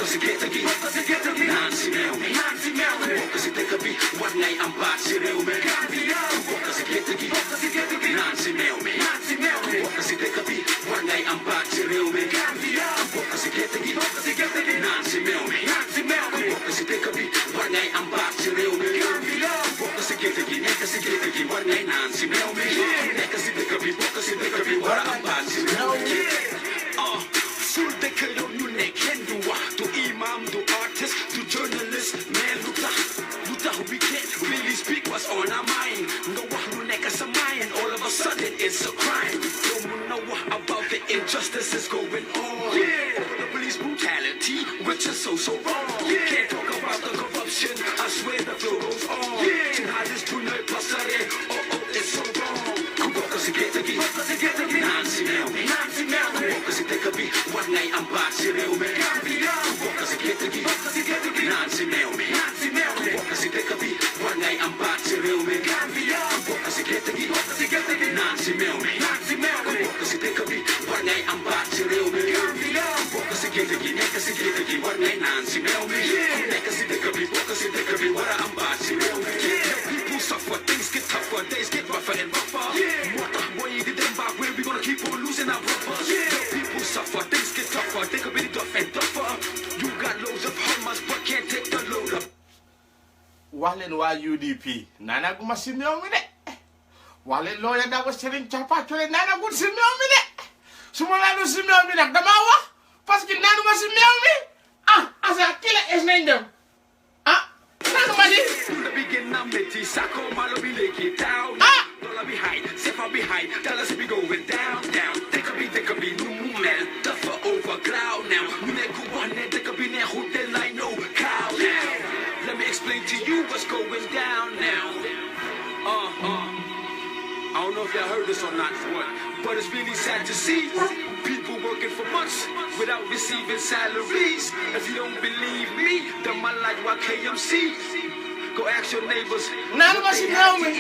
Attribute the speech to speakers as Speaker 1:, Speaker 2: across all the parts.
Speaker 1: si gerte gi naan si meew mi bokk si dëkk bi war ngay am baat si réew mi bokk si gerte gi naan si meew mi bokk si dëkk bi war ngay am baat si réew mi bokk si gerte gi naan si meew mi bokk si dëkk bi war ngay am baat si réew mi bokk si gerte gi nekk si gerte gi war ngay naan si meew mi nekk si dëkk bi bokk si dëkk bi war a am baat si réew mi sul dëkk yow ñu ne kenn du wax du imam du artist du journalist mais lu tax we can't really speak what's on our mind nga wax lu nekk sa mind all of a sudden it's a crime don't know what about the injustices going on the police brutality which is so wrong can't talk about the corruption I swear the flow goes on jihadis tunay pasare it's so wrong bokk si gerte gi naan si meew mi bokk si dëkk bi war ngay am baat si réew mi bokk si gerte gi naan si meew mi bokk si dëkk bi war ngay am baat si réew mi bokk si gerte gi naan si meew mi bokk si dëkk bi war ngay am baat si réew mi bokk si gerte gi nekk si gerte gi war ngay naan si meew mi nekk si dëkk bi bokk si dëkk bi war a am baat si réew mi people suffer things get tougher days get rougher and rougher moo tax booy yi di dem back where we gonna keep on losing our brothers people suffer things get tougher they could be tough and tougher you got loads of hummus but can't take the load up
Speaker 2: wax leen waa UDP naanaguma si meew mi de wax leen looya dawa Serigne Capacole naanagul si meew mi de su ma naanu si meew mi nag damaa wax parce que naanuma si meew mi asa kila es nañ dem naanuma di
Speaker 1: the begin na meti sako malo bi leki down dollar behind sefa behind dollars be going down they could be new mel tougher over cloud now you ne ku one they could be ne who they like no cow now let me explain to you what's going down now I don't know if y'all heard this or not, but it's really sad to see people working for months without receiving salaries. If you don't believe me, then my life why KMC. Go ask your neighbors.
Speaker 2: Nanu ma si meew mi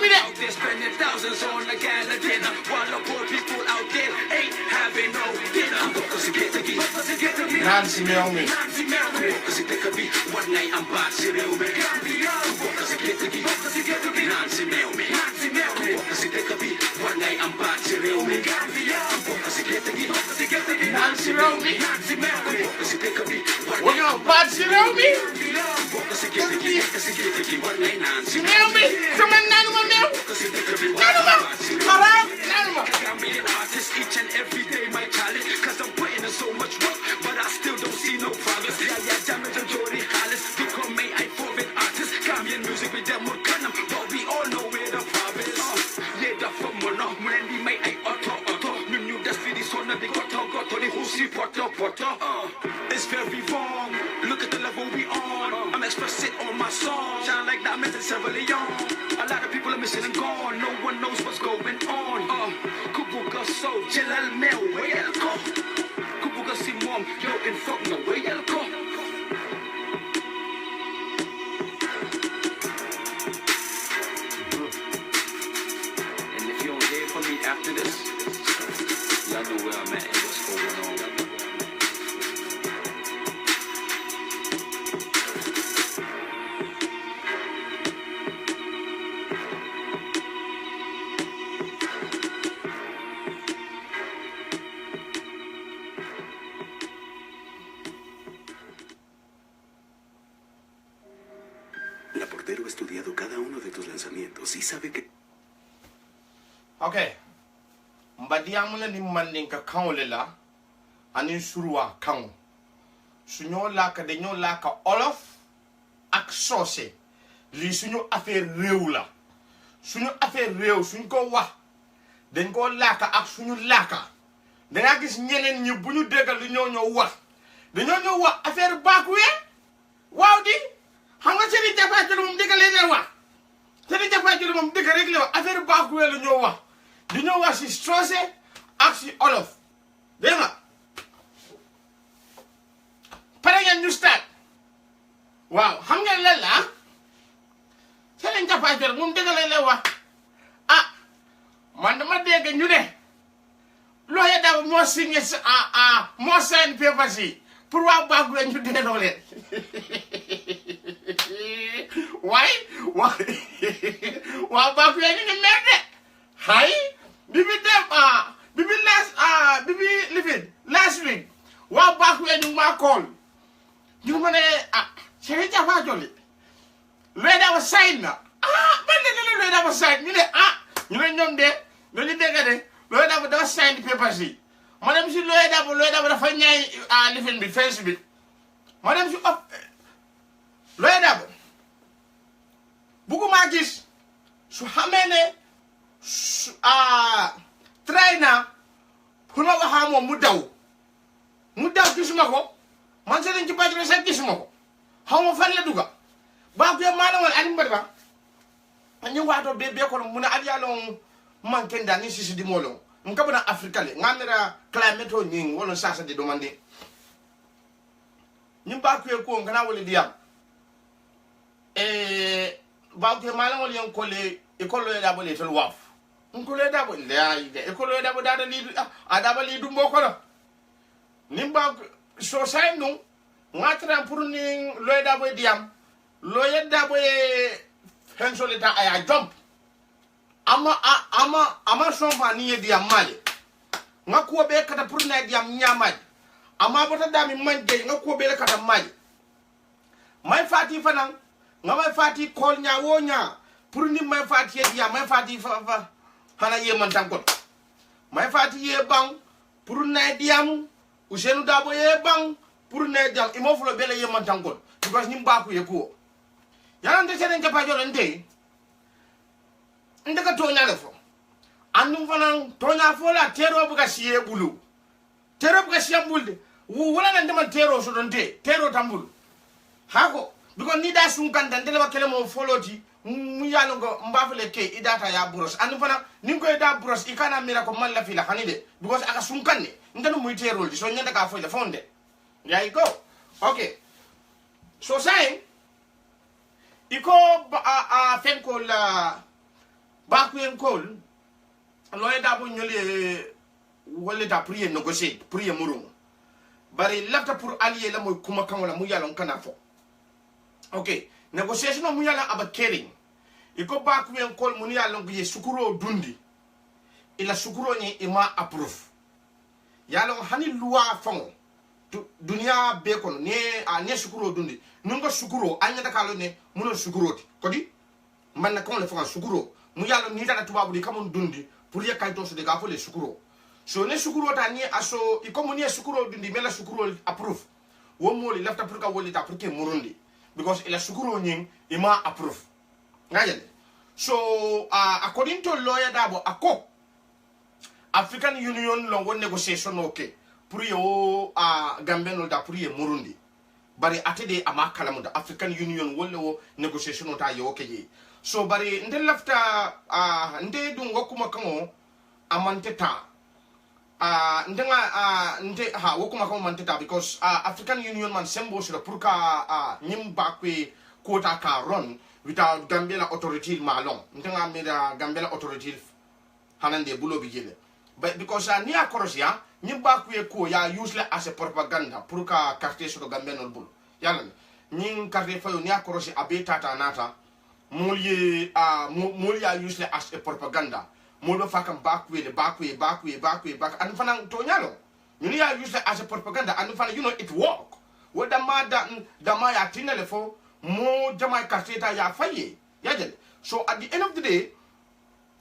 Speaker 2: de
Speaker 1: Out there spending thousands on a gala dinner, while the poor people out there ain't having no dinner. Bokk si gerte gi
Speaker 2: naan si meew mi
Speaker 1: bokk si dëkk bi war ngay am baat si réew mi bokk si gerte gi naan si meew mi bokk si dëkk bi war ngay am baat si réew mi bokk si gerte gi
Speaker 2: naan si réew mi
Speaker 1: bokk si dëkk bi war
Speaker 2: war
Speaker 1: ngay
Speaker 2: nga baat si réew mi
Speaker 1: bokk si gerte gi nekk si gerte gi war ngay naan si
Speaker 2: meew mi sama naanuma meew
Speaker 1: bokk si dëkk bi war ngay am baat si réew mi
Speaker 2: xaraam naanuma
Speaker 1: Gambian artist each and every day my challenge cause I'm putting in so much work but I still don't see no progress yeah damage and Jody Hollis become me I foreign artist Gambian music with them would cut them but we all know where the problem is yeah the from mono when we make I auto new that's for the son of the got the who see poto it's very wrong look at the level we on I'm expressing on my song shine like diamonds in Sierra Leone a lot of people are missing and gone no one knows what's going on Kubuka so Jalal Mel where you go Kubuka si mom yo in fuck no where you go and if you don't hear from me after this y'all know where I'm at and what's going on La Portero ha estudiado cada uno de tus lanzamientos y sabe que
Speaker 2: okay mbadiyamu la ni mandinka kaŋole la ani suruwa kaŋo suñoo laka dañoo laka olof ak soose lii suñu affaire réew la suñu affaire réew suñ ko wax dañ ko laka ak suñu laka dangaa gis ñeneen ñi bu ñu déggal lu ñoo wax dañoo ñëw wax affaire baakuwee waaw di xam nga Serigne Capacole moom dëgg la ñuy wax Serigne Capacole moom dëgg rek la wax affaire baakuwee la ñoo wax di ñoo wax si soose ak si olof dégg nga pare ngeen ñu start waaw xam ngeen lan la Serigne Capacole moom dëgg la lay wax man dama dégg ñu ne looya daw moo signé moo sign papers yi pour waa Bakuya ñu delloo leen waaye waa Bakuya ñu ngi mer de hay bibi last week waa Bakuya ñu maa call ñu ma ne Cheikh Jaffa Jolly looy dafa sign na man de looy dafa sign ñu ne ñu ne ñoom de dañu dégg de looy dafa sign papers yi ma dem si looy dafa dafa ñaay lifin bi fence bi ma dem si looy dafa bugguma gis su xamee ne try na pour ma waxaa moom mu daw gisuma ko man se dañ ci bàjjale sax gisuma ko xaw ma fan la duga Bakuya maana wala ani mbadba ñu waato be ko mu na aliyalo man kenda ni sisi di molo ngabana afrika le ngamira climate o nying wala sasa di domande ñu Bakuya ko ngana wala diam Bakuya maana wala yon kole ekolo da bole tol waf ngole da bole ya ide ekolo da bo da li adaba li du mboko la nimba so say no ngatra pour ni loy da bo diam loye da bo hensole ta aya jump ama sompa ni ye diam male ngako be kata pour na diam nyamaj ama bota dami manje ngako be kata mali may fati fanan ngamay fati kol nya wonya pour ni may fati ye diam may fati fa hana ye man tankot may fati ye bang pour na diam usenu dabo ye bang pour na diam imo fulo bele ye man tankot because ni Bakuya ko yalante senen japa jolo nde ndeka tonya lefo andum fanan tonya fola tero buga siye bulu tero buga siye bulde wala nan deman tero so don te tero tambul hako because ni da sun kan dan dele bakele mo foloti mu yalo ngo mbafale ke idata ya buros andum fanan ni ko da buros ikana mira ko malla fila hanide because aka sun kan ne ngano muy tero di so nyanda ka fo le fonde yayi go okay so saying iko fenko la Bakuya kol loye da bo nyole wala da prier négocier prier muru bari lafta pour allier la moy kuma kan wala mu yalon kana fo okay negotiation mu yala aba caring iko Bakuya kol mu yalon go ye sukuro dundi ila sukuro ni ima approve yalon hani loi fon dunia be kono ne sukuro dundi nungo sukuro anya da kalo ne muno sukuroti kodi man na kon le fon sukuro mu yalla ni tata tubabu di kamon dundi pour ye kayto so de ga fo le sukuro so ne sukuro ta ni aso i komo ni sukuro dundi mela sukuro approve wo moli lafta pour ka wolita pour ke murundi because ila sukuro nyin ima approve ngajale so according to lawyer dabo ako African Union lo won negotiation okay pour yo Gambia da pour ye murundi bari atede ama kalamu da African Union wolle wo negotiation ta yo okay so bari nde lafta nde dum wakuma kamo amanteta nde wakuma kamo manteta because African Union man sembo sura pour ka nyim Bakuya quota ka run without Gambia authority malong ndenga mira Gambia authority hanande bulo bijele but because ni akorosia nyim Bakuya ko ya useless as a propaganda pour ka carte sur Gambia no bulo yalla nyin carte fayo ni akorosi abeta ta nata Molye useless as a propaganda. Moldo fakam Bakuya and fanang tonyalo. You know useless as a propaganda and fan you know it work. What the maya tinelefo mo jamai kasteta ya faye. Yajel. So at the end of the day,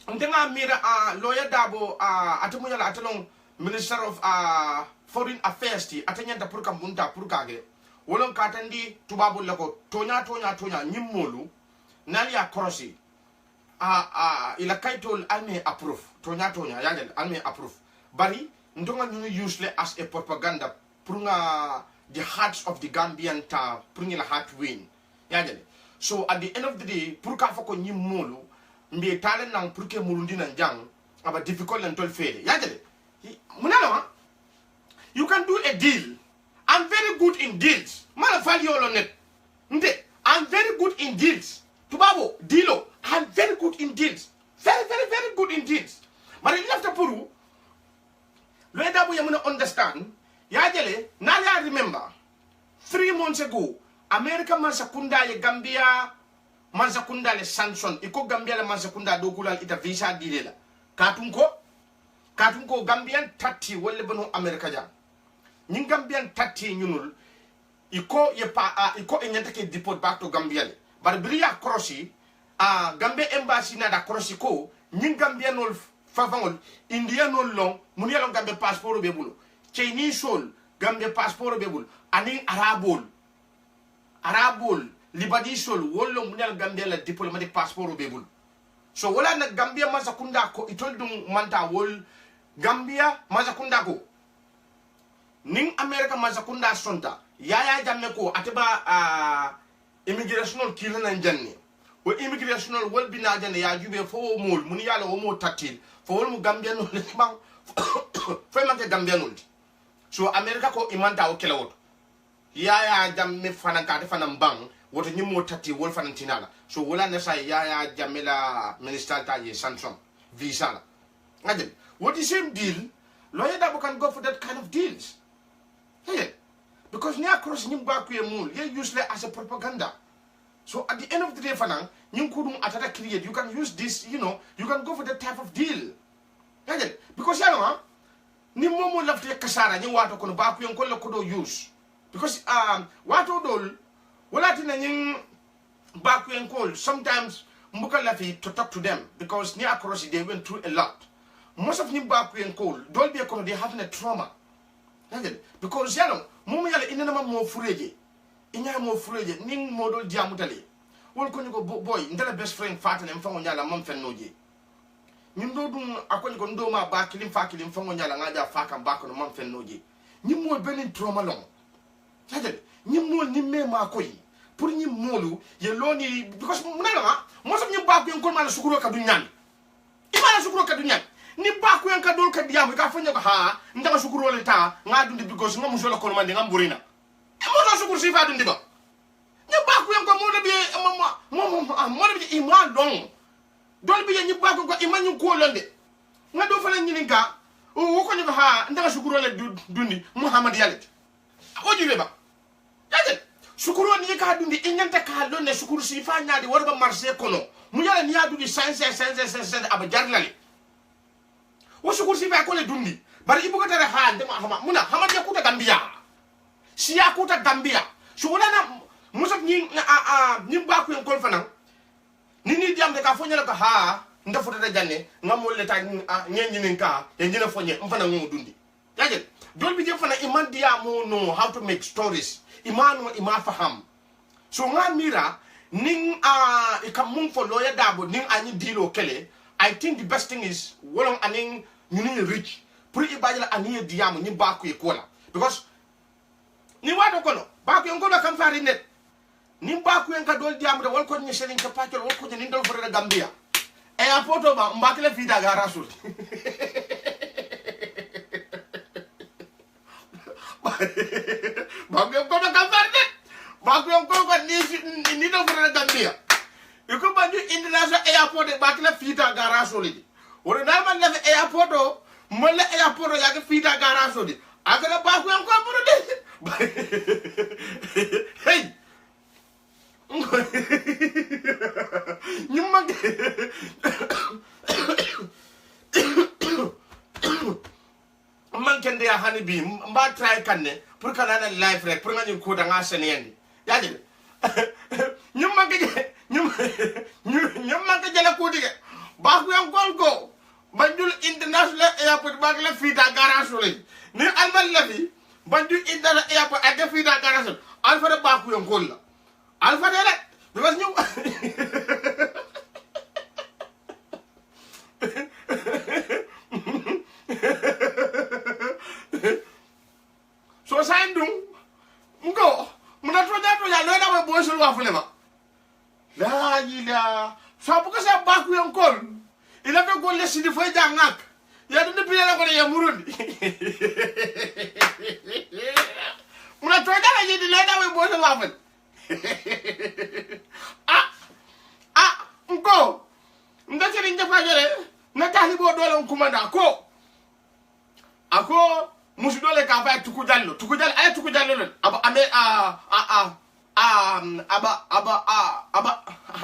Speaker 2: ndenga mira lawyer dabo atumuyala atalong Minister of Foreign Affairs ti atanyanta purka munta purkage. Wolon katandi tubabu lako tonya nyimolu nali ya korosi ila kaitol alme approve tonya yajel alme approve bari ndonga ñu useless as a propaganda pour nga the hearts of the Gambian ta pour la heart win yajel so at the end of the day pour ka fako ñi molu mbi talen nang pour que murundi nan jang aba difficult and tol fele yajel munalo you can do a deal. I'm very good in deals mala fali yolo net nde I'm very good in deals. Tubabo, Dilo, I'm very good in deals. Very good in deals. But left puru, Loy da bu you understand. Ya jele, now ya remember 3 months ago, America man sakunda ye Gambia man sakunda le sanction. Iko Gambia le man sakunda do kulal ita visa dilela. Katun ko Gambian 30 wole bano America ja. Nyin Gambian 30 nyunul iko enyanta ke deport back to Gambia le. Bar bria crossi Gambia embassy na da crossi ko nyin Gambian ol favangol Indian ol long muni yalon Gambia passport be bulo. Chinese sol Gambia passport be bulo. Ani Arabol Libadi sol wollo muni yalon Gambia la diplomatic passport be bulo. So wala na Gambia mazakunda ko itol dum manta wol Gambia mazakunda ko ning America mazakunda sonta yaya jamme ko ateba immigrational kila nan janni wo immigrational wol bina janne ya jube fo mol mun yala wo mo tatil fo wol mu Gambia no le bang fo man ke Gambia no so America ko imanta o kelawot yaya jamme fananka de fanan bang woto nyimo tati wol fanantinala so wala na say yaya jamme la minister ta ye sanction visa la ngade what the same deal lawyer that can go for that kind of deals. Hey, because near cross Nimbaku mul, you useless as a propaganda. So at the end of the day, Fanang, you couldn't atata create. You can use this, you can go for that type of deal. Hey, because you know, ni momo love to kasara, ni wato kono baku yung kono kodo use. Because wato dol, wala tina yung baku yung kol. Sometimes mbuka lafi to talk to them because near cross they went through a lot. Most of them back and cold, don't be a they having a trauma. Because you know, Mumu yale in nama more fureje. Inya more fureje, ning model diamutale. Wol ko go boy, ndala best friend fatan em fango nyala mam fen noje. Nim do dum akon ko ndoma ba kilim fa kilim fango nyala ngaja fa kan ba ko mam fen noje. Nim mo benin trauma long. Sadele, nim mo nimme ma koyi. Pour nim molu ye loni because munala most of nim ba ko en ko mala sukuro ka dunyan. Imala sukuro ka dunyan. Ni baku yang kadol ka diamu ka fanya ko ha ndanga sukuru le ta nga dundi because nga musola ko mande nga mburina e mo do sukuru si fa dundi ba ni baku yang ko mo de mo de ima long dol bi ni baku ko ima ni ko londe nga do fa la ni nga o ko ni ha ndanga sukuru le dundi Muhammad yalet o jibe ba yalet sukuru ni ka dundi inyanta ka lonne sukuru si fa nyaadi warba marché kono mu yala ni adu di 5 aba jarlale Wasukur si ko le dundi bari ibu ka tare ha ndema hama muna hama ya kuta Gambia si ya kuta Gambia so wala na musaf ni ni ba ku en kol fanan ni diam de ka fonya ka ha nda fota da janne ngamol le ta nyenyi ninka e njina fonye mfana ngo dundi yaje dol bi je fana iman dia mo know how to make stories imanu ima faham so ngamira ning ikamum fo lawyer dabo ning anyi dilo kele I think the best thing is wolong aning you need rich put it by the ania diam ni baku ekola because ni wato kono baku en kono kam fari net ni baku en ka dol diam de wol ko ni selin ka patol wol ko ni dol fo da Gambia e a photo ba mbakle fi da garasul baku en kono kam fari net baku en kono ni dol fo da Gambia you come back to international airport back la fita garage solidi wala normal la airport o mo la airport ya ga fita garage solidi aga ba ko encore pour de hey nyuma man kende ya hani bi mba try kanne pour kanana live rek pour ngani ko da nga senendi ya de nyuma ke nyuma ke jala ko dige ba ko yang gol ko bandul international airport ba la fita garage solidi ni almal la fi bandul international airport ak fita garage alfa da ba ko yang gol la alfa de la because ñu so saindum ngo muna to ya lo da bo so wa fulema la ila so bu ko sa ba ku yon kol ila be gol le sidi fay jangak ya do bi la ko ya murundi muna to da ya di lo da bo so wa ful ngo ndati rinja fajere na tahi bo dole kumanda ko ako musu dole ka fa tuku jallo ay tuku jallo len aba ame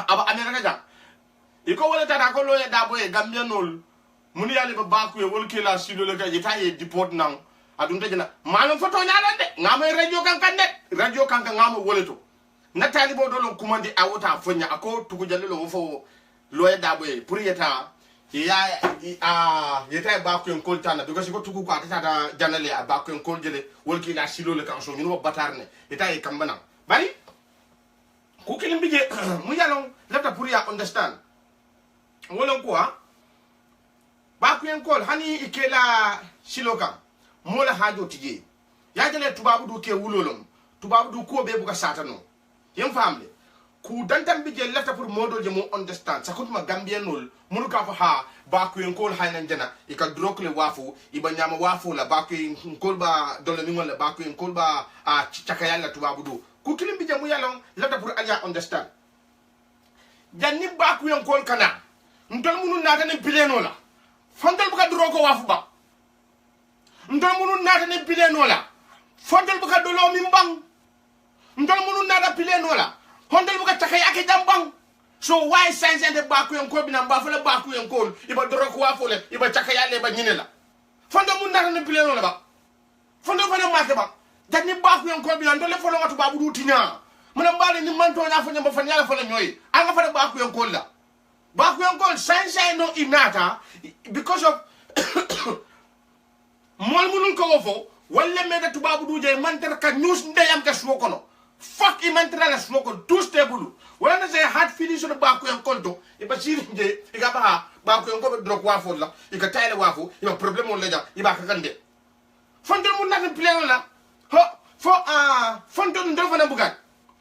Speaker 2: aba amerika ja iko wala tata ko loye da boye gambianol muni yali ba ku e wol kila sido le ka yita e deport nang adun tajana manam foto nyaala de ngama radio kan de radio kan ngama woleto na talibo dolo kumandi awota fonya ako tuku jallo lo fo loye da boye pour yeta yeta ba ku en koltana because ko tuku ko tata janale ba ku en koljele wol kila sido le kan so ñu batarne yeta e kambana bari ku kilim bije mu yalon lata pour ya understand wolon quoi ba ku en kol hani ikela siloka mola hajo tije ya jale tubabu du ke wulolom tubabu du ko be buka satano yem famle ku dantam bije lata pour modo je mo understand sakutuma gambianol munu ka fa ha ba ku en kol haynan jana ika drokle wafu iba nyama wafu la ba ku en kol ba dole mi wala ba ku en kol ba a chakayalla tubabu du ku kilim bije mu yalon lata pour anya understand janni ba ku en kol kana ndol munu nata ne pileno la fondol buka droko wafu ba ndol munu nata ne pileno la fondol buka dolo mi mbang ndol munu nata pileno la fondol buka takay ake jambang so why science and ba ku en ko bina ba fele ba ku en ko iba droko wafu le iba takayale ba nyine la fondol munu nata ne pileno la ba fondol fana make ba janni ba ku en ko bina ndol folo watu babu dutinya muna mbale ni manto na fanya ba fanya la folo nyoy anga fana ba ku en ko la back when God science no inata because of mol munun ko wofo walla meda tubabu duje manter ka news ndeyam ka smokono fuck imantra la smoko two stable wala na say hard finish no back when konto e ba siri nje e ga ba back when ko drop wafo la e ka tayle wafo e ba problem on leja e ba ka kande fondol mun na plan la ho fondol ndo fana bugat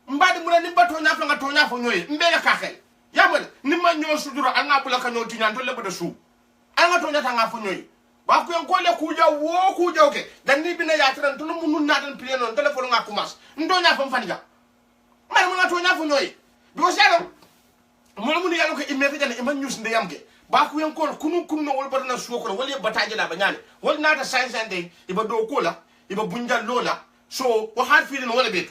Speaker 2: mbadi mun ni bato nya fa nga to nya fo nyoy mbele ka xel yamale nima nyo sudura anga bula ka nyo tinya to lebe de su anga to nyata nga fo nyoy ba ku en ko le ku ja oke dan ni bina ya tran to no mun na tan pile non telephone nga kumas ndo nya fo faniga mar mun to nya fo nyoy do sero mun yalo ko imme jana e man news nde yamge ba ku en ko kunu no wol batana su ko wol ye bataje la banyane wol na ta science ande iba do ko la iba bunja lola so wa har fi no wala bet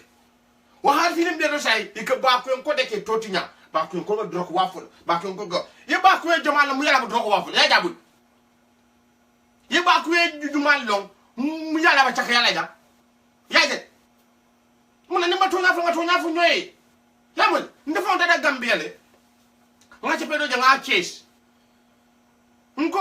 Speaker 2: wa har fi be do sai e ka ba ku en ko de ke totinya ba ku ko drok waful ba ku ko go ye ba ku e jamal mu yala ba drok waful ya jabul ye ba ku e jumal long mu yala ba chaka yala ja ya je mun ni ma to na fu nyoy yamul ndefo da gambia le nga ci pedo janga chase nko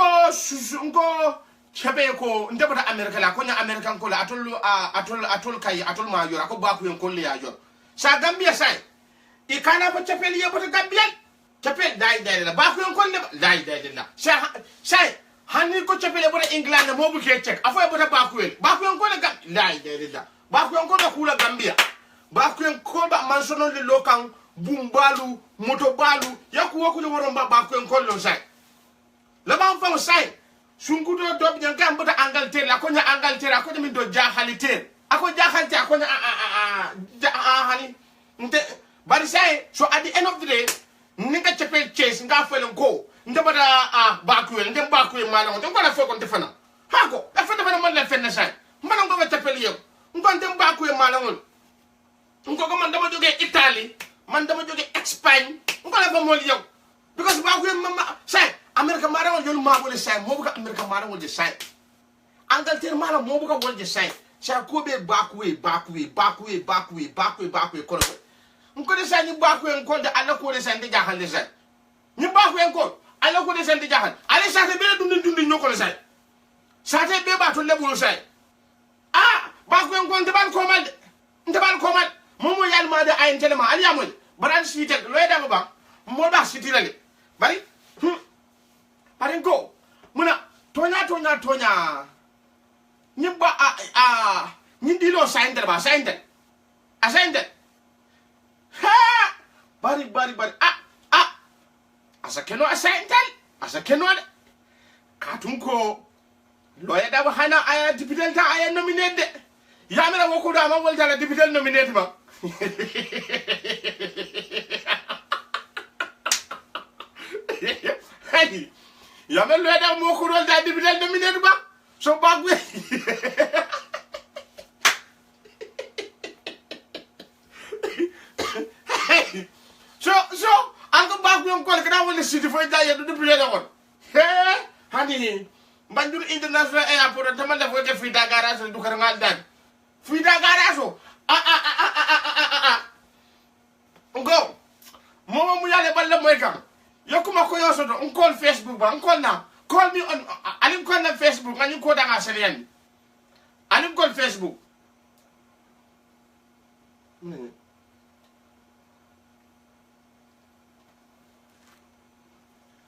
Speaker 2: chebe ko ndebata america la ko nya american ko la atol kay atol ma yora ko ba ku en ko le ya yor sa gambia sai ikana ko chapel ye bota gambian chapel dai la ba ko kon le dai la sai hani ko chapel ye bota england mo bu ke check afo ye bota ba ko kon le gam dai la ba ko kon ko la gambia ba ko kon ba mansono le lokan bumbalu moto balu yaku woku le woron ba ko kon lo sai la ba fa sai sungudo do bi ngam bota angleterre la ko nya angleterre ko mi do jahalite ako jahalite ako nya hani nte but say so at the end of the day ninga chapel chase nga felen ko ndabada bakuel ndem bakuel mala ngo ngona fo ko defana hako da fa defana man la fenna say man ngo chapel yeb ngo ndem bakuel mala ngo ko man dama joge Italy man dama joge Espagne ngo la fa mol yow because bakuel mama say America mara ngo jolu ma bo le say mo bu ka America mara ngo je say Angleterre mala mo bu ka wol je say sa ko be bakuel ko nko de sa ni ba ko en ko de ala ko de sa ndi jaxal de sa ni ba ko en ko ala ko de sa ndi jaxal ala sa te be dundi ñoko le sa te be ba to lebu sa ba ko en ko de ban ko mal mo yal ma de ay telema ali amul baran site loy da ba mo ba site la bari bari ko muna tonya ni ba ni dilo sa inter ba sa inter bari asa keno de katun ko loya da ba hana aya dipitel ta aya nominate de ya mera woko da ma volta la dipitel nominate ba hey ya mera loya da mo ko da dipitel nominate ba so back we so alko back we on ko kada wala city fo jaye du depuis la kon he hani Banjul International Airport tama da fo ke fi da garage du kar ngal dan fi da garage go momo mu yale balle moy kam yokuma ko yosoto on call Facebook ba on call na call me on alim call na Facebook ngani ko da nga selen alim call Facebook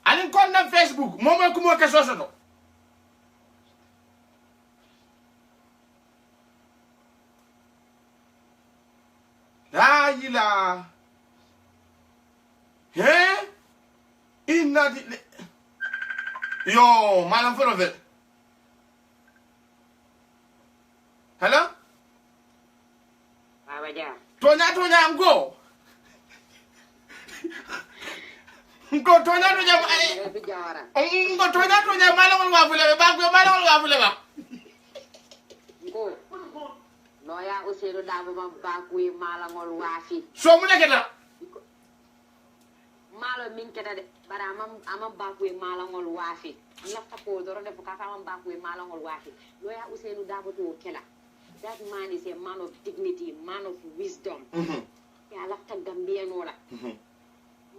Speaker 2: alim call na Facebook momo ko mo ke sosoto la ila he inna di yo malam folo vel hello
Speaker 3: Awaja
Speaker 2: tonya ngo tonya ngo tonya malam wa fule ba ko malam wa fule ba
Speaker 3: Ngo Loya Ousseynou Dabo ma bakwe malangol wafi
Speaker 2: so mu neketa
Speaker 3: malo min keta de bara amam bakwe malangol wafi lafta ko doro def ka amam bakwe malangol wafi Loya Ousseynou Dabo to kela that man is a man of dignity, man of wisdom. Ya lafta Gambian ola.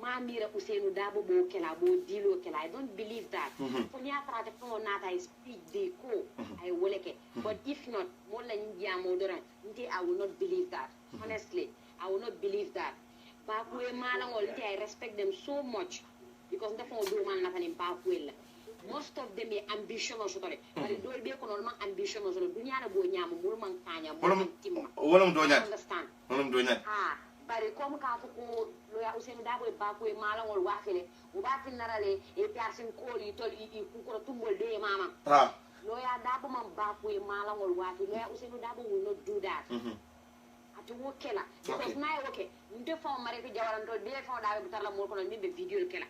Speaker 3: Mamira Ousseynou Dabo bo kela bo dilo kela. I don't believe that. For niya trate ko nata I speak the ko I woleke. But if not, mo la ndia mo doran. I will not believe that. Honestly, I will not believe that. Bakwe malangol I respect them so much because they font do man nata ni bakwe la. Most of them are ambitious tole. But do be ko non man ambitious tole. Dunya na bo nyam mo man kanya mo timma.
Speaker 2: Wolum do nyat.
Speaker 3: Understand?
Speaker 2: Wolum do nyat.
Speaker 3: Ah, bari comme ka ko Loya Ousseynou Dabo bakwe malangol wafele. O ba fin narale e person koli tol I ko tumbol de mama.
Speaker 2: Ha.
Speaker 3: Loya Dabo man bakwe malangol wafi. Loya Ousseynou Dabo will not do that. Ati wo kela. Because na okay. Nde fo mare ko jawaranto de fo dawe butar la mo ko ni be video kela.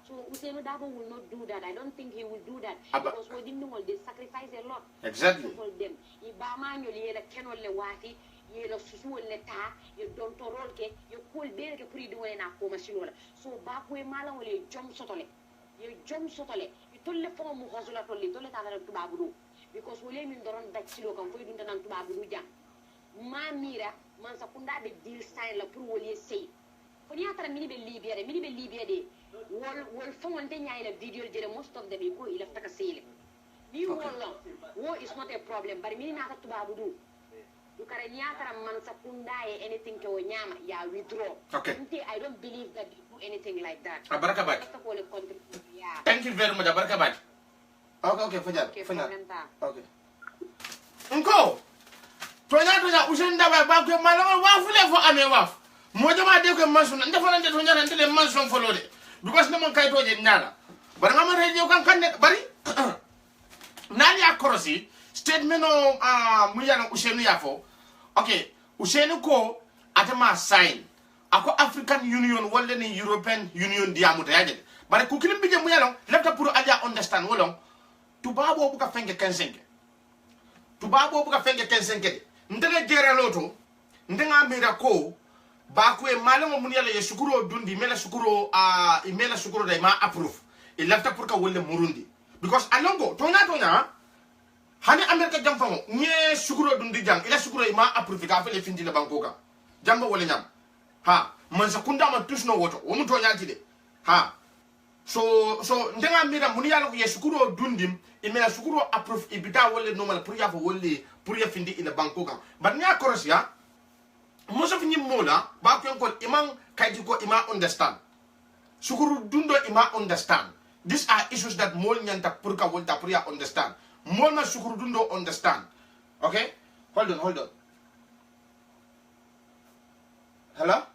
Speaker 3: So Ousseynou Dabo will not do that. I don't think he will do that. Because we didn't know they sacrifice a lot.
Speaker 2: Exactly.
Speaker 3: For them. Ibama nyoli yela kenol le wafi, yela susu le ta, ye don torol ke, ye kol bere ke puri duwe na ko machine wala. So bakwe mala wala jom sotole. Ye jom sotole. Tolle fo mu hosula tolle ta la tubabu do. Because wole min doron dacilo kam fo dunta nan tubabu du jam. Ma mira man sa kunda be deal sign la pour wole sey. Ko ni atara mini be Libya de. Wol fonte nyaay video jere most of them ko ila taka sele ni wala wo is not a problem but mini naka tubabu du kare nyatara man sakunda anything ke wo nyama ya withdraw
Speaker 2: okay
Speaker 3: I don't believe that they do anything like that
Speaker 2: baraka bak
Speaker 3: yeah
Speaker 2: thank you very much baraka bak okay fanya okay nko tonya Ousseynou Dabo ba ko malama wa fule fo ame waf mo jama de ko mansun ndefa nande tonya nande mansun fo lode because no man kay toje nana bar nga man rejo kan kan bari nani akorosi statement no mu yana Ousseynou yafo okay Ousseynou ko atama sign ako African Union wala ni European Union diamuta yaje bari ku kilim bije mu yana lefta pour aja understand wolon tubabo bu ka fenge 15 tubabo bu ka fenge 15 ndele jere loto ndenga mira ko bakwe malamo mun yalla ye sukuro dundi mela sukuro imela sukuro dai ma approve e lafta pour ka wolle murundi because alongo tonya hani america jam famo nye sukuro dundi jang ila sukuro ma approve ka fele findi le bankoka jamba wolle nyam ha man sakunda man tusno woto wo mun tonya ti de ha so ndenga mira mun yalla ko ye sukuro dundi imela sukuro approve e bita wolle normal pour ya fo wolle pour ya findi ila bankoka ban nya korosia most of ni mola ba ko kon imam kayti ko ima understand sukuru dundo ima understand these are issues that mol nyanta pour ka volta pour ya understand mol na sukuru dundo understand okay hold on hello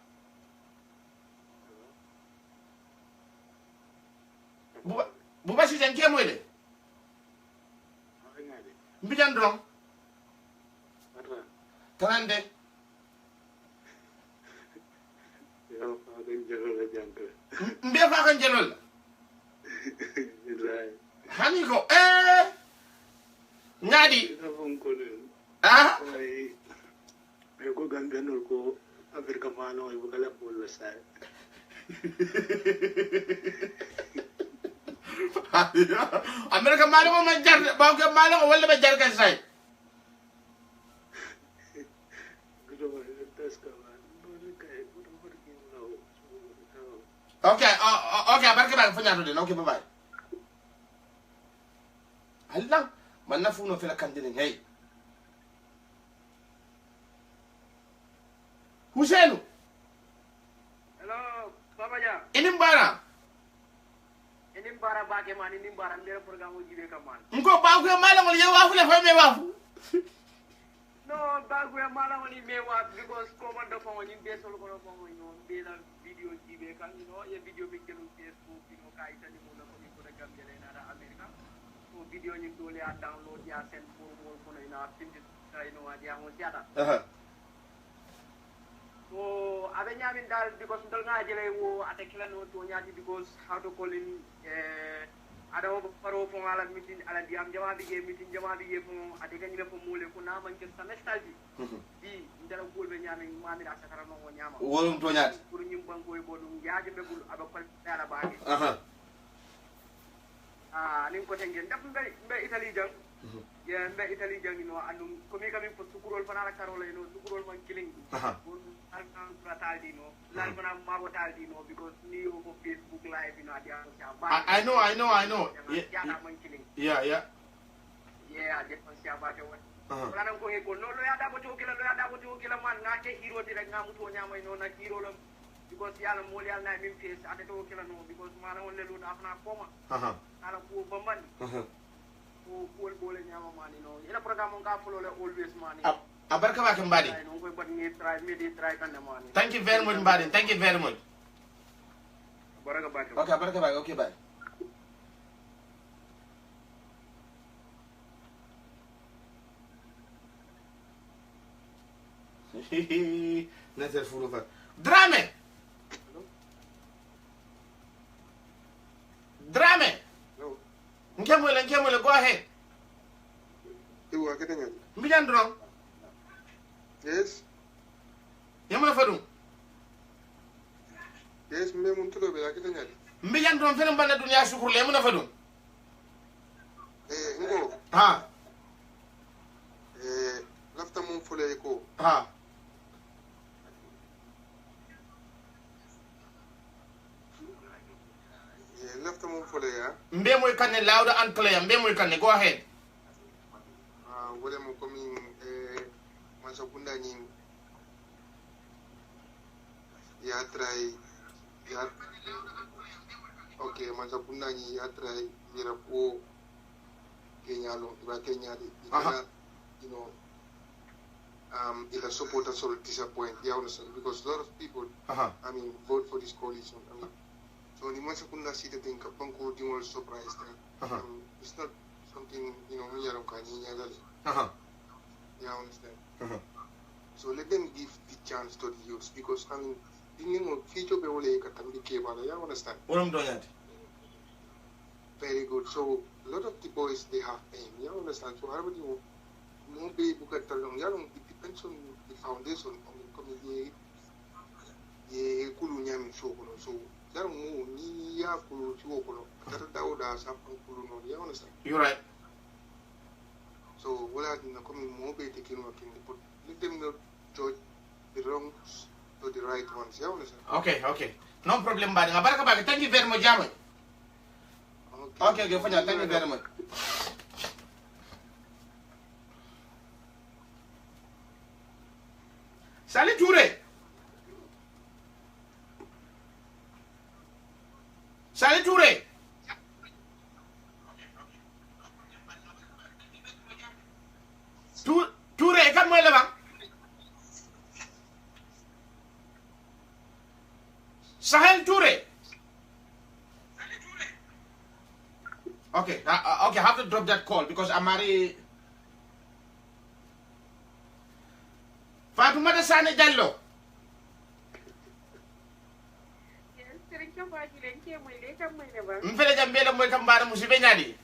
Speaker 2: buba si jan kemo ile mbijan dron tanande mbe fa kan jelol hani ko Nyadi.
Speaker 4: Ah? Ay ko ganganol ko Amerika mano ay wala po la sa.
Speaker 2: Amerika mano mo man jar ba ko mano wala ba jar kan say. Okay, okay, barke ba fa ñaatu din. Okay, bye bye. Allah, man na fu no fi la kan din hey. Hussein.
Speaker 4: Hello, Baba Ja.
Speaker 2: Inimbara.
Speaker 4: Inimbara ba ke man inimbara ndere programme jibe ka man.
Speaker 2: Nko ba ko mala mo yewa fu le fa me wafu.
Speaker 4: No, ba ko mala woni me wa because commando ko woni be solo ko ko woni on be la video jibe ka you know ye video mi kelu Facebook you know kay tani mo na ko ni ko da gambele na da America. So video ni dole a download ya send for mo ko na tindi you know ya mo siata. So abe nyamin dal because ndol nga jele wo ate kila no to nyaati because how to call in ada wo paro fo ala meeting ala diam jama bi meeting jama bi fo ate ganyi be fo mule ko na man ke semester di ndara golbe nyamin mami da sakara no nyama
Speaker 2: Wolum to nyaati
Speaker 4: pour nyim banko e bodum yaaje be bul aba ko dara baagi nin ko tengen daf mbe Italy jang ye mbe Italy jang no andum ko mi kam ko sukurol fana la karola no sukurol man killing alkan prataldi no lal bana mabo taldi no because ni o ko Facebook live no adia
Speaker 2: I know. Yeah. Yeah,
Speaker 4: ade ko sia ba to wala nan ko he ko no lo ya da bo to kila man na ke hero di rek ngamu to nyama no na hero lam because yalla mo yalla na min face ade to kila no because mana won le lu da afna koma ala ko bamban ko bole nyama mani no ina programme on ka follow le always mani
Speaker 2: Abarka ba Mbadi. Thank you very much, Mbadi. Thank you very much. Okay, baraka ba. Okay, bye. Nasser Fouroufa. Drame. Nkemwele, go ahead. Mbijan drong.
Speaker 5: Yes.
Speaker 2: Yamuna fadum.
Speaker 5: Yes, me mun tulo be akita nyali.
Speaker 2: Mbijan drong fene mbanda dunya shukuru le yamuna fadum.
Speaker 5: Ngo.
Speaker 2: Ha.
Speaker 5: Lafta mun fole ko.
Speaker 2: Ha.
Speaker 5: Lafta mun fole ya.
Speaker 2: Mbe moy kanne louder and clear. Mbe moy kanne, go ahead.
Speaker 5: Wole mo komi Mansakunda nyin ya try ya okay Mansakunda nyin ya try mira po Kenya lo ba Kenya di you know ila support us all disappoint yeah understand because a lot of people I mean vote for this coalition I mean so ni Mansakunda see the thing kapanko di mo surprised it's not something you know me yaron kanya dali yeah understand so let them give the chance to the youths because I mean the future be ole katambi kebala you understand very good so a lot of the boys they have aim you understand so how you no be bukatalong yaron it depends on the foundation on the community ye kulu nyami shokulo so yaron mo ni ya kulu shokulo kata dauda sa kulu no you understand
Speaker 2: you're right
Speaker 5: so what I think coming more be taking working but let them not judge the wrongs to the right ones yeah understand
Speaker 2: okay no problem bad baraka bag thank you very much jamo okay fanya thank you very much Salut Touré Touré kan moy la bang Sahel Touré okay I have to drop that call because I'm already Fatoumata Sané Diallo mfele jambela moy kambara musibe nyadi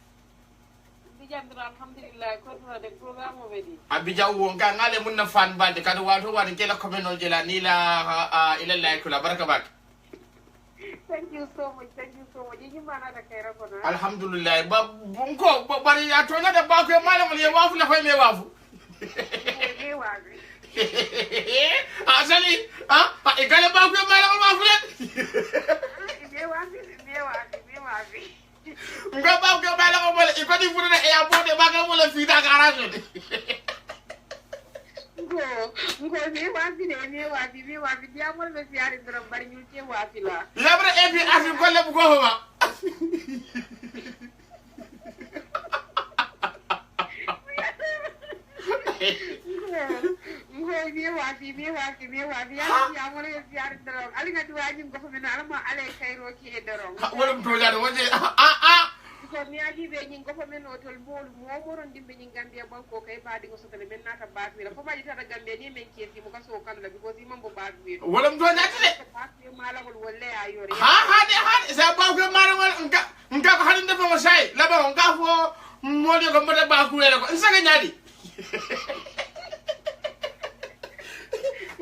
Speaker 3: Abidjan alhamdulillah ko to de programme o wedi
Speaker 2: Abidjan wo nga ngale mun na fan bande kadu wato wani kela komeno jela ni la ila la kula baraka bak.
Speaker 3: Thank you so much. Yini mana da kai rako na.
Speaker 2: Alhamdulillah ba bunko bari ya to na da ba ko malam le wafu la fay me wafu.
Speaker 3: Me wafi.
Speaker 2: Asali igale ba ko malam wafu le.
Speaker 3: Me wafi.
Speaker 2: Nga ba ko malam mo le ko di furu na e abode ba ko mo le fi da garage.
Speaker 3: Ngo me wafi dia mo le fi ari drum bari ñu ci wafi la.
Speaker 2: Labre e bi afi ko le bu ko homa.
Speaker 3: Me wafi ya mo le fi ari drum ali nga duwa ñu ko fa me na ma ale kayro ki e drum.
Speaker 2: Wala to jado waje
Speaker 3: ko mi aji be ñing ko fa men otol bol mo moron dimbe ñing Gambia banko kay baadi ko sotale men nata baat wi la fo baji tata Gambia ni men kesi mo kaso kan la because imam bo baat wi
Speaker 2: wala to nyati de
Speaker 3: baat wi mala ko wolle ayore
Speaker 2: ha sa ba ko mara wala nka ko hadin defa mo sai la ba nka fo mo de ko mata ba ku le ko nsaga nyadi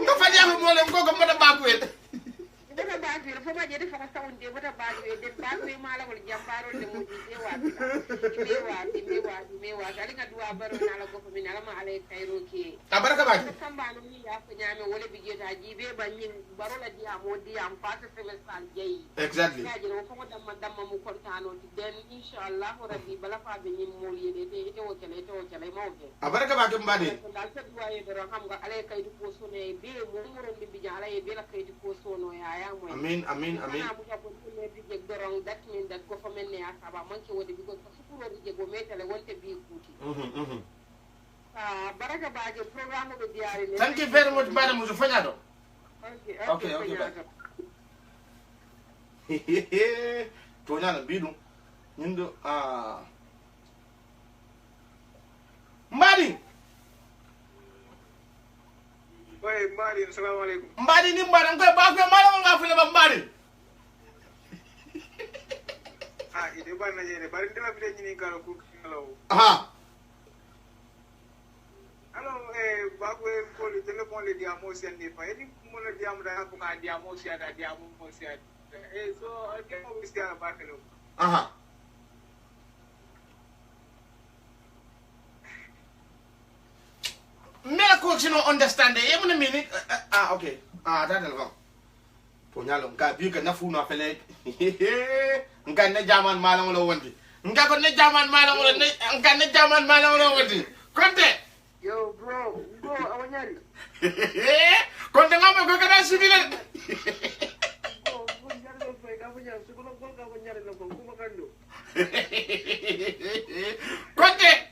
Speaker 2: nka fa dia mo le ko mata ba ku
Speaker 3: bota baatu fo ma jede fa sawnde bota baatu de baatu mala wol jambaro de mo di me waati ali nga duwa baro na la ko fa min ala ma ale kayro ki
Speaker 2: tabaraka baati
Speaker 3: kamba no mi ya ko nyame wala bi jeta jibe ba nyin baro la di am faata semestal jeyi
Speaker 2: exactly
Speaker 3: ya jero ko damma mu kontano ti den inshallah rabbi bala fa be nyin mo yede te ite o kele mawke
Speaker 2: tabaraka baati mbadi
Speaker 3: dal ta duwa ye daro xam nga ale kaydu ko sone be mo mo ron bi jala ye be la kaydu ko sono ya
Speaker 2: amin
Speaker 3: that means that government ne asaba manke wodi because sukuro di jego metale wonte bi kuti baraka baaje programme be diari ne
Speaker 2: thank you very much madam muzo fanyado okay to nyana bidu nyindo mbadi
Speaker 5: Oye, Mbadi, assalamu alaikum.
Speaker 2: Mbadi ni mbadi ngoy ba ko mala nga fele ba mbadi.
Speaker 5: Ide ba na jere bari ndela bi ni kala ku kala. Alors ba ko ko le téléphone le diamo sen ni fa edi mo le diamo da ko ka diamo si ada diamo mo si ada. So ke mo bi sia ba kala.
Speaker 2: Mela ko sino understand e mo na minute okay that algo ponyalo nga bi ka na fu no fele nga ne jaman malang lo wondi nga ko ne jaman malang lo nga ne jaman malang lo wondi konte
Speaker 5: Yo bro awanyari
Speaker 2: konte ngamo ko kada civil
Speaker 5: ko nyari lo fe ka bunya su ko ka bunyari lo ko kuma kando
Speaker 2: konte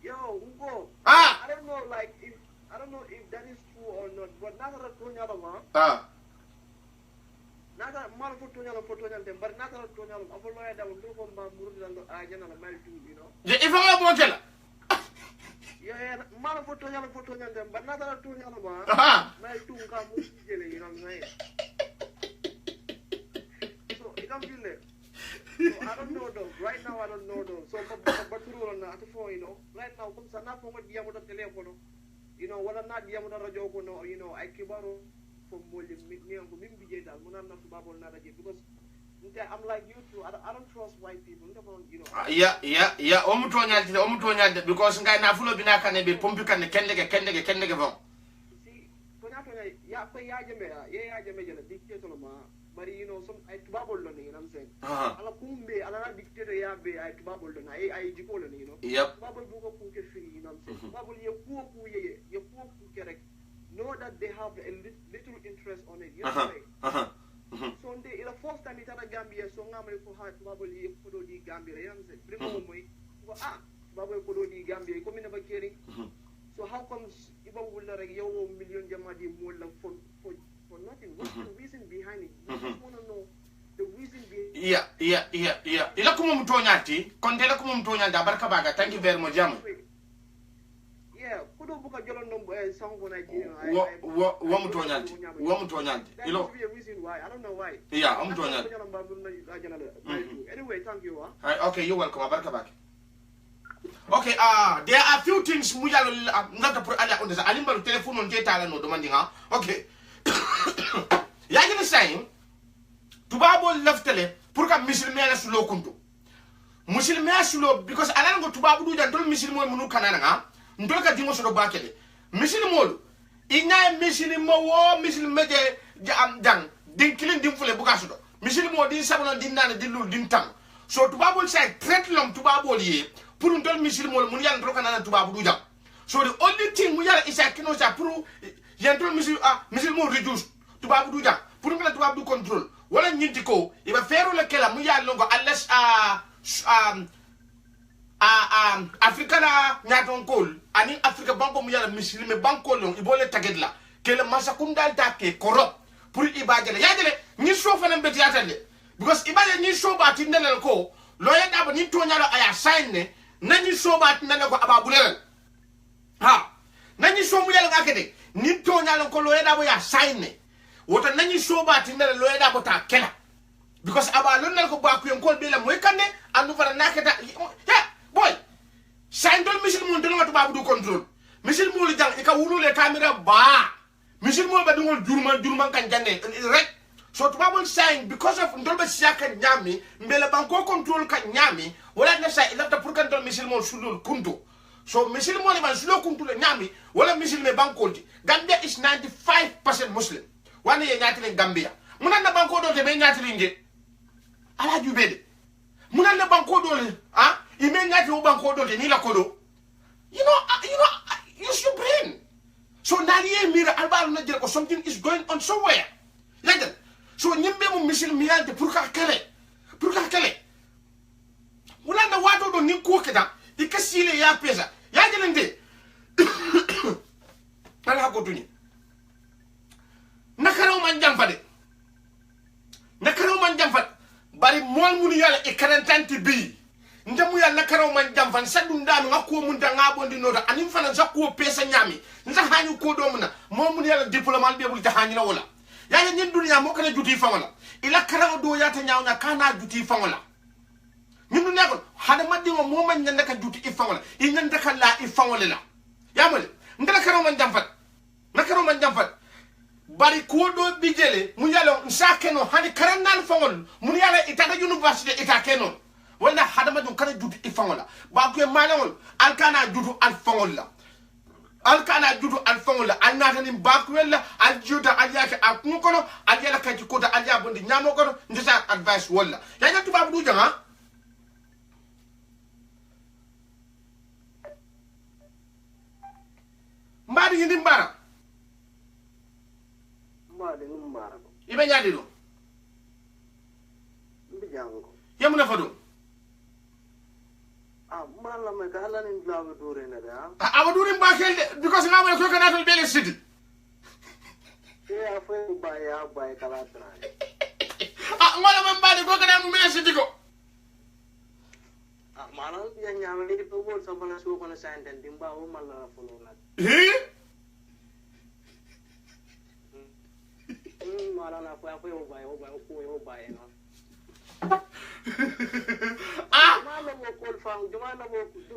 Speaker 5: Yo, Ungo.
Speaker 2: I
Speaker 5: don't know if that is true or not, but Nakara Tonyalama. Naka Malfotonya, but Nakara Tonyalama, a lawyer that will do from Bamuru and Ajan and Mel too, you know.
Speaker 2: if I want
Speaker 5: Yeah, Malfotonya, but Nakara Tonyalama, Mel too come with you know what I'm saying? So, it comes in there. So I don't know though. Right now I don't know though. So but through on at the phone, you know. Right now comes not from what the other telephone. You know, what not the other radio, you know, I keep out from William McNeil to Mimbi Jada, Munan to Babel Nadaji because I'm like you too. I don't trust white people. You know.
Speaker 2: Yeah. Omutonya because ngai na fulo binaka ne be pompi kan kendege von.
Speaker 5: See, Tonya ya pa ya jame jala dictator ma. But you know, some I tubabol learning, you know what I'm saying? Ala kumbe, ala dictator ya be I tubabol learning, I jikol learning, you know?
Speaker 2: Yep.
Speaker 5: Tubabol buko kuke free, you know what I'm saying? Tubabol ye kuku correct. Know that they have a little interest on it, you know what I'm saying? So the first time it had a Gambia, so ngamre ko ha tubabol ye kodo di Gambia, you know what I'm saying? Primo moy, tubabol kodo di Gambia, ko mi never caring. So how comes iba wala rek yow million jamadi mo lang for nothing? What's the reason behind it? You just want to know the reason behind it.
Speaker 2: Yeah. Ila kuma mutonyati, kontela kuma mutonyanda barka baga. Thank you very much, Jam.
Speaker 5: Yeah, kudo buka jolo number song for Nigeria.
Speaker 2: Wa mutonyandi.
Speaker 5: Ilo. That be a reason why. I don't know why.
Speaker 2: Yeah, mutonyandi.
Speaker 5: Anyway, thank you.
Speaker 2: Okay, you're welcome. Barka baga. Okay, there are few things mujalo ngata pour ala on ali mbalu telephone on jeta la no demandinga. Okay. Ya gina saying tubabo leftele pour ka musulman la sulo kuntu. Musulman sulo because ala ngo tubabu du jantol musulman munu kanana nga ndol ka dimo so do bakele. Musulman ina musulman wo musulman je am dang din kilin dim fule buka sudo. Musulman din sabona din nana dilul din tam. So tubabo say traite l'homme tubabo lié pour ndol musulman mun yalla ndol kanana tubabu du jam. So the only thing mu yalla isa kino sa pour yantol musulman reduce tubabu du jam. Pour ngala tubabu du control. Wala nyinti ko iba fero le kala mu yalla ngo alles Africa la nyaton kol ani Africa banko mu yalla musulman banko long ibole tagedla kele masakunda take korop pour ibajale yajale ni so fana mbeti atale because ibaje ni so ba tindel ko loya dabo ni to nyalo aya sign ne nani so ba tindel ko ababulel ha nani so mu yalla ngakede ni to nyalo ko loya dabo ya sign ne wota nani so ba tindel loya dabo ta kela because aba lonnal ko ba ku en ko be la moy kande anu fara nakata yeah boy sign dol misil mun dol ngatu babu du control misil mo li jang e ka wulule camera ba misil mo ba dungol jurman kan jande rek so to babul sign because of ndol ba siaka nyami mbele banko control kan nyami wala na sa ilata pour kan dol misil mo sulul kuntu so misil mo le man sulo kuntu le nyami wala misil me banko di Gambia is 95% muslim wane ye nyati le Gambia munan na banko do te be nyati linge ala jubede munan na banko do le ime nyati o banko do te ni la kodo you know use your brain so naliye mira albal na jere ko something is going on somewhere like that so nyimbe mo misil miyante pour ka kele wala na wato do ni ko keda ikasile ya pesa ya jelende ala ko tuni nakaraw man jamfade bari mol mun yalla e karantanti bi ndamu ya nakaraw man jamfan sadum danu ngako mun da ngabondi noda anim fana zakko pesa nyami nza hanyu ko do muna mo mun yalla diplomat be bul ta hanyina wala ya nyen dunya mo kana juti fawala ila karaw do ya ta nyawna kana juti fawala ñun dunya ko hada maddi mo man nyanda ka juti fawala i nyanda ka la fawala la ya male ndala karaw man jamfat nakaraw man jamfat bari ko do bijele mun yalla nsakeno hani karanal fawol mun yalla ita university ita keno wala hadama dum kana jutu ifangola ba ko malawol alkana jutu alfangola alnata nim ba ko wala aljuta alyaka akukono alyala kanti kota alya bondi nyamo kono ndisa advice wala ya nyatu babu du janga mbadi yindi mbara ibe nyadi do
Speaker 6: mbijango
Speaker 2: yamuna fado
Speaker 6: mala me ka ala ni blawe dure na da
Speaker 2: abaduri mbakelde because ngama ko kana to bele city
Speaker 6: ya foi ba kala tra
Speaker 2: ngala mbali ko kana mu bele city ko
Speaker 6: mala ya nyama ni to bol so bana so kono santen dimba o mala folo na mala na foi o ba no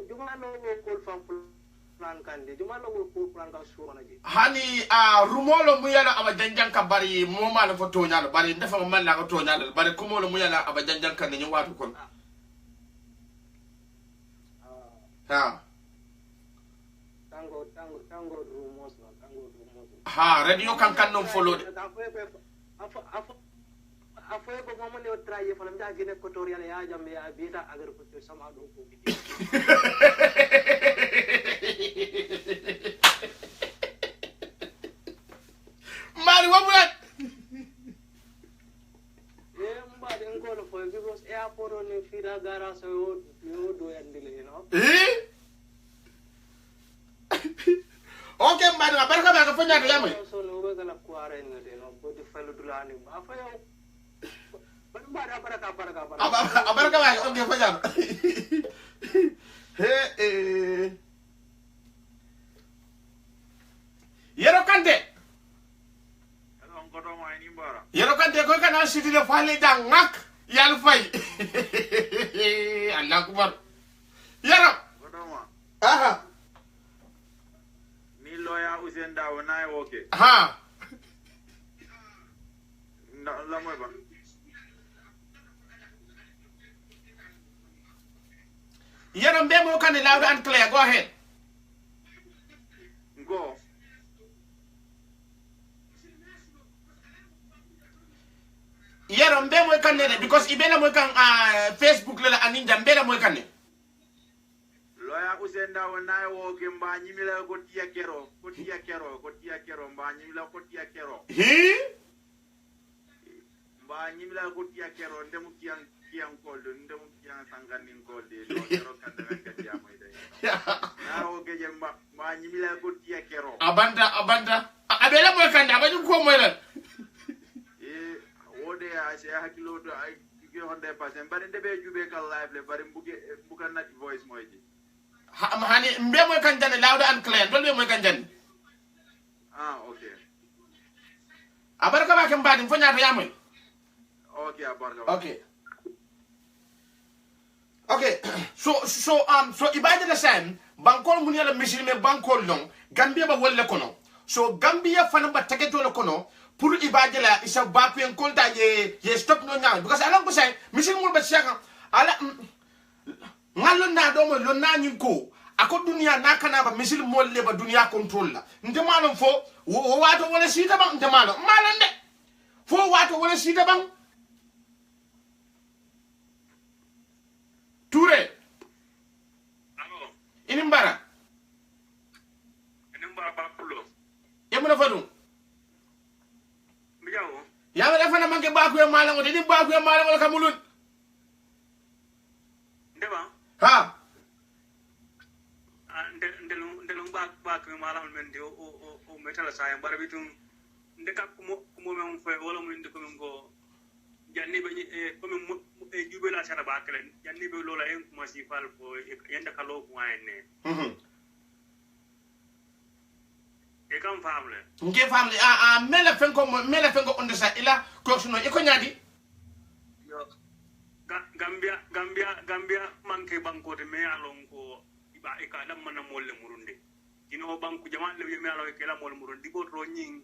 Speaker 6: jumano mo kol fam plan kandi jumano mo kol plan ka sura naji
Speaker 2: hani rumolo mu yala aba janjan ka bari mo mala fo toñala bari ndefa mo mala ko toñala bari ko mo yala aba janjan kan ni watu kon
Speaker 6: tango rumos
Speaker 2: ha radio kan non follow de
Speaker 6: afoy ko momo ne traye fala mja gene ko tor yalla ya jambe ya beta agar ko sama do ko bi
Speaker 2: mari wabulat
Speaker 6: mbade ngolo fo because airport on fira gara so yo do yandile you know
Speaker 2: okay mbade baraka ba ka fanya de yamay
Speaker 6: so no be gala ko are ngade no bodi falu dulani afoy baraka
Speaker 2: wa okay fanya yero kante ko kana siti de fale dangak yal fay Allah akbar yero
Speaker 7: na okay
Speaker 2: ha
Speaker 7: la moy ba
Speaker 2: Yaram be mo kan loud and clear. Go ahead.
Speaker 7: Go.
Speaker 2: Yaram be mo kan because ibena mo kan Facebook la aninja mbela mo kan
Speaker 7: Loya usenda wona wo ke mba nyimila ko tia kero mba nyimila ko tia kero mba nyimila ko tia kero ndemu kian koldo ndemu kian sanganin kolde lo kero kanda ka tia moy day na wo ke mba nyimila ko tia kero
Speaker 2: abanda abela mo kan da ba ko mo la
Speaker 7: wode a se hakilo do ay ke honde passe bari ndebe jube kal live le bari mbuka na voice moyji
Speaker 2: hani mbe mo kan jane loud and clear dol be mo kan jane
Speaker 7: okay
Speaker 2: abarka ba kan badin fo nyaata yamoy
Speaker 7: okay abarka
Speaker 2: okay so ibade la sam bankol mun yala muslime bankol non gambia ba wolle kono so gambia fana ba tageto le kono pour ibade la isa ba pen kolta ye stop no nyaa because alan ko say muslime ba siaka ala ngalo na do mo lo na nyinko ako dunia nakana ba misil molle ba dunia control la ndemalo fo wo wato wala sita bang ndemalo malande fo wato wala sita bang Touré
Speaker 7: allo
Speaker 2: inimbara
Speaker 7: ba pulo
Speaker 2: yamuna fadu
Speaker 7: mijawo
Speaker 2: yamana fana manke ba ko malango de ba ko malango kamulun
Speaker 7: ndeba
Speaker 2: ha
Speaker 7: ndelum ba ko malam men de o metal sa en barabitum ndeka ko men fe wala mo ndeko men go janni be ko men jube la sara ba kelen janni be lola en ko si fal ko yenda kalo ko ayne e kam famle
Speaker 2: nge family mele fenko onde sa ila ko suno e ko nyadi
Speaker 7: yo Gambia manke banko de me alon ko iba e ka dam man molle murunde kino banku jama le me alon ke la molle murundi bo ro nyin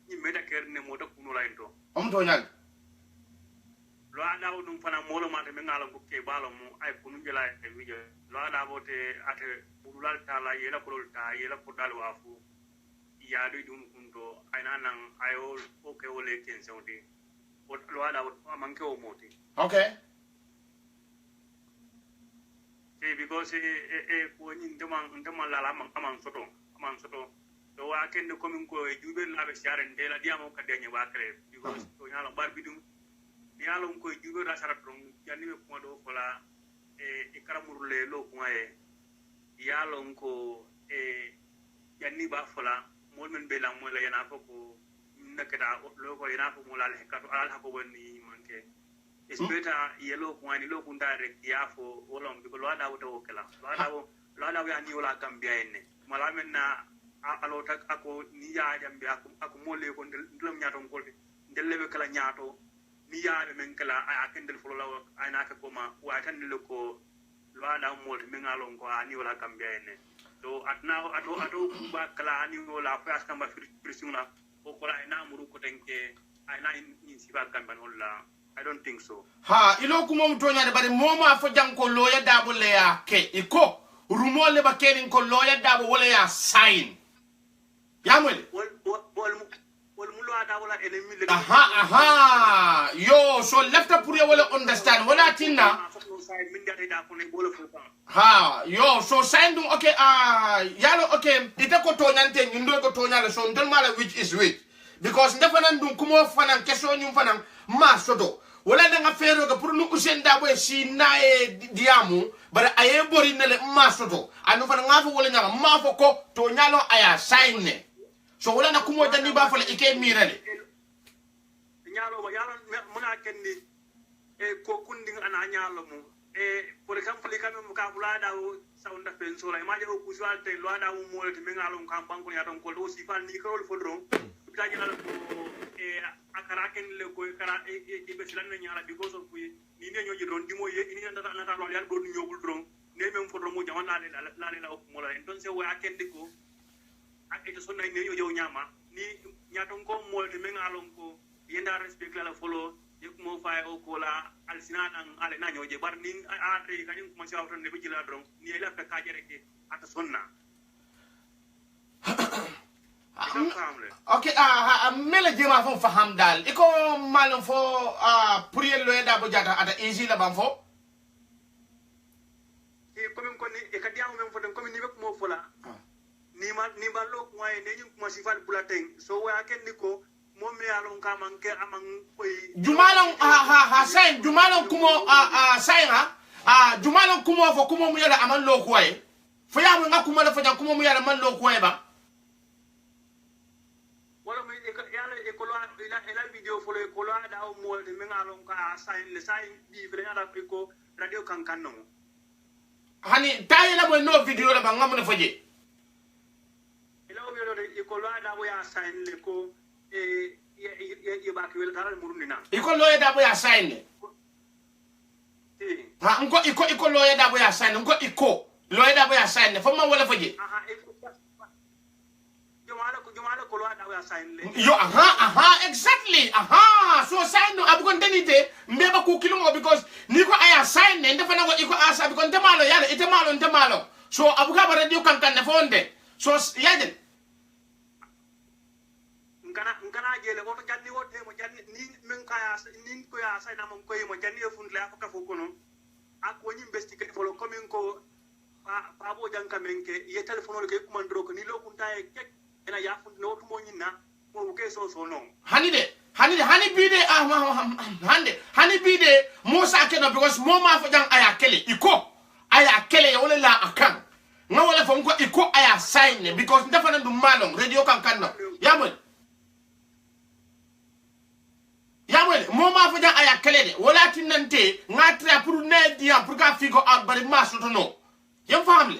Speaker 7: ni meda kerne mo ta kuno la ento
Speaker 2: to nyadi
Speaker 7: lo ada dum fana molo ma de me ngala ko ke balo mo ay kunu jela e wijo lo ada bote ate budulal tala yela ko ta yela ko dal wafu ya do dum kunto ayna nan ayol o ke wole ken sewde lo ada manke o moti
Speaker 2: okay
Speaker 7: because ko nyin ndema la amang soto do wa ken ko min ko jube la be siaren de la diamo ka denye wa kre because to nyalo bar bidum dialo ko jube ra sara tron janni be ko do fola e karamurle lo ko ay dialo ko janni ba fola mol men be la mo la yana ko nakada lo ko yana ko mo la le ka to ala ko woni manke espeta yelo ko ani lo kunda rek yafo wolom bi ko lo ada wuto kala lo ada wi ani wala gambia enne mala men na alo tak ako ni ya jambe ako molle ko ndlam nyaato ko ndellebe kala nyaato ni ya men kala a kendel folo law ay naka ko ma wa tan le ko lo ada mol men alon ko ani wala gambia enne to atna ato ba kala ani wala fa askamba frisuna ko ko ay na muru ko tenke ay na ni siba gambia wala I don't think so.
Speaker 2: Ha, ilo kuma mtonya de bari moma fo janko loya dabo le ya ke iko rumo le ba kenin ko loya dabo wala ya sign. Ya mwele.
Speaker 7: Wal mulo ada wala enemy le.
Speaker 2: Aha. Yo, so left up pour wala understand wala tinna. Ha, yo, so sign dum okay yalo okay ite ko tonyante ngindo ko tonyale so ndon mala which is which because ndefana ndum kumo fanan keso nyum fanan ma soto wala nga fero ga pour nu usenda boy si nae diamu bara aye bori nele masoto anu fana nga fo wala nga ma fo ko to nyalo aya sign so wala na kumo jandi ba fala ike mirale
Speaker 7: nyalo ba yalo muna kendi ko kundi ana nyalo mu for example ikame mu ka bula da saunda pensora imaje ko kusual te lo ada mu mo te mengalo kam banko ya don ko do si fan ni ko fodron bitaji la ko akara ken le ko kara e be silan na nyala because of ni ne nyoji don dimo ye ni na ta lo yal do nyogul don ne mem fodron mo jamana la ko mo la don se wa ken diko ito sonna ne yo nyama ni nyaton ko molde men alon ko yenda respect la follow yek mo fay o ko la al sinan an ale na nyoje bar nin atre kanyum kuma shawto ne be jila dron ni la ka kajere ke ata sonna
Speaker 2: okay mele jema fo faham dal iko malon fo pour yello e dabo jata ata easy la bam fo
Speaker 7: e comme ko ni e ka diamu men fo den comme ni be mo fola ni ma lo ko ay ne nyum kuma sifal bulaten so wa ken niko mo me alon ka man ke amang koy
Speaker 2: jumalon sain jumalon kumo sain jumalon kumo fo kumo mu yala aman lo ko ay fo ya nga kumo la fo jam kumo mu yala man lo ko ay ba
Speaker 7: wala mi e ko la video fo le ko la da o mo de men alon ka sain le sain bi fere ala ko radio kan no
Speaker 2: hani tayela mo no video la ba ngam na faje
Speaker 7: ila o video de ko la da bo ya sain le ko ye ba ki wel taral murundina
Speaker 2: iko loye da bo ya sain ne ha iko loye da bo ya sain iko loye da bo ya sain ne fo ma wala faje
Speaker 7: jomala ko lo da bo ya sain le
Speaker 2: yo exactly so sain no abu kon denite mbeba ku kilimo because niko aya sain ne ndefa na iko asa because ndemalo yale ndemalo so abu ka ba radio kan ne fonde so yaden
Speaker 7: ngana jele woto janni wote mo janni ni men kaya ni ko ya sayna mo koy mo janni e funle afaka fo kono ako nyi investigate folo comme ko pa bo janka menke ye telephone ke kumandro ko ni lo kunta e kek ena ya fun no to mo nyina mo ke so no
Speaker 2: hani bide hani bide mo sa ke no because mo ma fo jang aya kele ya wala la akan nga wala fo ko iko aya sign because ndafa na dum malong radio kan no yamwele mo ma fo jang aya kele de wala tinante ngatra pour ne dia pour ka figo out bari maso to no yam famle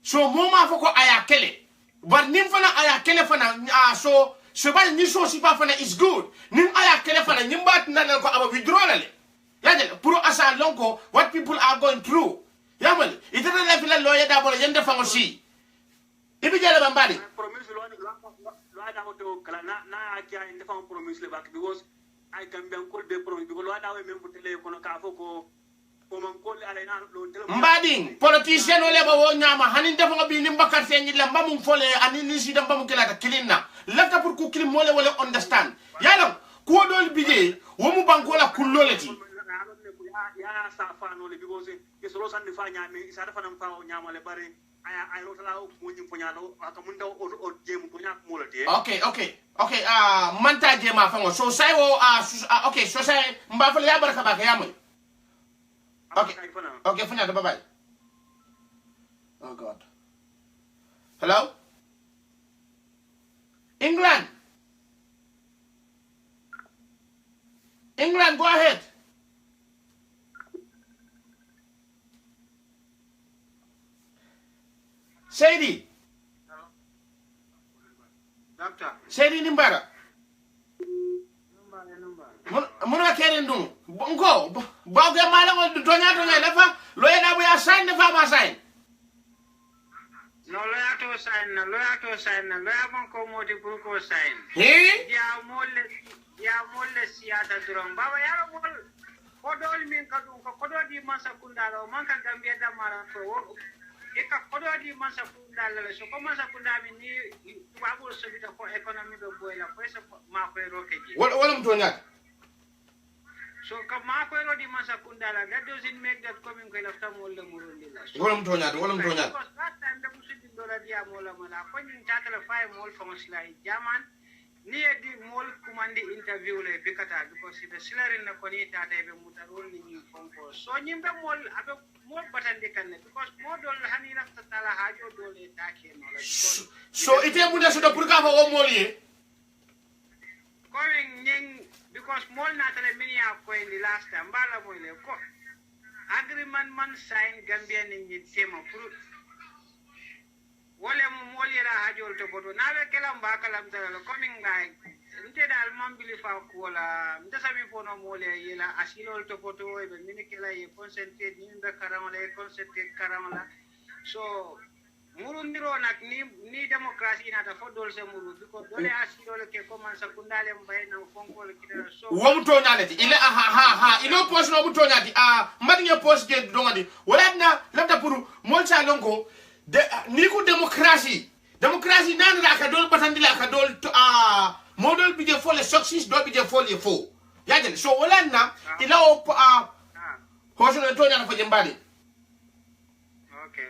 Speaker 2: so mo ma fo ko aya kele bar nim fana aya kele fana so ba ni so si pa fana is good nim aya kele fana nim bat na ko aba withdraw la le yadel pour asa lonko what people are going through yamwele itata la fila loye da bolo yende fango si ibi jale bambadi
Speaker 7: promise lo ada hoto kala na akia inde fam promise le back because I can be call be promise because lo ada we membu tele kono ka foko o man call ala na lo tele
Speaker 2: mbading politician ole ba wo nyama hanin defa ngabi ni mbakar sengi la mbamum fole ani ni si damba mu kelata kilinna lafta pour ku kilim mole wala understand yalo ko dol bije wo mu banko la kulloleti
Speaker 7: ya sa fa no le because ke solo san fa nyami sa fa nam fa o nyama le bare ay lo tala mo nyim ponyado aka munda o jemu ponya mo le
Speaker 2: okay manta jema fango so sai wo okay so sai mba fa ya baraka ba ka yamoy okay fanya da bye oh god hello England go ahead Seydi
Speaker 6: Doctor
Speaker 2: Seydi Nimbara Muna kere ndung Nko Bawge mala ngo tonya lefa Loye na buya sign nefa ma sign
Speaker 6: no loya to sign loya ban ko modi pour ko sign ya molle siata durom baba ya mol kodol min kadum ko kododi masa kundalo manka gambia da mara to eka kododi masa kundalo so ko masa kundami ni babu so bita ko economy do boyla ko so ma ko rokeji
Speaker 2: wala mtonya
Speaker 6: so ka ma ko rodi masa kundala that doesn't make that coming ko lafta molle murundila
Speaker 2: wala mtonya
Speaker 6: last time da musudi dola dia mola mala ko nyin takala fay mol fonsla jaman ni di mol kumandi interview le bikata because the salary na ko ni tata be mutarol ni fonko so nyimbe mol abe mol batande kanne because modol hani nafta tala hajo dole take no la
Speaker 2: so ite munda so da pour ka fa o mol ye
Speaker 6: going nyeng because mol na tele mini ya ko in the last time bala mo le ko agreement man sign Gambia ni tema pour wole mo mol yera hajol to bodo nawe kelam ba kalam tala coming ngai nte dal mambili fa ko la nta sami fono mol yela asilol to bodo e be mini kela e concentrate ni nda karamala e concentrate karamala so muru ndiro nak ni démocratie nata fo dol se muru biko dole asiro le ke commence kundale mbay na fonko le kidara so
Speaker 2: wo to nyalati ile ha ilo post no to nyati madinga post ke dongadi wala na lafta pour molcha lonko de ni ko démocratie nan la ka dol batandi la ka dol model bi de fo le success do bi de fo le fo yajel so wala na ila o ko so to nyana fo jembali.
Speaker 6: Okay.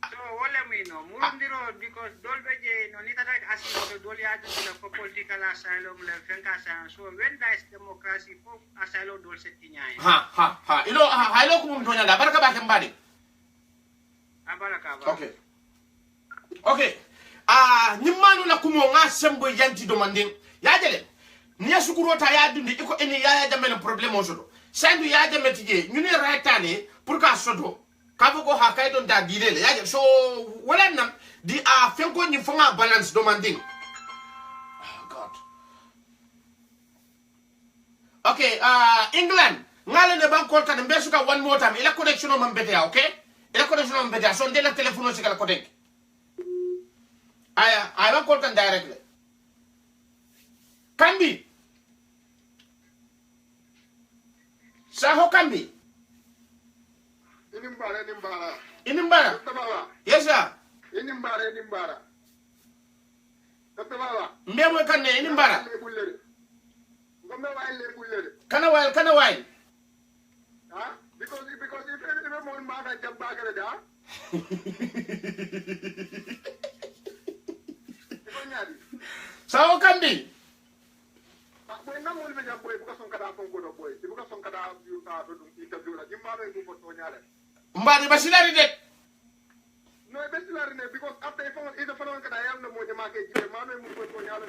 Speaker 6: So wala mi no murundiro because dolbe je no nita tak asilo to doli aju ko political asylum le fenka san so when there is democracy for asylum dol setinyai
Speaker 2: ha ilo ko mum to nyanda barka ba kembali.
Speaker 6: Abaraka ba.
Speaker 2: Okay nyimanu la kumo nga sembo yanti do manding yajele ni yasukuro ta ya dundi iko eni ya jamel problème o sodo sandu ya jameti je ñu ni raytane pour ka sodo kafo ko hakay don da dilele yaje so wala nam di fenko ni fonga balance demanding. Oh god. Okay England ngale ne bankol kan mbesuka one more time ila connection o mambete ya okay ila connection o mambete so ndela telephone o sikala connect I bankol kan directly kambi saho kambi Inimbara. Yes, sir.
Speaker 5: Inimbara.
Speaker 2: Mbemwe kanne Inimbara. Kana wail.
Speaker 5: Huh? Because if everyone mother jump back at da.
Speaker 2: Saho kambi.
Speaker 5: Boy na mo be jam boy buka son kada fon godo boy. Buka son kada you ka do interview la. Jimma no ko to nyale.
Speaker 2: Mbadi basilari de.
Speaker 5: No basilari ne because after if the phone kada yam no mo jama ke jibe ma no mo ko to nyale.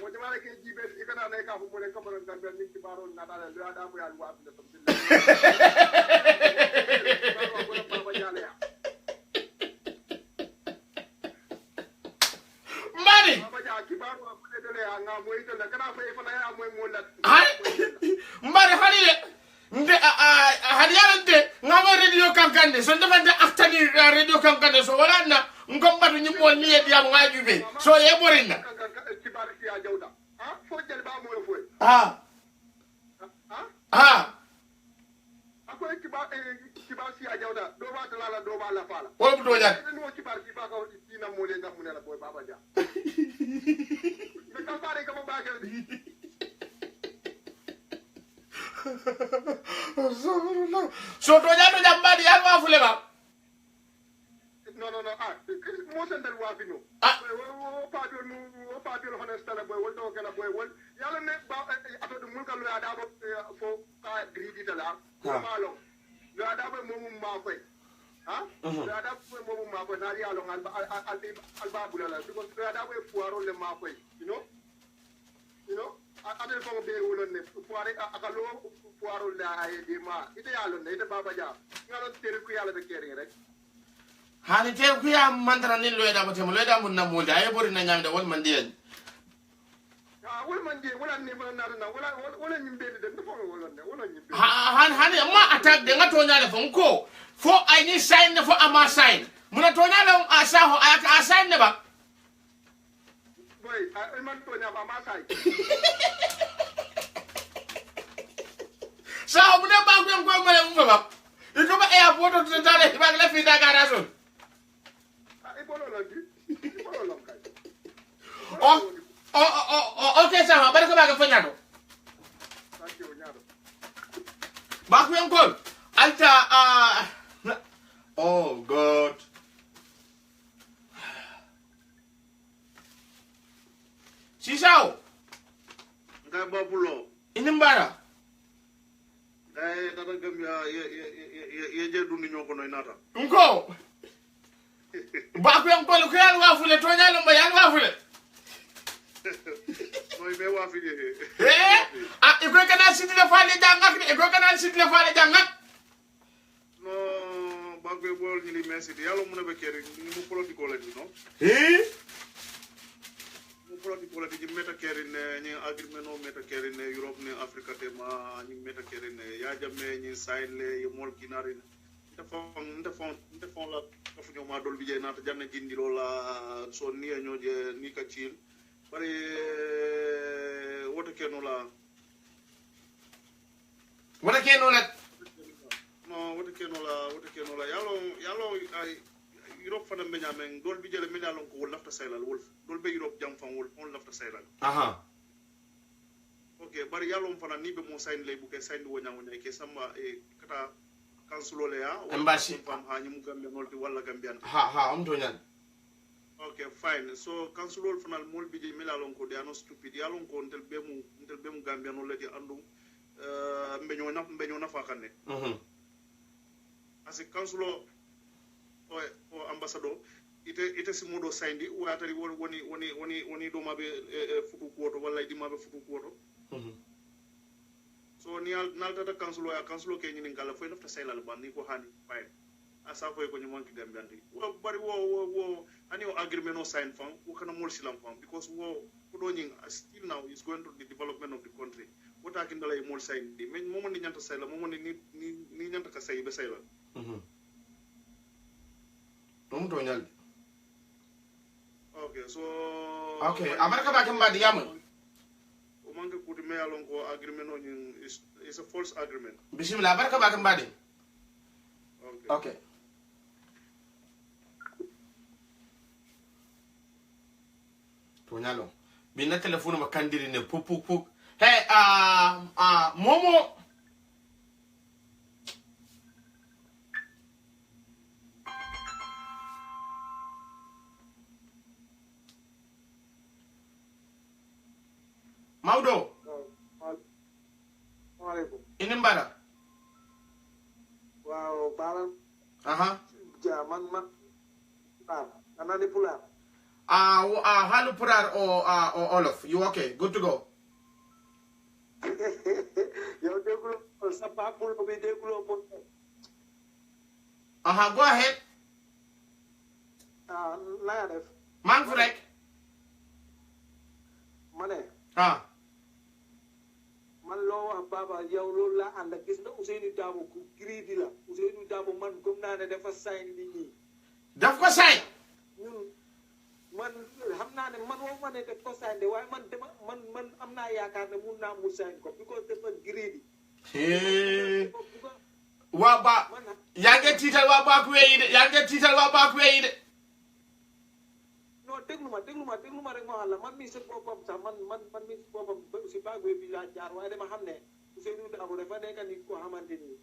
Speaker 5: Mo jama ke jibe ikana na ka fu mo le ko boron tan ben ni baro na da le ada mo ya wa de to.
Speaker 2: Mbadi. Mbadi halile. Nde haliyante ngaba radio kankande so ndefante aktani radio kankande so wala na ngombatu nyimol ni e diam ngajube so ye borina
Speaker 5: akoy kibar si ajawda do ba tala do ba la fala
Speaker 2: wala bu doja
Speaker 5: no kibar si ba ko dina mo le ngam ne la boy baba ja me kam pare ko ba ke
Speaker 2: so to ja mbadi ya ma fule ba
Speaker 5: no mo sendal wa fi no o pa do honest la boy wol do kala boy wol yalla ne ba ato dum mul ka lo ada bo fo ka greedy tala ko malo lo ada bo mo ma koy lo ada bo mo ma koy na yalla al ba bulala because lo ada bo fuaro le ma koy you know ade fo be wolon ne fuare akalo fuaro la ay di ma ite yalla ne ite baba ja ngalo tere ku yalla be kere rek
Speaker 2: hani te ku ya mandara ni loyda mo temo loyda mun na molda ay bori na nyamde wol man diyan
Speaker 5: wol man diyan wala ni man na wala nyimbe de fo wolon ne wala nyimbe
Speaker 2: hani ma attack de ngato nyaale fo ko fo ay ni sign fo ama sign muna to nyaale asaho ayaka sign ne ba
Speaker 5: boy ay man to nya ba ma sign
Speaker 2: sa muna ba ko male mu ba iko ba airport to tale ba la fi da garaso okay sama barka ba ga fanya do ba ku yankol alta oh god sisao
Speaker 8: ngai babulo
Speaker 2: inimbara
Speaker 8: tata gam ye je dundi nyoko no inata
Speaker 2: nko ba ku yankol ko yan wa fule to nyalo mba yan wa fule
Speaker 8: noy be wa fi
Speaker 2: iko kana sidile fale jangak
Speaker 8: no bagbe bol ni merci de yalo muna be kere ni mu politiko la no mu politiko la di meta kere ne ni agreement no meta kere ne Europe ne Africa te ma ni meta kere ne ya jamme ni saile ye mol kinari nda fon la fu ma dol bije nata janna jindi lola so ni ñoje ni ka ciil bari woto kenola no woto kenola yalo ay Europe fana be ñamen dol bije le medalon ko lafta saylal wolf dol be Europe jam fan wolf on lafta saylal
Speaker 2: aha
Speaker 8: okay bari yalo fana ni be mo sayn lay bu ke sayn wo ñango ñay ke sama kata kansulo le ya
Speaker 2: embassy
Speaker 8: fam ha ñum gambe nolti wala gambian
Speaker 2: ha to ñan
Speaker 8: okay fine so kansulo fanal mol bije medalon ko de ano stupid yalo ko ndel be mu gambian no lati andu mbeño na fa xane asi kansulo o ambassador ite si modo sayndi watari woni do mabe futu koto walla di mabe futu koto so ni naltata kansulo ke nyini ngala foy lafta saylal ban ni ko hani fine asa foy ko nyumanki gambandi wo bari wo ani o agreement no sign fam wo kana mol silam fam because wo ko do nying still now is going to the development of the country wota ki ndalay mol sign di men momo ni nyanta sayla momo ni nyanta ka say be sayla
Speaker 2: to nyal
Speaker 8: okay so
Speaker 2: okay abarka ba kamba diyamu
Speaker 8: o manke kuti me alon ko agreement no nying is a false agreement
Speaker 2: bismillah abarka ba kamba di okay to nyalo binna telephone ma kandiri ne puk hey momo Maudo inimbara
Speaker 9: wow balan
Speaker 2: ja
Speaker 9: man anani pular
Speaker 2: halu purar or Olof you okay good to go
Speaker 9: yo deglo sa papul be deglo mo
Speaker 2: go ahead
Speaker 9: na def
Speaker 2: man fu rek
Speaker 9: mané man lo wax baba yow loolu la and gis na Ousseynou Dabo ku gridi la Ousseynou Dabo man gëm naa ne dafa sign li nii
Speaker 2: daf ko sign
Speaker 9: ñun man xam naa ne man woo ma ne daf ko sign de waaye man am naa yaakaar ne mun naa mu sign ko because dafa gridi
Speaker 2: waa ba yaa ngi tiital waa Bakuwe yi de
Speaker 9: non déglu ma rek ma wax la man mi si boppam sax man mi si boppam si Bakuwe bi laa jaar waaye dama xam ne Ousseynou Dabo dafa nekk nit koo xamante ni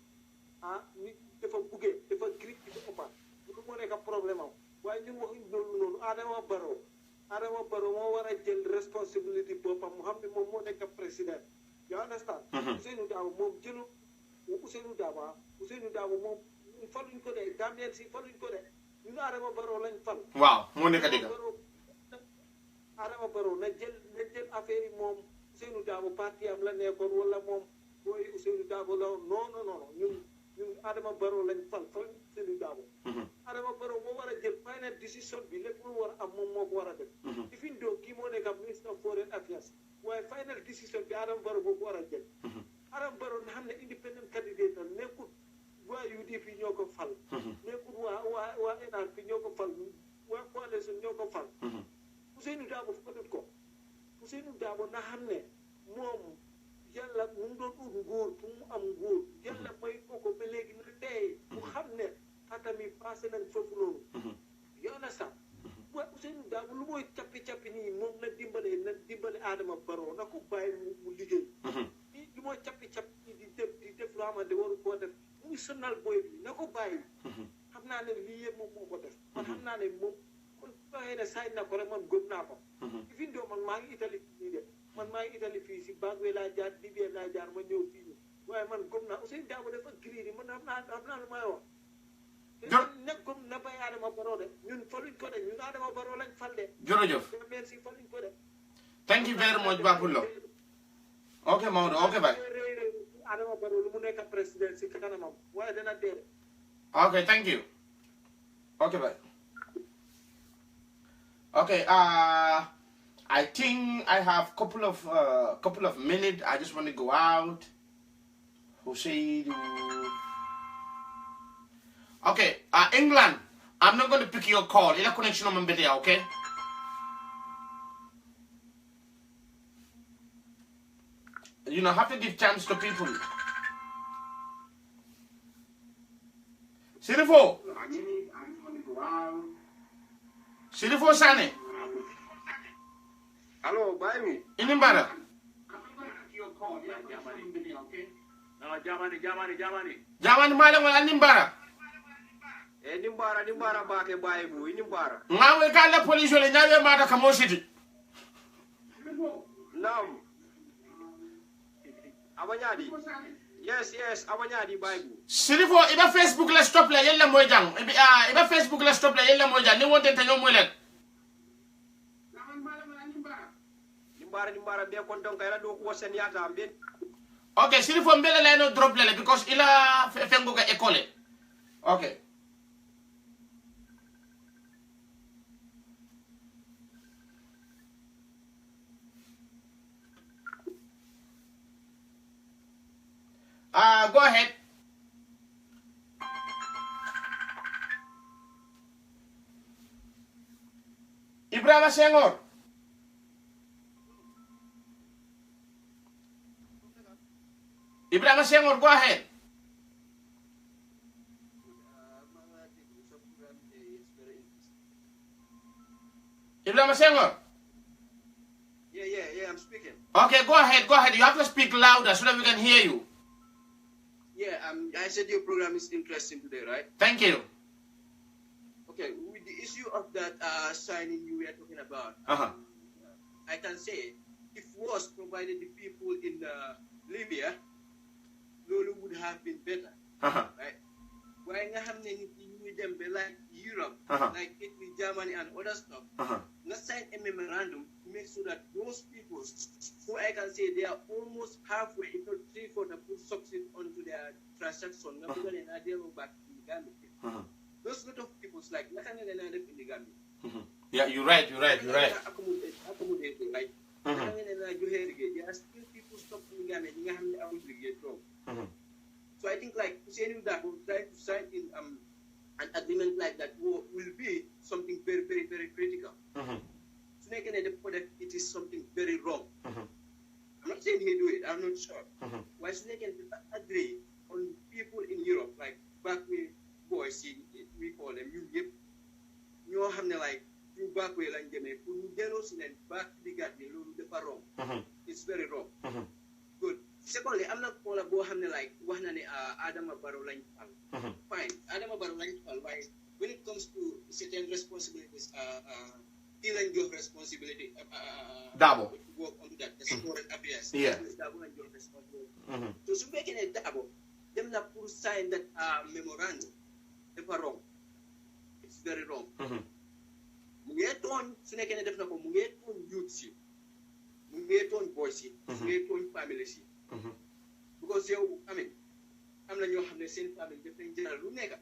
Speaker 9: nit dafa buggee dafa grit bi dafa ëppaat lu moo nekk problème am waaye ñun waxuñ loolu noonu Adama Barrow moo war a jël responsabilité boppam mu xam ne moom moo nekk président you understand Ousseynou Dabo moom jëlu Ousseynou Dabo moom faluñ ko de Gambien si faluñ ko de ñun Adama Barrow lañ fal
Speaker 2: waaw moo nekk dëgg
Speaker 9: Adama Barrow na jël affaire yi moom Ousseynou Dabo parti am la nekkoon wala moom booy Ousseynou Dabo la non ñun Adama Barrow lañ fal Ousseynou Dabo Adama Barrow moo war a jël final decision bi lépp lu war a am moom moo ko war a def ifin doo kii moo nekk ministre of foreign affairs waaye final decision bi Adama Barrow moo ko war a jël Adama Barrow na xam ne independent candidate la nekkul waa UDP ñoo ko fal nekkul waa NRP ñoo ko fal waa coalition ñoo ko fal Ousseynou Dabo fu ko dut ko Ousseynou Dabo na xam ne moom yàlla mu ngi doon ut nguur pour mu am nguur yàlla may ko ba léegi na tey mu xam ne atami passé nañ foofu noonu yow na sax waaye Ousseynou Dabo lu mooy cappi nii moom na dimbale Adama Barrow na ko bàyyi mu liggéey lu mooy cappi di def loo xamante waru koo def mu ngi sonal boy bi na ko bàyyi xam naa ne lii yëpp moom moo ko def man xam naa ne moom kon waxee ne sañ na ko rek man gëm naa ko ifin doo man maa ngi Italie nii de man maa ngi Italie fii si Bakuwe laa jaar Libye laa jaar ma ñëw fii nii waaye man gëm naa Ousseynou Dabo dafa giri man xam naa lu may wax nag gëm na bay Adama Barrow de ñun faluñ ko de ñun Adama Barrow lañ fal de
Speaker 2: jërëjëf
Speaker 9: merci faluñ ko de
Speaker 2: thank you very much Bakulo okay Maodo okay bye
Speaker 9: Adama Barrow lu mu nekk président si kanamam waaye dana dee
Speaker 2: okay thank you okay bye okay I think I have couple of minutes. I just want to go out. Jose. Okay, England. I'm not going to pick your call. Ila connection on Mbedia, okay? You know, have to give chance to people. Sirifo. Sirifo Sane.
Speaker 10: Hello, buy me.
Speaker 2: Inimbara. Jamani mala wala Nimbara.
Speaker 10: Nimbara bake buy bu Nimbara.
Speaker 2: Ngawe kala police wala nyawe mata kamo city.
Speaker 10: Nam. Abanyadi. Yes, abanyadi buy bu.
Speaker 2: Sirifo iba Facebook la stop la yella moy jang. Iba Facebook la stop la yella moy jang. Ni wonte tanyo moy lek.
Speaker 10: Nimbara be konton kayra do ko sen yata ambe.
Speaker 2: Okay, Sirifo mbele la no drop lele because ila fengo ga école. Okay. Go ahead. Ibrahima Senghor. Ibrahima Senghor, go ahead. Ibrahima Senghor.
Speaker 10: Yeah, I'm speaking.
Speaker 2: Okay, go ahead. You have to speak louder so that we can hear you.
Speaker 10: Yeah, I said your program is interesting today, right?
Speaker 2: Thank you.
Speaker 10: Okay, with the issue of that signing you were talking about, I can say if was provided the people in Libya, Lolo would have been better, right? Why not have them like Europe, like Italy, Germany, and other stuff? Let's sign a memorandum to make sure that those people, who I can say they are almost halfway, if not 3/4, to succeed onto their transaction, not even an idea back in the Gambia. Those lot of people, like, in the Gambia.
Speaker 2: Yeah, you're right.
Speaker 10: Accommodate, right? There are still people stuck in the Gambia. So I think, like, saying that we'll try to sign in an agreement like that will be something very, very, very critical. So it is something very wrong. I'm not saying he do it. I'm not sure. Why should they agree on people in Europe, like back way boys, we call them, you know, like, you back way like them, back to the garden, wrong. It's very wrong. Good. Secondly, I'm not calling about like Adam Barrow line. Fine. Adam Barrow line, why when it comes to certain responsibilities, and your responsibility,
Speaker 2: double.
Speaker 10: Work on that. That's foreign affairs.
Speaker 2: Yeah.
Speaker 10: Double and your responsibility. So making a double, them not to sign that memorandum. If wrong, it's very wrong. Mungeton, sunekene defna ko mungeton youth, mungeton boys, mungeton families. Because you, I mean, I'm not your same family, different general Lunega,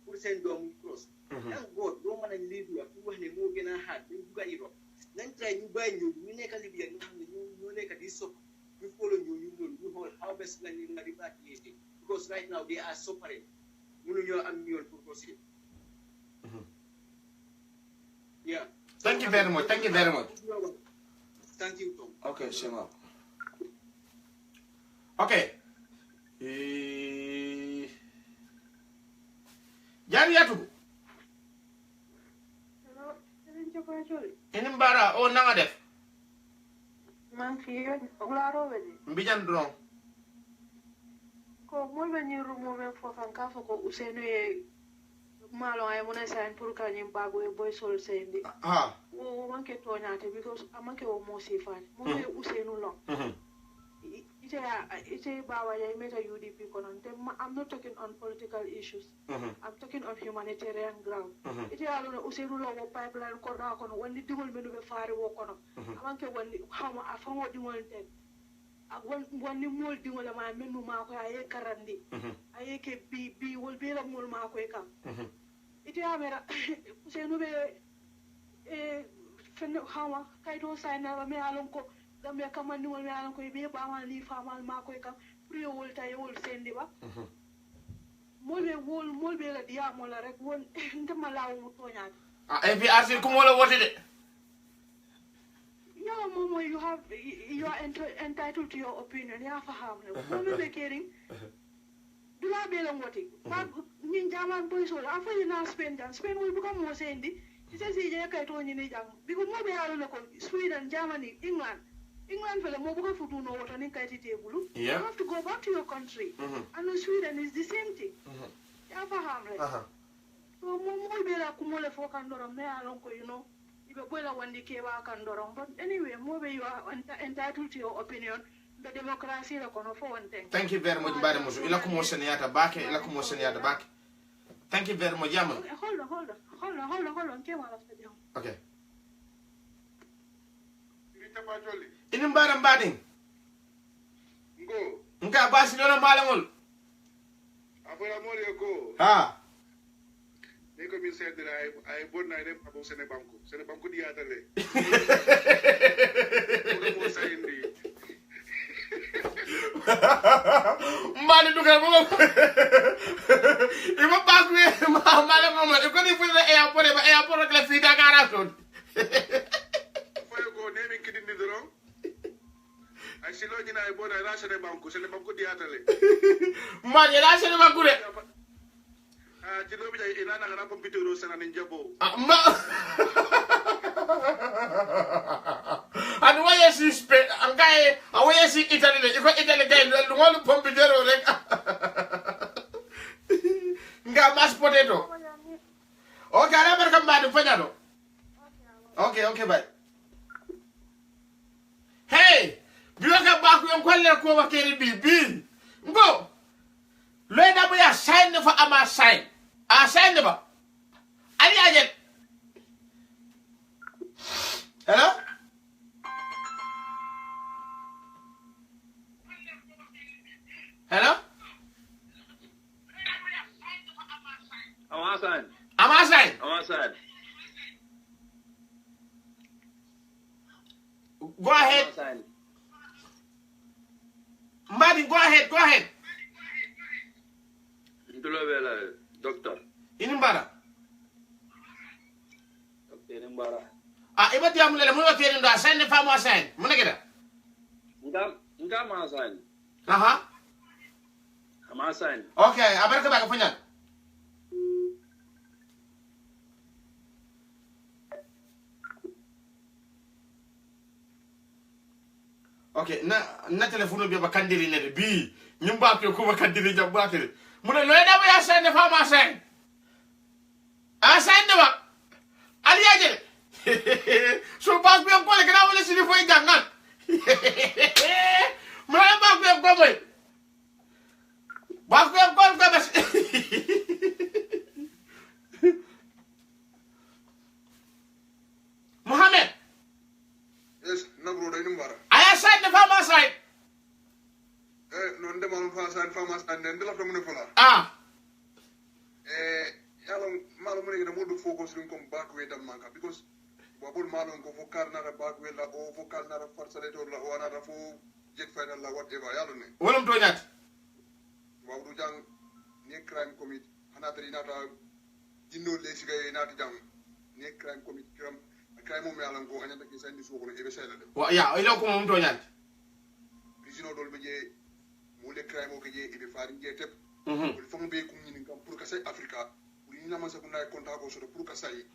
Speaker 10: who send them cross. Thank God, Roman and Libya, who had a more than a hat, then you buy Europe. Then try you buy you make a Libya, you make a disso, you follow you hold harvest land in the repatriation. Because right now they are suffering. You and you to proceed. Yeah.
Speaker 2: Thank you very much. Thank you,
Speaker 10: Tom.
Speaker 2: Okay, Shema. Okay. Jari yatu. Inimbara o nanga def.
Speaker 11: Man fi oglaro wedi.
Speaker 2: Mbijan drong.
Speaker 11: Ko mo be ni rumo men fofan ka fo ko Usenu e malo ay mona sign pour ka nyim bago e boy sol sendi. Wo manke toñate because amanke o mo sifani. Mo be Usenu long. Ite bawa ya meta UDP konon. I'm not talking on political issues. I'm talking on humanitarian ground. Ite alona Usenu lo wo pipeline ko na kono wandi dingol menu be faari wo kono. Amanke wandi xawma afango dingol ten. Wani mol dingol ma menu ma ko ay karandi. Ay ke bi wol be la mol ma ko kam. Ite amera Usenu be fen xawma kay do sayna me alon ko Gambia kamandi wol me alon ko be ba ma li famal ma ko kam priyo wol tay wol sendi ba molbe la dia mola rek won ndama law mu toñat
Speaker 2: APRC ko mo la wote de
Speaker 11: yo momo you are entitled to your opinion ya faham ne mo be kering dula be la ngoti ba nin jaman boy so la fa na Spain will become mo sendi ite si je kay to ni jang because mo be yalo ko Sweden Germany England fele mo buka futu no water ni kay table you have to go back to your country and Sweden is the same thing ya faham re so mo be la kumole fo kan dorom me alon ko you know ibe bola wandi ke wa kan dorom but anyway mo be you are entitled to your opinion the democracy la kono fo one thing.
Speaker 2: Thank you very much bare musu ila ko mo seniyata bake thank you very much yama
Speaker 11: hold on ke wala fa jam
Speaker 2: okay
Speaker 5: ini
Speaker 2: mbara mbading
Speaker 5: ngo
Speaker 2: nka basi dona malangol
Speaker 5: afola mole ko Niko mi said that I bought na dem abo sene banko di atale mo sayindi
Speaker 2: mali dugal mo ibo bagwe mala mama ko ni fu airport ak la fi Dakar ason
Speaker 5: foyo ko nemi kidi ni doro ay silo ni na I bought na sene banko di atale
Speaker 2: mali la sene banko de
Speaker 5: jino bi ina na ngana computer ro sana ninjabo
Speaker 2: anu waya si Spain angaye awaya si Italy le ko Italy gay lu ngol computer ro rek nga mas potato okay ala barka mbadu fanyado okay bye hey biyoka baku yon kwalle ko wakeri bi ngo lo da bu ya sign fa ama sign sign ba ali ajet hello Amasan go ahead Mbadi go ahead
Speaker 12: Ntulobela doctor
Speaker 2: Inimbara
Speaker 12: doctor Inimbara
Speaker 2: ibati amulele mu wakeri ndo asane famo asane munegeda
Speaker 12: nga ma asane ama asane
Speaker 2: okay abarka ba ka fanya okay na telephone bi ba kandiri ne bi nyumba ko ba kandiri jabba kere mune lo da ba asane famo asane asane ba ali ajele so bak bi ko le kana wala sini foy jangal mala bak bi ko moy bak bi ko bas Mohammed
Speaker 5: yes na bro day numbara
Speaker 2: aya side na fama side
Speaker 5: non de malum fama side de la famune fola yalo malo mo ngi do focus dum comme back way dam manka because wabul malo ko fo karna ra back way la o fo karna ra farsale to la o ana ra fo jet final la whatever yalo ne
Speaker 2: wolum to nyat
Speaker 5: wawdu jang ni crime commit hanata nata jinno le sigay nata jang ni crime commit crime mo yalan ko anyata ki sandi so ko e be sele de
Speaker 2: wa ya ilo ko mum to nyat
Speaker 5: prisino dol be je mo le crime o ke je e be farin je tep ko fam be ko ni ngam pour que c'est africa ni na man sa kunay konta ko so pour que say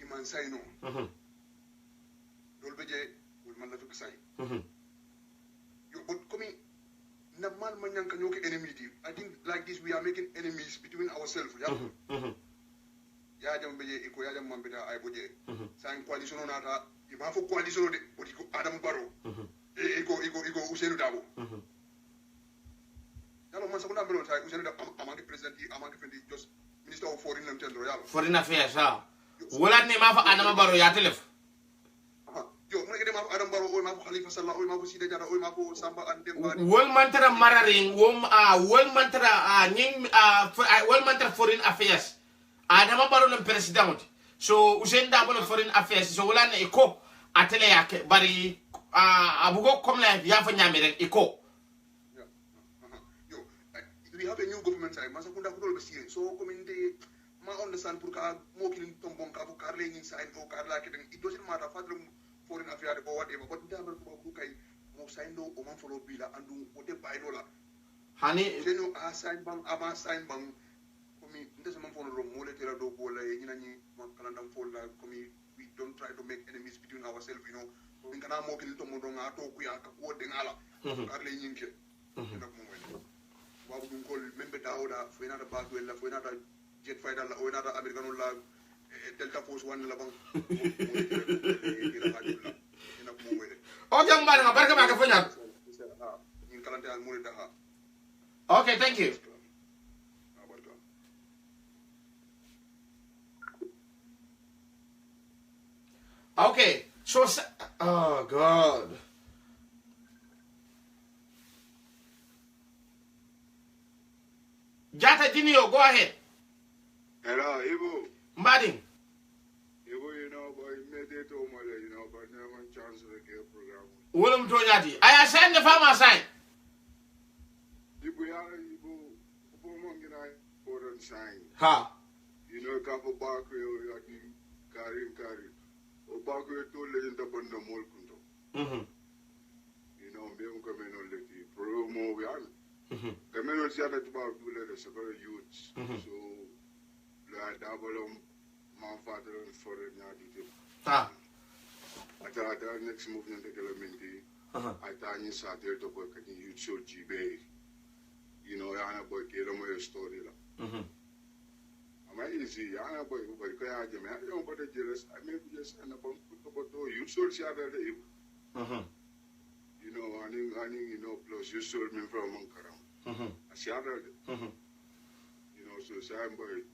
Speaker 5: iman say no dol be je wol man la to say yo but komi na man man yanka ñoke enemy di I think like this we are making enemies between ourselves ya jam be je iko ya jam man bita ay boje sa coalition nata i ma fo coalition de boti ko Adam Barrow iko Ousainou Dabo yalo man sa kuna mbelo tay Ousainou Dabo amanke president amanke fendi just minister of foreign affairs yalo
Speaker 2: foreign affairs wala ne ma fa Adama Barrow ya telef
Speaker 5: yo mo ngi dem Adam Barrow o ma ko Khalifa Sallah o ma ko Sida Diatta o ma ko Samba Andemba
Speaker 2: wol mantara mararing wol mantara nying wol mantara foreign affairs Adama Barrow le president so Ousainou Dabo le foreign affairs so wala ne iko atele yake bari abugo comme la ya fa nyame rek iko
Speaker 5: we we have a new government side. Masa kunda kudol besi. So community ma understand pour ka mo kilin tombon ka for carle inside or carla keten. It doesn't matter father foreign affairs or whatever. But ndaba ko kai mo sign do o man follow bila andu wote by no la.
Speaker 2: Hani
Speaker 5: Jeno a sign bang ama sign bang komi ndese man follow mo le tera do bola nyina ni man kalandam fola komi we don't try to make enemies between ourselves, you know. We can mo kilin tombon nga to ku ya ka ko de ngala. Carle nyinke. Wabu dum kol membe dawda fo ina da bagu la fo ina da jet fighter la o ina da americano la delta force one la bang
Speaker 2: okay mbana barka ma ka fanya
Speaker 5: in kalante al mulida ha
Speaker 2: okay thank you okay so oh god Jata Jinio, go ahead.
Speaker 13: Hello, Ibu.
Speaker 2: Mbading.
Speaker 13: Ibu, you know, boy, made it to Mole, you know, but never chance to get program.
Speaker 2: Willem Tonyati. I assign the farmer sign.
Speaker 13: Ibu, Ibu, Mongina, important sign.
Speaker 2: Ha.
Speaker 13: You know, Kapo Bakwe, or Karim. O Bakwe told legend upon the Molkundo. You know, Bim coming on the promo, we are. The men will see that about two letters, very youths. So, I double my father and foreign yard. I thought the next movement, the elementary, I thought you sat there to work at the youth show GB. You know, I have a boy, get on my story. I'm easy, I have a boy, but I don't know about the jealous. I may be just an about you should see that. You know, I think, you know, plus you sold me from Ankara. I see how you know, so I'm boy,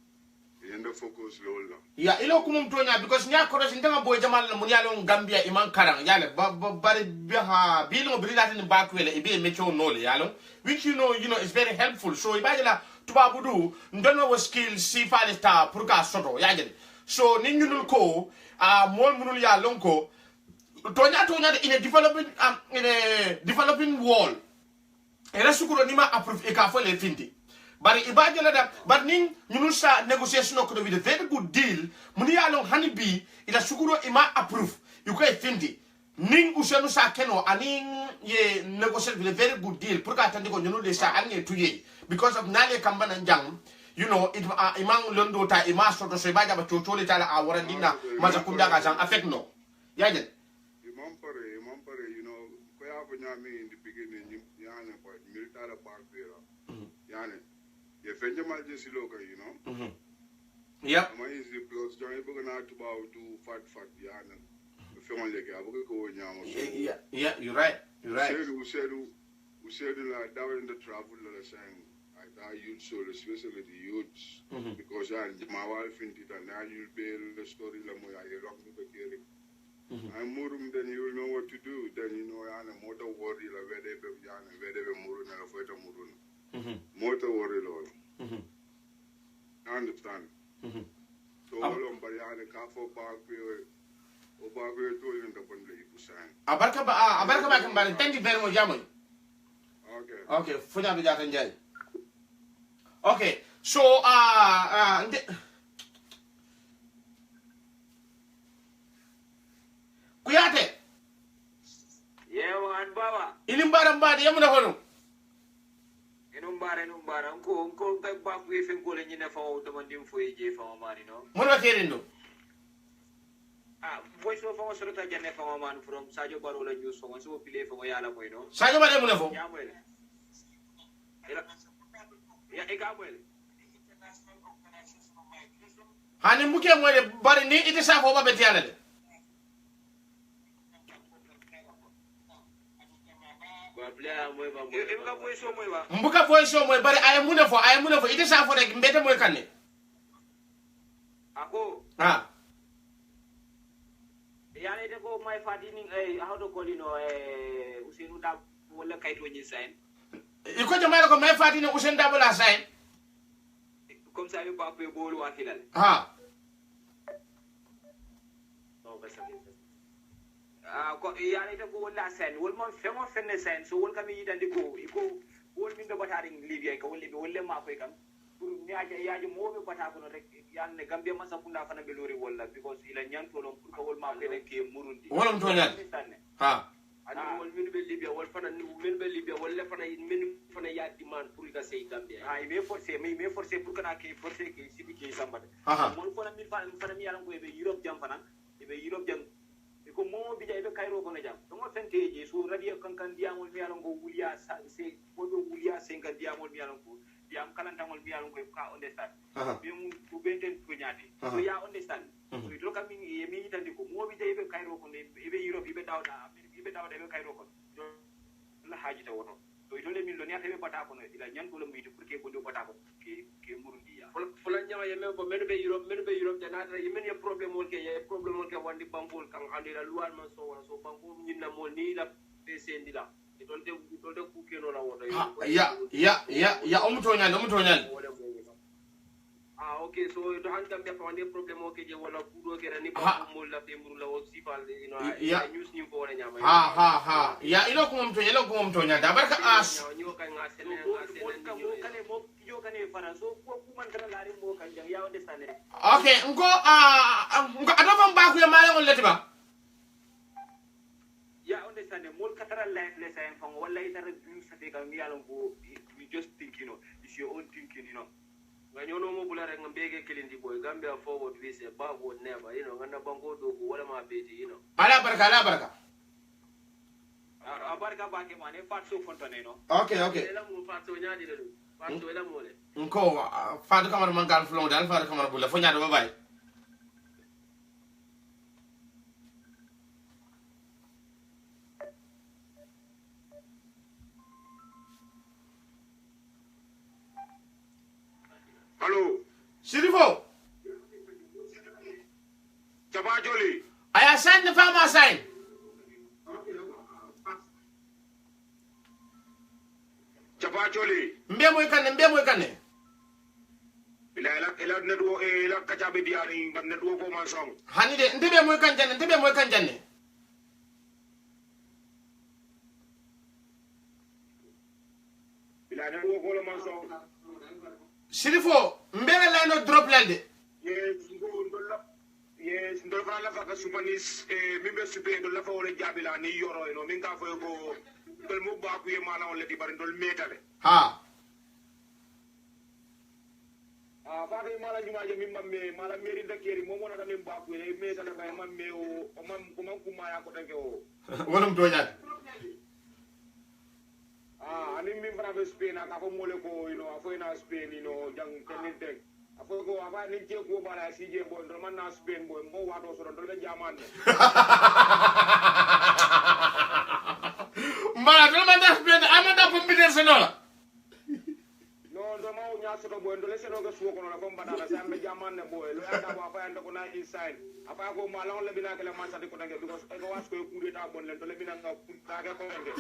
Speaker 13: the end of focus, Lola.
Speaker 2: Yeah, ilo kumumtonya because nya koros ndanga boy jamal na munyalo Gambia iman karang yale bari biha bilo brilati ni bakwele ibe mecho nole yalo which you know is very helpful so ibajela tubabudu ndono wo skill si fale sta pour ka soto yajele so ninjunul ko mol munul ya lonko tonya in a developing world era sukuro nima approve e ka fo le finti bari ibajela da bar ning ñunu sa negotiation ko do with a very good deal muni ya long hani bi ila sukuro ima approve you ko e finti ning usenu sa keno aning ye negotiate with a very good deal pour ka tandi ko ñunu le sa anye tuye because of nale kambana njang you know it imang londo ta ima soto so ibaja ba chotole ta la awara dina maza kunda ga jang affect no yaje
Speaker 13: you know ko ya ko nyami in the beginning yana ko military bank there yana ye fenje mal je siloka you know
Speaker 2: yep
Speaker 13: ma is the plus join bu gana to about to fat yana fe mon leke abugo ko nyamo
Speaker 2: yeah you're right
Speaker 13: we said la down in the travel la saying I thought youth so especially the youths because my wife finti and now you'll be the story la mo ya rock ni be kere I'm murum, then you will know what to do. Then you know, I'm a motor worry, like where they be murun, and a fighter murun. Motor worry, Lord. I understand. So, all on Bayana, Kafo Park, or Barber told you the Bundy Busan.
Speaker 2: Abarka, thank you very much, Jamon. Okay, Funya Bijatanjay. Okay, so, Kuyate.
Speaker 14: Yeah, one baba.
Speaker 2: Inimbara mbadi yamuna hono.
Speaker 14: Inumbara nko kai back we fin ko le nyine fa o to mandim fo eje fa mani no.
Speaker 2: Mono kerindo.
Speaker 14: Voice of our sort of jane fa man from Sadio Barola news for so pile fa yala ko no.
Speaker 2: Sadio Bare muna fo.
Speaker 14: Ya egamwele.
Speaker 2: Hani muke mwele bari ni ite sa fo ba betiala de. Mbuka voice mo bari ayamune fo ite sa fo rek mbete moy kanne
Speaker 14: ako yani de ko may fatini how to call Usenu da wala kayto nyi sign
Speaker 2: iko jama ko may fatini Usenu da wala sign
Speaker 14: comme ça yo pa pe bolu wa filal ko yani de ko wala sign wol mon fengo fenne sign so wol kami yidande ko iko wol min be batari libya ka wolle ma koy kam pour yaaji mo be bata ko rek yanne Gambia masa kunda fana be lori walla because ila nyanto lon pour ka wol ma be ke murundi
Speaker 2: wolam to nyal ha
Speaker 10: ani wol min be libya wol fana min be libya wolle fana min fana ya demand pour ka sey Gambia
Speaker 14: ay me forcer pour kana ke forcer ke sibi ke sambade wol fana min fana mi yalan ko be Europe jam fana be Europe jam ko mo bi jay be kayro ko na jam to mo fenteje so radio kankan diamol mi yalan ko wuliya se bodo wuliya 50 diamol mi yalan ko diam kalantangol mi yalan ko ka understand be mu ko benten ko nyaati so ya understand so to kam mi yitandi ko mo bi jay be kayro ko ne be Europe be dawda be kayro ko la haji ta woto to to le min lo nyata be bata ko no ila nyan ko le mi pour que bodo bata ko ke murundi ya
Speaker 10: fulan jama yeme ko men be Europe dana yemen ya problem wol ke wandi bangol kan andira luwal man so bangol nyinna mo ni la be sendila dolde ku keno la woto
Speaker 2: ya umto nyal
Speaker 10: okay so to han kam be wandi problem o ke je wala kudo ke ni ba mo la be muru la o sifal news ni ko wala nyama
Speaker 2: ha ya ilo ko umto nyal da barka as
Speaker 10: nyo kan ngasene
Speaker 14: kale mo yo kane fara so ko man dara lari mo kan jang ya understand
Speaker 2: okay ngo adofam ba ku ya mala on letiba
Speaker 14: ya understand mo katara life lesson fon wala itara du sa fe kan mi yalon ko we just thinking it's your own thinking
Speaker 10: ganyono mo bulare ngambege kilindi boy Gambia forward we say backward never ngana bango do ko wala ma beti
Speaker 2: ala barka
Speaker 14: abarka ba ke mane fatso fontone
Speaker 2: okay
Speaker 10: ela mo fatso nyaadi de fatso ela mo le
Speaker 2: nko fadu kamar man gal fulon dal fadu kamar bulla fo nyaado ba bay
Speaker 13: Allo
Speaker 2: Sirifo
Speaker 13: Jaba Joli
Speaker 2: aya san de fama sign
Speaker 13: Jaba Joli
Speaker 2: mbe moy kanne
Speaker 13: ila netwo ila kachabe diari ban netwo ko man song
Speaker 2: hani de ndebe moy kanjanne
Speaker 13: ila netwo ko man song
Speaker 2: Sirifo mbele leno drop lelde
Speaker 13: yes ndol fa la fa sumanis mimbe supe ndol la fa wala jabila ni yoro min ka fo ko ndol mo ba ku e mala wala di bar ndol metale
Speaker 2: ha
Speaker 13: fa de mala juma je min mamme mala meri dakeri mo wona min ba ku e metale bay mamme o man ku ma ya ko tanke o
Speaker 2: wonum to nyaat
Speaker 13: ani min fana be Spain aka fo mole ko afo ina Spain jang tenin tek afo ko aba ni je ko bala CJ boy do man na Spain boy mo wato so do le jamande
Speaker 2: mbala do man na Spain amanda ko mbide senola
Speaker 13: no do ma o nya so boy do le seno ga suko no la ko mbada sa ambe jamande boy lo anda ba fa anda ko na inside apa ko mala on le bina ke le man sa de ko tange because e ko was ko ku de ta bon le do le bina nga ta ga ko nge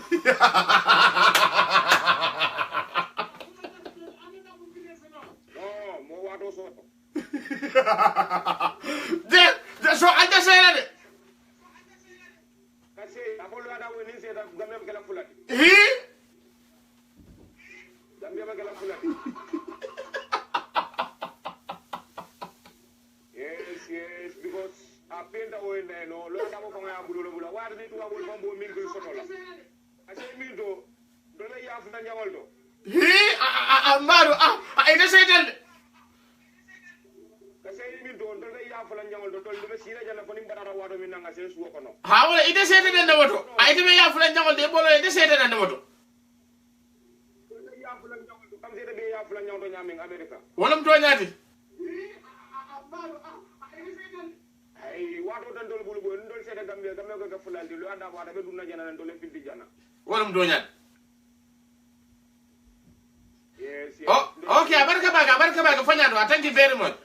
Speaker 13: no mo wato so
Speaker 2: de so ande seyna de
Speaker 13: kasi apolo ada woni se da gambe ke la fulati gambe ke la fulati yes because apenda wene no lo da mo fanga bulo bulo wa ni tuwa bol bombo min ko soto la ase min do le ya fu na nyawol do
Speaker 2: maru ina seytal
Speaker 13: kasi min do le ya fu la nyawol do le sira jana ko ni badara wado min nga se suwo kono
Speaker 2: ha wala ide seytal den woto ayte be ya fu la nyawol de bolo ide seytal den woto
Speaker 13: ya fu la nyawol do kam seytal be ya fu la nyawol do nyamin America
Speaker 2: wolam to nyaati
Speaker 13: ay wato tan dol bulu boy ndol seytal gambe ko ga fulaldi lo anda wada be dunna jana ndol fiddi jana
Speaker 2: wolam to nyaati
Speaker 13: yes
Speaker 2: okay barka baga fanyado thank you very much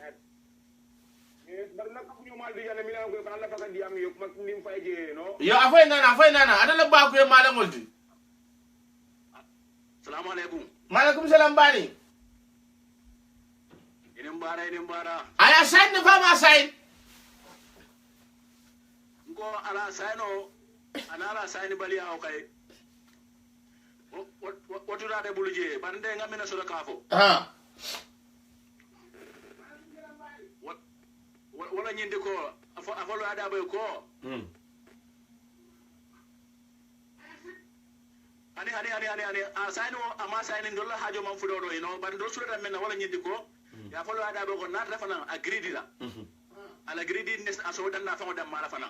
Speaker 13: yes barna ko ñu mal di jana mi la ko fa la fa di am yo mak nim fay je no
Speaker 2: yo afoy nana adala ba ko mala ngolti
Speaker 1: assalamu alaikum
Speaker 2: maaleykum salam bani
Speaker 1: ene mbara
Speaker 2: aya sain ne fama sain
Speaker 1: ngo ala saino anala saini bali aw kay
Speaker 7: What do that buluje? But then I'm in a sort of carfo. What I need to call? I follow Adabo call. Ani assign ama signing dollar hajo man fudodo but those that men wala nyindi ko ya follow Adabo ko not refana agreed la. Al agreedness aso dan na fa dem mala fana.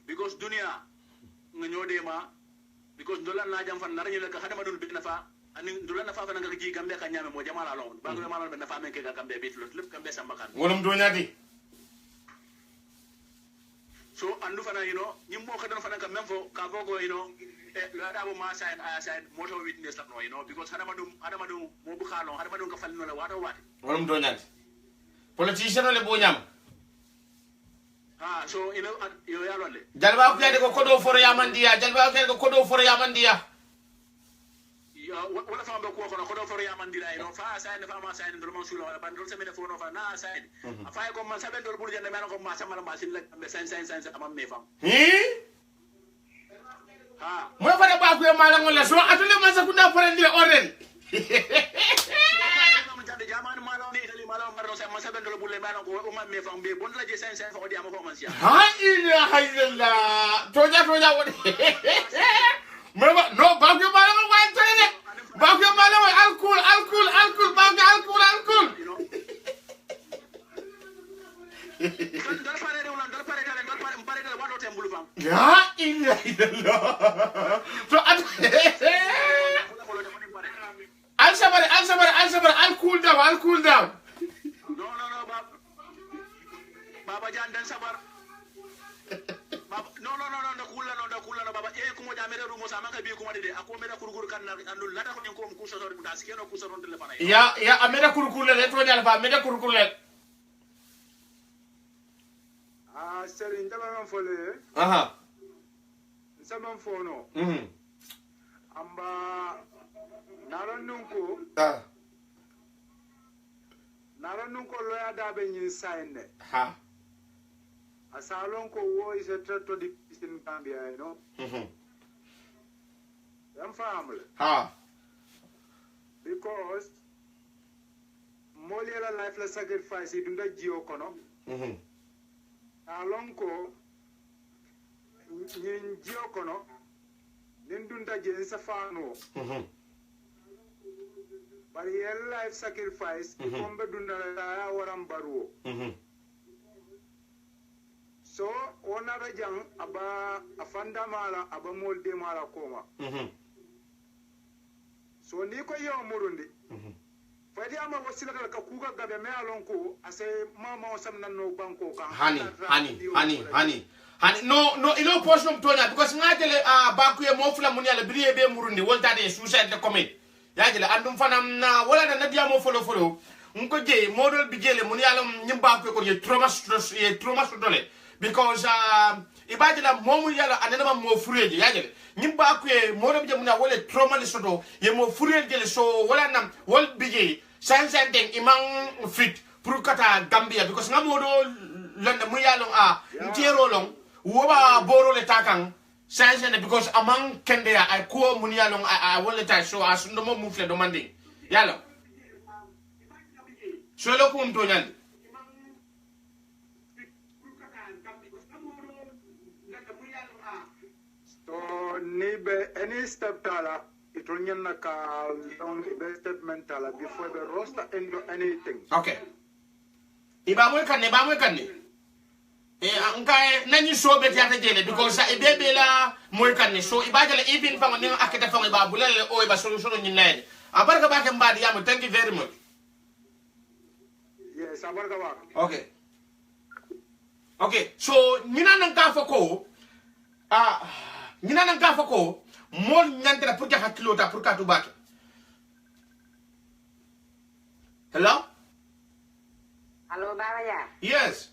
Speaker 7: Because dunia nganyode ma because dollar na jam fan nar nyele ka hadama dul bitna fa ani dollar na fa fa nga ji gambe ka nyame mo jamala lon ba ko mala ben fa men ke ka gambe bit lot lepp gambe samba kan
Speaker 2: wolum do nyati
Speaker 7: so andu fana nyim mo ka dan fana ka même fo ka fo ko la da bo ma sign moto witness la no because hadama dum mo bu xalo hadama dum ka falino la wato wati
Speaker 2: wolum do nyati politician le bo nyam
Speaker 7: so yo yalonde
Speaker 2: jalba ko yade ko kodo foro yamandiya jalba ko ko kodo foro yamandiya
Speaker 7: wala fa be ko kodo foro yamandira fa sayne fa ma sayne do man sulo wala ban do semene fo no fa na sayne fa ko man saben do bulu jende men ko ma samala ma sin la be sen amam me fam
Speaker 2: mo fa da ba ko mala ngol la so atule man sa kunda forendire orden
Speaker 7: jamanu malo ni itali malo marno sa man saben do bulle men ko o man me fam be bon la je sen fa odi am ko man sia
Speaker 2: ila hayla toja woni no ba ko mala ngol wa tole ba ko mala ngol alcool ba ko alcool
Speaker 7: dal pare de wato tembulu fam
Speaker 2: ya ila so at I'll cool down.
Speaker 7: No, Baba Jan dan sabar. No, da kula baba. Kuma da mere rumo sama ka bi kuma de ako mere kurkur kan andu lata ko ko ko so da skeno ko so ron telefona.
Speaker 2: Ya amere kurkur le to nyal fa mere kurkur le.
Speaker 15: Seri ndaba man fole. Nsaba fono. Amba naron nunko. Naron nunko loya dabe nyin sainde. Asalon ko wo is a threat to the peace in Gambia, Yam family. Because Moliela lifeless sacrifice it dunda jio kono. Alon ko nyin jio kono nin dunda je safano. But your life sacrifice ikombe dunda la waram baruo. So ona rajang aba afanda mala aba molde mala koma. So ni ko yo murundi. Fadi ama wasila ka kuga gabe me alonko ase mama osam nan no banko kan.
Speaker 2: Honey. No, ilo portion tonya because ngajele bakuye mofula munyala briye be murundi wolta de suicide de commit. Yajele andum fanam na wala na nadia mo follow. Nko je model bijele munyala nyimba ko ye trauma sudole. Because ibajela momu yala anena mo fureje yajele nyimba ko e model bijele munya wala trauma le sodo ye mo fureje le so wala nam wol bije sansen imang fit pour kata Gambia because ngamodo londe mu yalon ntero long woba boro le takang sansen because among kende ay ko mu yalon wala ta so asundo mo mufle demanding yalo so lo ko mto nyal
Speaker 15: so nibe any step tala it will not long the statement tala before the roster into anything.
Speaker 2: Okay. Iba mo kanne. Anka nani so be tiata jele because ibebe la mo kanne so iba jele even fa ngani akata fa iba bulale o iba solution ni nene. Abarka ba ke mbadi yam thank you very much.
Speaker 15: Yes, abarka ba.
Speaker 2: Okay, so nyina nan ka fa ko nyina nan ka fa ko mo nyantera pour ka hakilo ta pour ka to bato. Hello,
Speaker 3: Baba ya.
Speaker 2: Yes.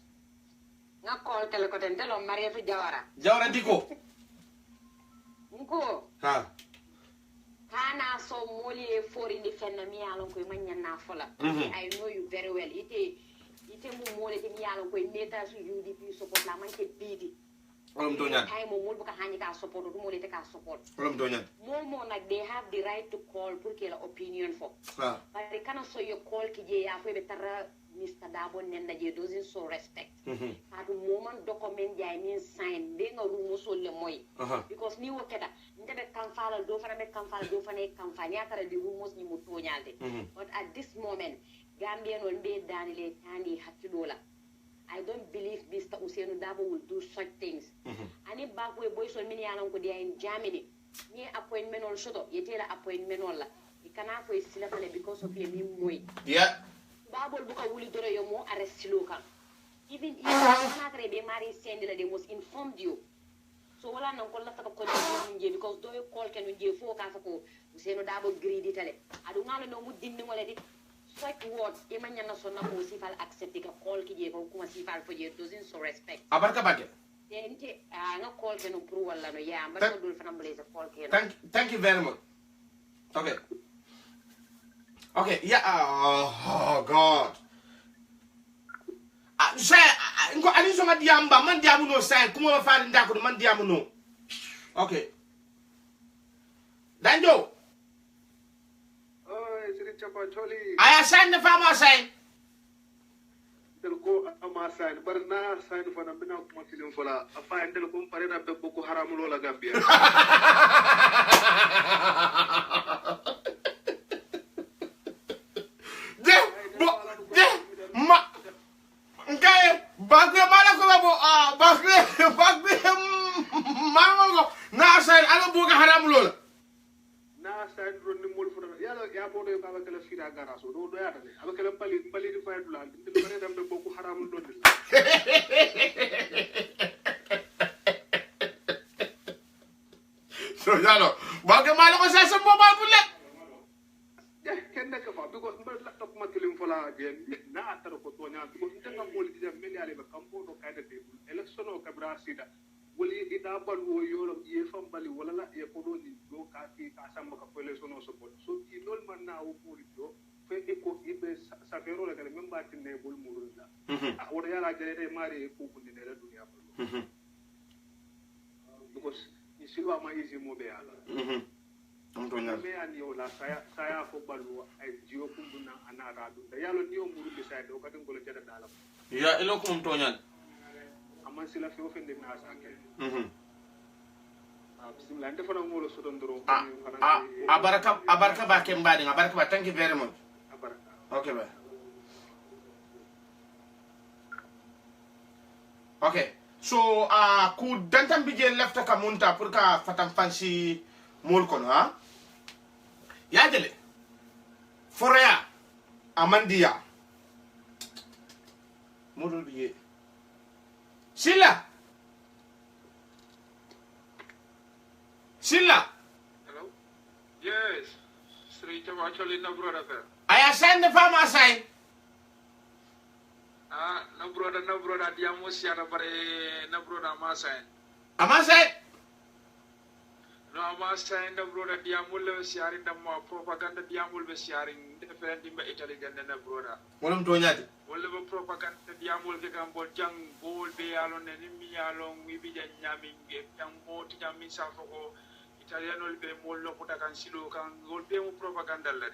Speaker 3: Nga call tele ko ten telo Mariatu
Speaker 2: Jawara diko.
Speaker 3: Nko. Kana so moli e fori ni fenna mi yalon ko manya na fola. I know you very well. Ite mu mole ti mi yalon ko meta su UDP support la manke bidi.
Speaker 2: Olum to ñaan.
Speaker 3: Ay mo mol bu ka hani ka support du mo le te ka support.
Speaker 2: Olum to ñaan.
Speaker 3: Mo nak they have the right to call pour que la opinion fo.
Speaker 2: Ah.
Speaker 3: But kana so yo call ki je ya fo be tara Mr. Dabo nenda je doesn't so respect. At moment document ja mean sign de nga rumo so le moy. Because ni wokeda ndebe kan fala do fana be kan fala do fana kan fanya tara di rumos ni mo to ñalde. But at this moment Gambian will be Daniel Tani Hatudola. I don't believe Mr. Usainu Dabo will do such things. And if back way boys on many along they are in Germany. Near appointment on shut you tell appointment on la. You cannot for a because of your new way.
Speaker 2: Yeah.
Speaker 3: Babol buka wuli doro yo mo arrest local. Even if you be married sendela they must inform you. So wala nang ko lata ko nje because do call can nje fo ka ko Usainu Dabo greedy tale. Adu ngalo no mu dinni wala di such words imanya na so na ko sifal accept ka call ki je ko kuma sifal fo je doesn't so respect.
Speaker 2: Abarka bake.
Speaker 3: Nje nga call can approve wala no ya mba dul fana blaze call can.
Speaker 2: Thank you very much. Okay. Okay, yeah, oh God. Say, I need some diamba, man diamuno say, come over find Daku, man diamuno. Okay. Danjo.
Speaker 9: Oh, it's Richard Choli.
Speaker 2: I assign the farmer sign.
Speaker 9: They'll go a sign, but now sign for them, now continuing for a fine del comparada de Boko Haramulola Gambia.
Speaker 2: Bagwe mala ko babo bagwe mango na say ala buga haram lola
Speaker 9: na say ron ni mol fura yalla ya bodo ba ba kala fira garaso do ya dale aba kala pali di fay dula ndi bare dam de bokku haram do dil
Speaker 2: so yalo bagwe mala ko sa mobile bulle
Speaker 9: ken nek fa because mbar la top makilim fola gen na ataro ko to nya ko ndenga mol di dem meli ale ba kambo do kayda de election o kabra sida woli ida bal wo yoro ye fam bali wala la e ko do ni do ka ki ka samba ka election o so ki lol man na o puri do fe e ko ibe sa vero la kale memba tinne bol murul la wala yala jere de mari ko ko ni la dunia ba because ni silwa ma easy mo be ala me an yo la saya fo balu ay jiyo kumbuna anara dun da yalo niyo muru be say do kadin golo jada dalam
Speaker 2: ya elo ko to nyan
Speaker 9: amman sila fi ofende na sa ke bismillah nde fana mo lo sodon doro
Speaker 2: abarka ba ke mbadi abarka ba thank you very much
Speaker 9: abarka
Speaker 2: okay ba okay so ku dantam bije lefta ka munta pour ka fatam fansi mol kono ha yajele forea amandia modul biye silla
Speaker 15: hello yes Sri Chama actually no brother
Speaker 2: I assign the farmer sign
Speaker 15: no brother diamo siara bare no brother ma sign
Speaker 2: ama sign
Speaker 15: no ma sign the brother diamul siari damma propaganda diamul be siari different dimbe Italy gande na brother
Speaker 2: wolum to nyaade
Speaker 15: wala be propaganda diamul ke gambo jang bol be yalo ne mi yalo wi bi nyami nge jang moti jam mi safoko italiano be mol lo puta kan silo kan gol be mo propaganda la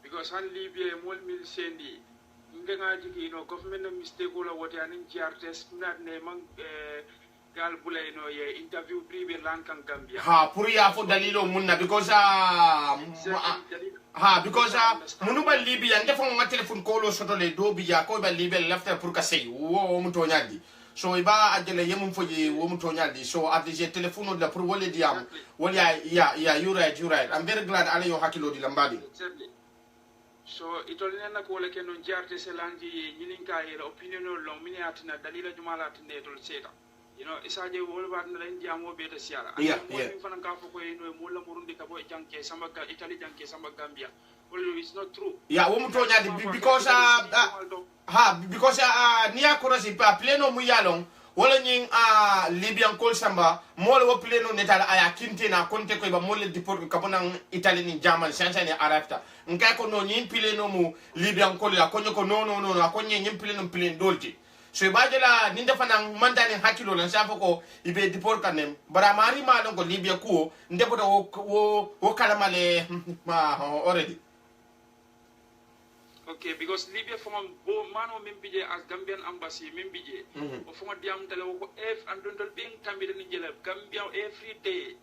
Speaker 15: because han libye mol mil sendi ndenga jigi no government no mistake wala wote anin jartes not ne man gal bulay no ye interview privé lan kan Gambia
Speaker 2: ha pour ya fo dalilo munna because munu ba libya ndefo ma telephone ko lo soto le do biya ko ba libya lafta pour ka sey wo mu to nyadi so iba adele yemum foje wo mu to nyadi so adje telephone la pour wole diam wala ya you right I'm very glad ala yo hakilo di lambadi
Speaker 15: so itolina na ko le ken non jarte selanji nyininka ira opinion lo mini atina dalila jumala atine tol seta you know isaje wol bat na len jamo be ta siara mo fana ka fo ko no mo la murundi ka boy janke sama ga Italy janke sama Gambia well it's not true
Speaker 2: wo mu to nyadi because niya ko rasi pa pleno mu yalong wala nyin libyan kol samba mol wo pleno netal aya kintina konte ko ba mol diport ko bonan Italy ni jaman sansa ni arafta nka ko no nyin pleno mu libyan kol ya ko no ko nyin pleno dolti so bajela ni defa nan mandani hakilo lan sa ko ibe dipol kanem bara mari ma don ko libya ko ndebo wo kalama le ma already.
Speaker 15: Okay, because Libya from mano mimbije as Gambian embassy mimbije o from diam tele ko and don't being tambi ni jele Gambia every day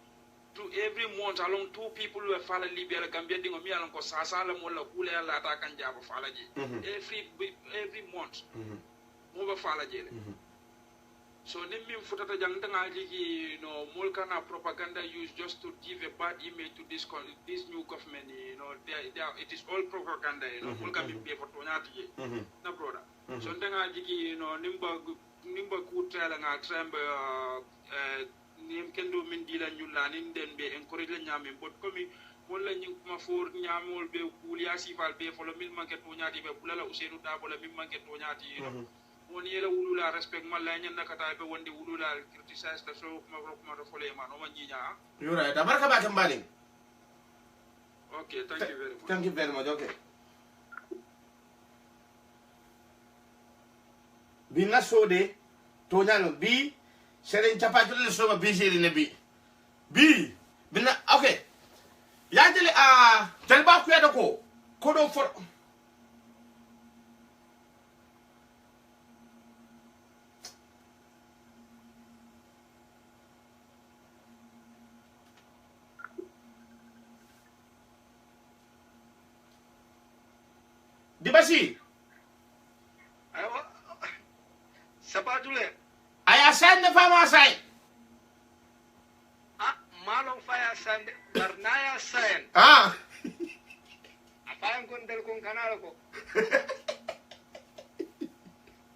Speaker 15: to every month along 2 people who follow Libya la Gambia dingo mi alon ko sasa la mo la kule la ta kan jabo fala ji every month mo ba fala jele so nim min futata jang tanga jigi no molkana propaganda used just to give a bad image to this new government, you know, it is all propaganda, you know, molka min be for tonyati na brother so tanga jigi, you know, nimba kutela nga trembe nim kendo min dila nyula nin den be encourage la nyame bot komi wala ñu ma for ñamol be kuliya sifal be folo min manke tonyati be bulala Ousainou Darboe la min manke tonyati woni yela wulula respect malla ñan nakata be wonde wulula criticize ta so ma do fole ma no ma ñiña
Speaker 2: you right barka ba kan balin
Speaker 15: okay thank you very much
Speaker 2: okay bi na sode to ñano bi seren chapato le so ba bi seri ne bi bina okay ya jele tel ba ku ya ko do for Dibasi
Speaker 9: aywa sapatule
Speaker 2: aya sande fama say
Speaker 9: malong faya sande barnaya sayen afayan kon del kon kanal ko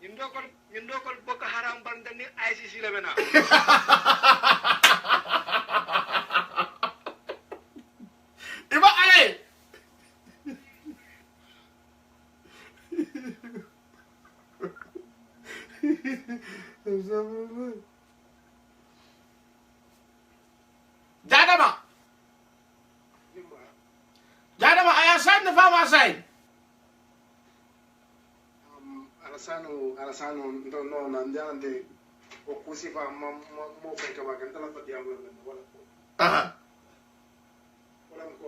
Speaker 9: yindokol boko haram bandani ICC lebena
Speaker 2: iba ale Jadama aya sanne fama say
Speaker 16: alasano no nandiante o kusifa mo fenka ba kan tala fadiya wala ko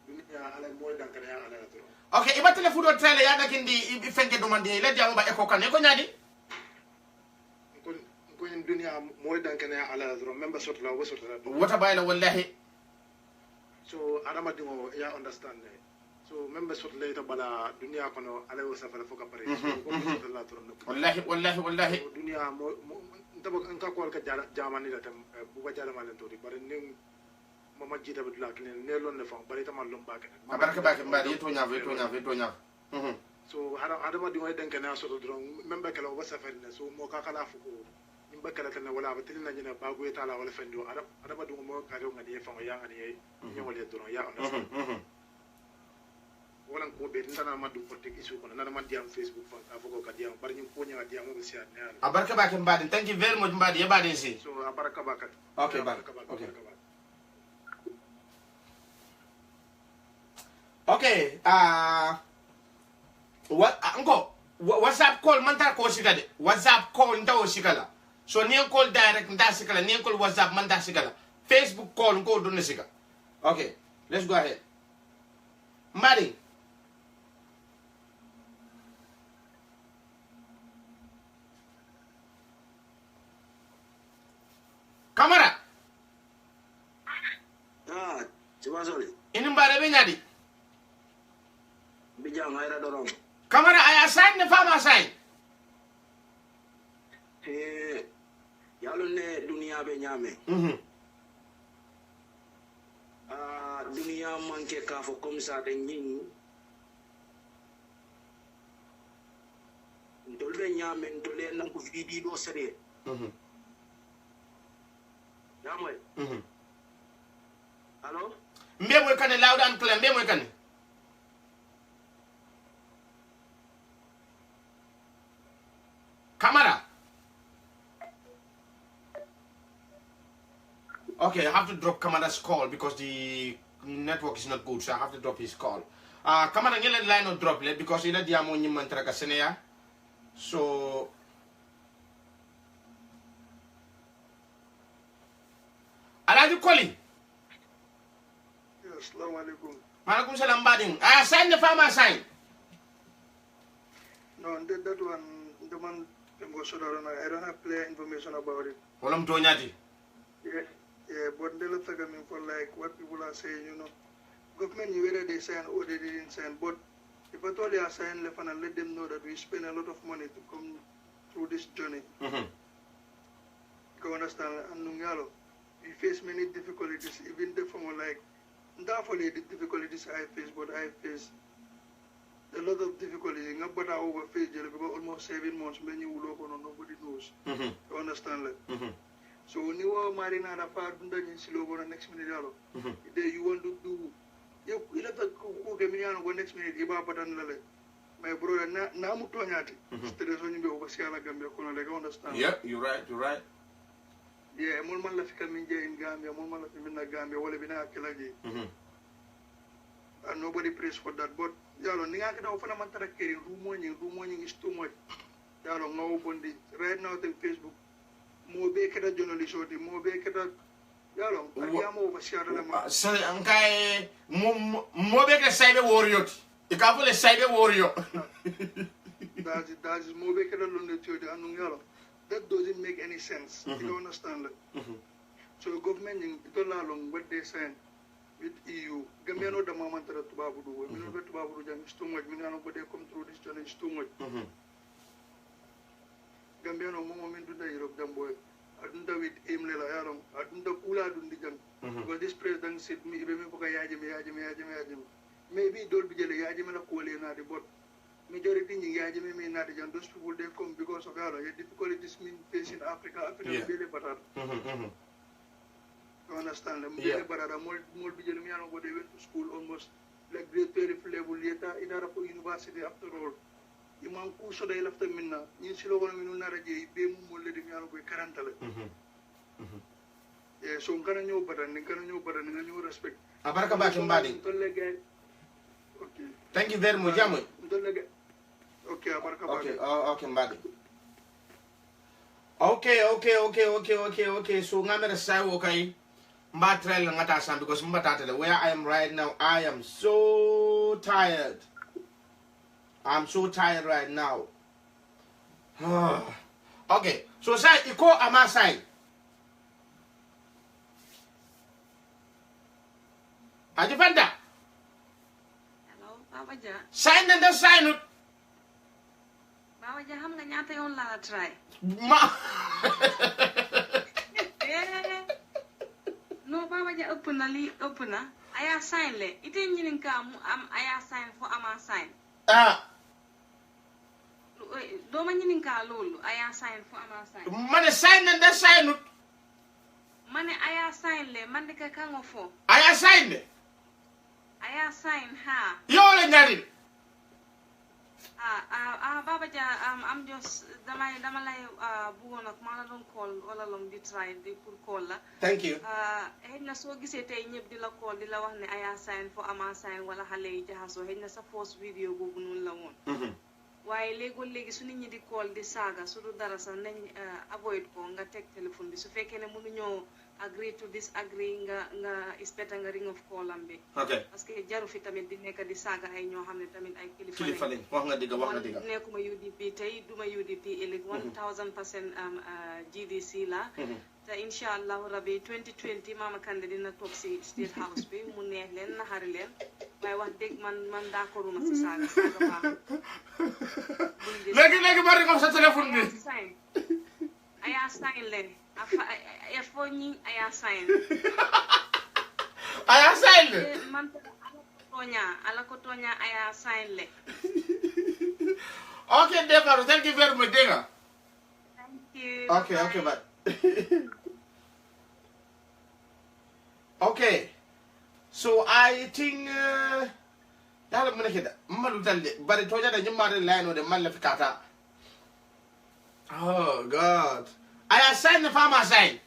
Speaker 16: dunia ala moy dankane ala to
Speaker 2: okay iba telefono tele ya nakindi fenke domande le diamo ba eko kan ko nyadi
Speaker 16: ko dunia moy dankane ala to member sotla wo sotla
Speaker 2: wata bayla wallahi
Speaker 16: so adama dimo ya understand so member sotla to bala dunia kono ala wo safala foka pare ko sotla to
Speaker 2: wallahi
Speaker 16: dunia mo ntabo an ka ko ka jamani la tam bu ba jala malen to di bare ning mama jita be la kene ne lon ne fam bare tamal lom ba kene
Speaker 2: barka ba kan bari to nya
Speaker 16: so adama dimo dankane so to dron member kala wo safari ne so mo ka kala fuko nimba kala tan wala ba tilina nyina ba go etala wala fendo adama dum mo ka do ngadi fa ya ngani ni wala dron ya on wala ko be ndana ma du portique isu ko nana ma diam Facebook fa afoko ka diam bar ñu ko nya diam mo ci an
Speaker 2: abarka ba kan badi thank you very much badi ya badi si
Speaker 16: so abarka ba kat
Speaker 2: okay ba okay what anko WhatsApp call man ta ko sikade WhatsApp call nda o sikala so ni call direct nda sikala ni call WhatsApp man da sikala Facebook call ko do ne sika okay let's go ahead Mari Kamara
Speaker 17: coba soli
Speaker 2: ini mbare be nyadi
Speaker 17: bijang ayra dorong
Speaker 2: Kamara aya sign ne fama sign
Speaker 17: yalo ne dunia be nyame dunia manke ka fo comme ça de ñing ndol be nyame ndole nan ko vidi do sere yamoy allo
Speaker 2: mbe moy kan loud and clear mbe moy kan Kamara. Okay, I have to drop Kamara's call because the network is not good, so I have to drop his call. Kamara ngele line no drop le because ila diamo nyi mantra ka senea. So Koli.
Speaker 5: Yes, assalamu alaikum.
Speaker 2: Malaikum salam bading. Sign the farmer sign.
Speaker 5: No, that one, the man, I don't have clear information about it.
Speaker 2: Walam tonyati.
Speaker 5: Yeah, but they look like for like what people are saying, you know. Government, whether they sign or they didn't sign, but if at all they are signing left and let them know that we spend a lot of money to come through this journey. You understand? And we face many difficulties, even from like, not only the difficulties I face, but I face a lot of difficulties. But I overfaced because almost 7 months, many will open and nobody knows. You understand? So when you are married at a part, you the next minute. You want to do, you have to cook a million go next minute. My brother, Namutonyati, understand?
Speaker 2: Yeah, you're right.
Speaker 5: Yeah, Mulman left coming in Gambia, Mulman left in Gambia, all in Akilaji. And nobody prays for that. But Yalo, Ningaka often a matter room morning is too much. Yalo, no open right now on Facebook. More baker journalist or the more baker. Yalo, I am over Sierra.
Speaker 2: So, Ankai, more baker cyber warrior. The couple is cyber warrior.
Speaker 5: That is more baker on the theory and Yalo. That doesn't make any sense. You don't understand that. So government in along what they send with EU. Gambia no the moment that Tobago do. We know that Tobago is too much. We know they come through this journey is too much. Gambia no moment do the Europe them boy. I don't know with Imlela Yaron. I don't know Kula do the junk. Because this president said me even Yajim. Maybe don't be Yajim and a Kolena, but majority in Yajim may not, and those people they come because of the difficulties facing Africa, You understand them? Yeah. But more Bijamiano, they went to school almost like grade 12 level later in Arapo University after all. Imam Kuso they left them in Ninsilo Minunaraji, Bemu Ledimiano Karantale. Yeah, so can you but and new respect.
Speaker 2: Abaraka back in body. Thank you very much, Jamu.
Speaker 5: Okay,
Speaker 2: okay, Mbadi. Okay. So I'm gonna say okay. Mbatrel ngatasan because mbatata where I am right now, I am so tired. I'm so tired right now. Okay, so say iko ama sign. Ajifanda.
Speaker 18: Hello, Baba Ja.
Speaker 2: Sign and the sign.
Speaker 18: Baba Ja ham nga ñaata yoon la try.
Speaker 2: Ma.
Speaker 18: No, Baba Ja ëpp na aya sign le ite ñinin ka mu am aya sign fo ama sign. Do ma ñinin ka lolu aya sign fo ama sign.
Speaker 2: Mane sign and the sign.
Speaker 18: Mane aya sign le man de ka kango fo.
Speaker 2: Aya sign le.
Speaker 18: Aya sign ha.
Speaker 2: Yo le ngari.
Speaker 18: Baba Ja, I'm just dama lay bugon ak mala don call wala long di try di pour call la.
Speaker 2: Thank you.
Speaker 18: Hedna so gisé tay ñep di la call di la wax ne aya sign fo ama sign wala xalé yi jaxaso hedna sa first video bobu non la won. Waye legi su nit ñi di call di saga su du dara sa nañ avoid ko nga tek téléphone bi su fekkee ne mënu ñoo agree to disagree nga expect nga ring of call am bi.
Speaker 2: Okay.
Speaker 18: Parce que jaru fi tamit di nekk di saga ay ñoo xamne tamit ay
Speaker 2: kilifa lañ wax nga diga.
Speaker 18: Nekkuma UDP tay duma UDP elig 1000% GDC la. Te inshallah rabbi 2020 Mama Kandeh dina tok ci State House bi mu neex len naxari len. Way wax deg man d'accorduma ci saga ba.
Speaker 2: Legi bari ko sa téléphone bi.
Speaker 18: Aya sign len. Aya phone aya sign.
Speaker 2: Aya sign le.
Speaker 18: Man ala ko tonya aya sign le.
Speaker 2: Okay, Devaru, thank you very much, Dega.
Speaker 18: Thank you.
Speaker 2: Okay, bye. Okay. So I think dala mun ke da malu dalle bari toja da nyimare line de man la fikata. Oh God. I assign the farmer sign.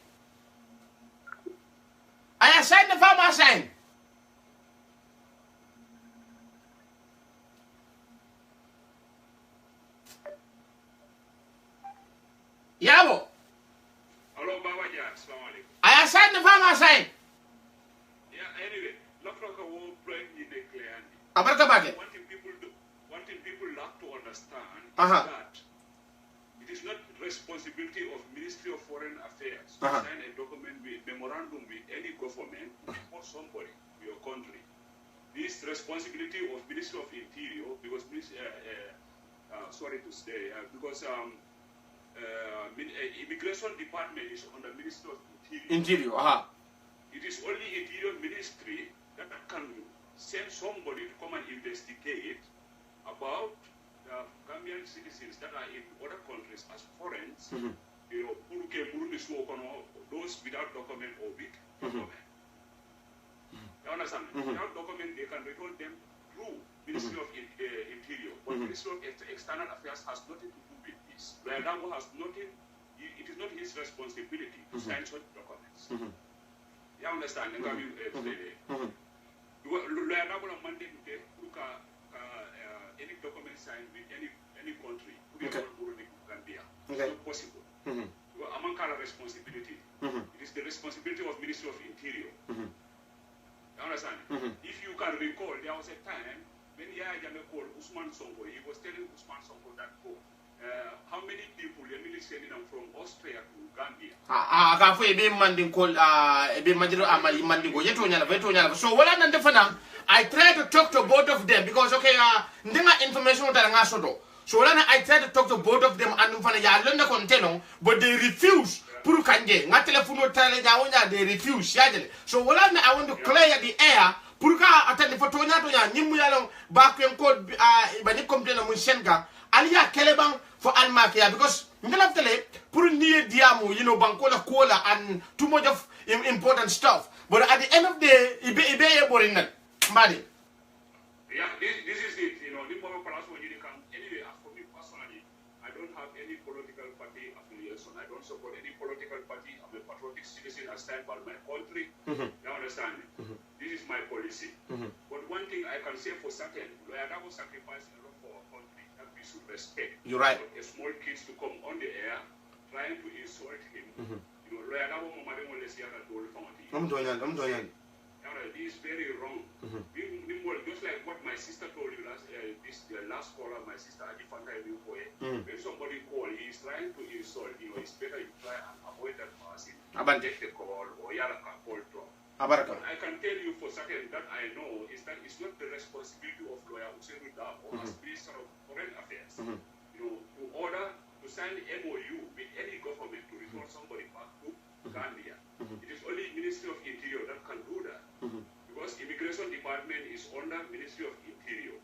Speaker 2: Yabo.
Speaker 7: Hello, Baba Ja. Assalamu alaikum.
Speaker 2: I assign the farmer sign. bake.
Speaker 7: One thing people lack to understand is that it is not responsibility of Ministry of Foreign Affairs to sign a document with memorandum with any government or somebody in your country. This responsibility of Ministry of Interior, because sorry to say, because Immigration Department is under Ministry of Interior. It is only Interior Ministry that can send somebody to come and investigate about Gambian citizens that are in other countries as foreigners, you know, those without document or with document. You understand? Without document, they can return them through Ministry of Interior. But Ministry of External Affairs has nothing to do with this. Loyadabo has nothing, it is not his responsibility to sign such documents. You understand? Loyadabo is mandate to any document signed with any country. It's not possible. Among our responsibility, it is the responsibility of Ministry of Interior. You understand? If you can recall, there was a time when Yaya Jammeh called Usman Sonko. He was telling Usman Sonko that how many people are really sending them from Austria to Gambia.
Speaker 2: So what I'm doing, I try to talk to both of them because okay, information that so I try to talk to both of them and but they refuse. They refuse. So what I want to clear the air. Purka attend for Tonya Nimu back and code Bani complain of Mushenka, Alia Kelebang for Almakia because Ngalafele put near Diamu, you know, Bankola Cola and too much of important stuff. But at the end of the day, Ibe boring that. Madi.
Speaker 7: Yeah, this is it. You know, anyway, as for me personally, I don't have any political party affiliation. I don't support any political party. I'm a patriotic citizen. I stand by my country. You understand? This is my policy. But one thing I can say for certain, Loyadabo sacrificed a lot for our country that we should respect.
Speaker 2: You're right.
Speaker 7: A small kids to come on the air trying to insult him. You know, Loyadabo Mamademo Lesiana told Fonti. This is very wrong. Just like what my sister told you last caller, my sister Adifanta when somebody call, he is trying to insult, you know, it's better you try and avoid that person. Take the call or Yaraka call drop. What I can tell you for certain that I know is that it's not the responsibility of Lawyer Hussein Dabo as Minister of Foreign Affairs, you know, to order to sign the MOU with any government to return somebody back to Gambia. It is only Ministry of Interior that can do that. Because Immigration Department is under Ministry of Interior.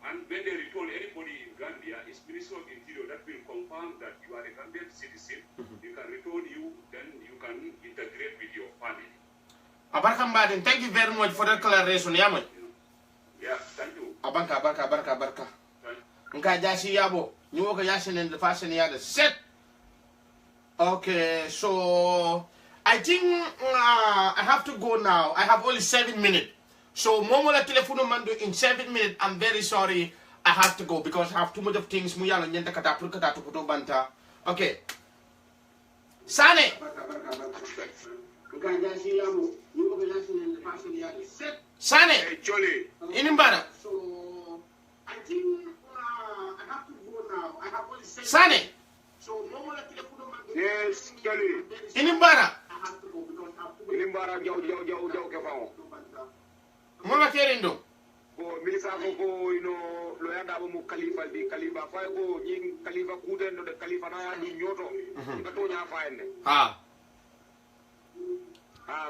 Speaker 7: And when they return anybody in Gambia, it's Ministry of Interior that will confirm that you are a Gambian citizen. They can return you, then you can integrate with your family.
Speaker 2: Abarka, thank you very much for that declaration. Yeah,
Speaker 7: thank you.
Speaker 2: Abarka. Nka jasi yabo, niwoka yasin in the fashion yada set. Okay, so I think I have to go now. I have only 7 minutes. So Momola telephone mando in 7 minutes. I'm very sorry. I have to go because I have too much of things. Muyalo nyenta kata purkata to kuto banta. Okay. Sane. Sane. Inimbara. So I think I have to go now. I have only 7 Sane. So Momola telephone mando.
Speaker 19: Yes, Kelly.
Speaker 2: Inimbara.
Speaker 19: Inimbara jau ke fao.
Speaker 2: Mama kerindo.
Speaker 19: Ko milisa ko you know Loyadabo mu khalifa di khalifa fa ko yin khalifa kudendo de khalifa na di nyoto. Ka to nya fa enne.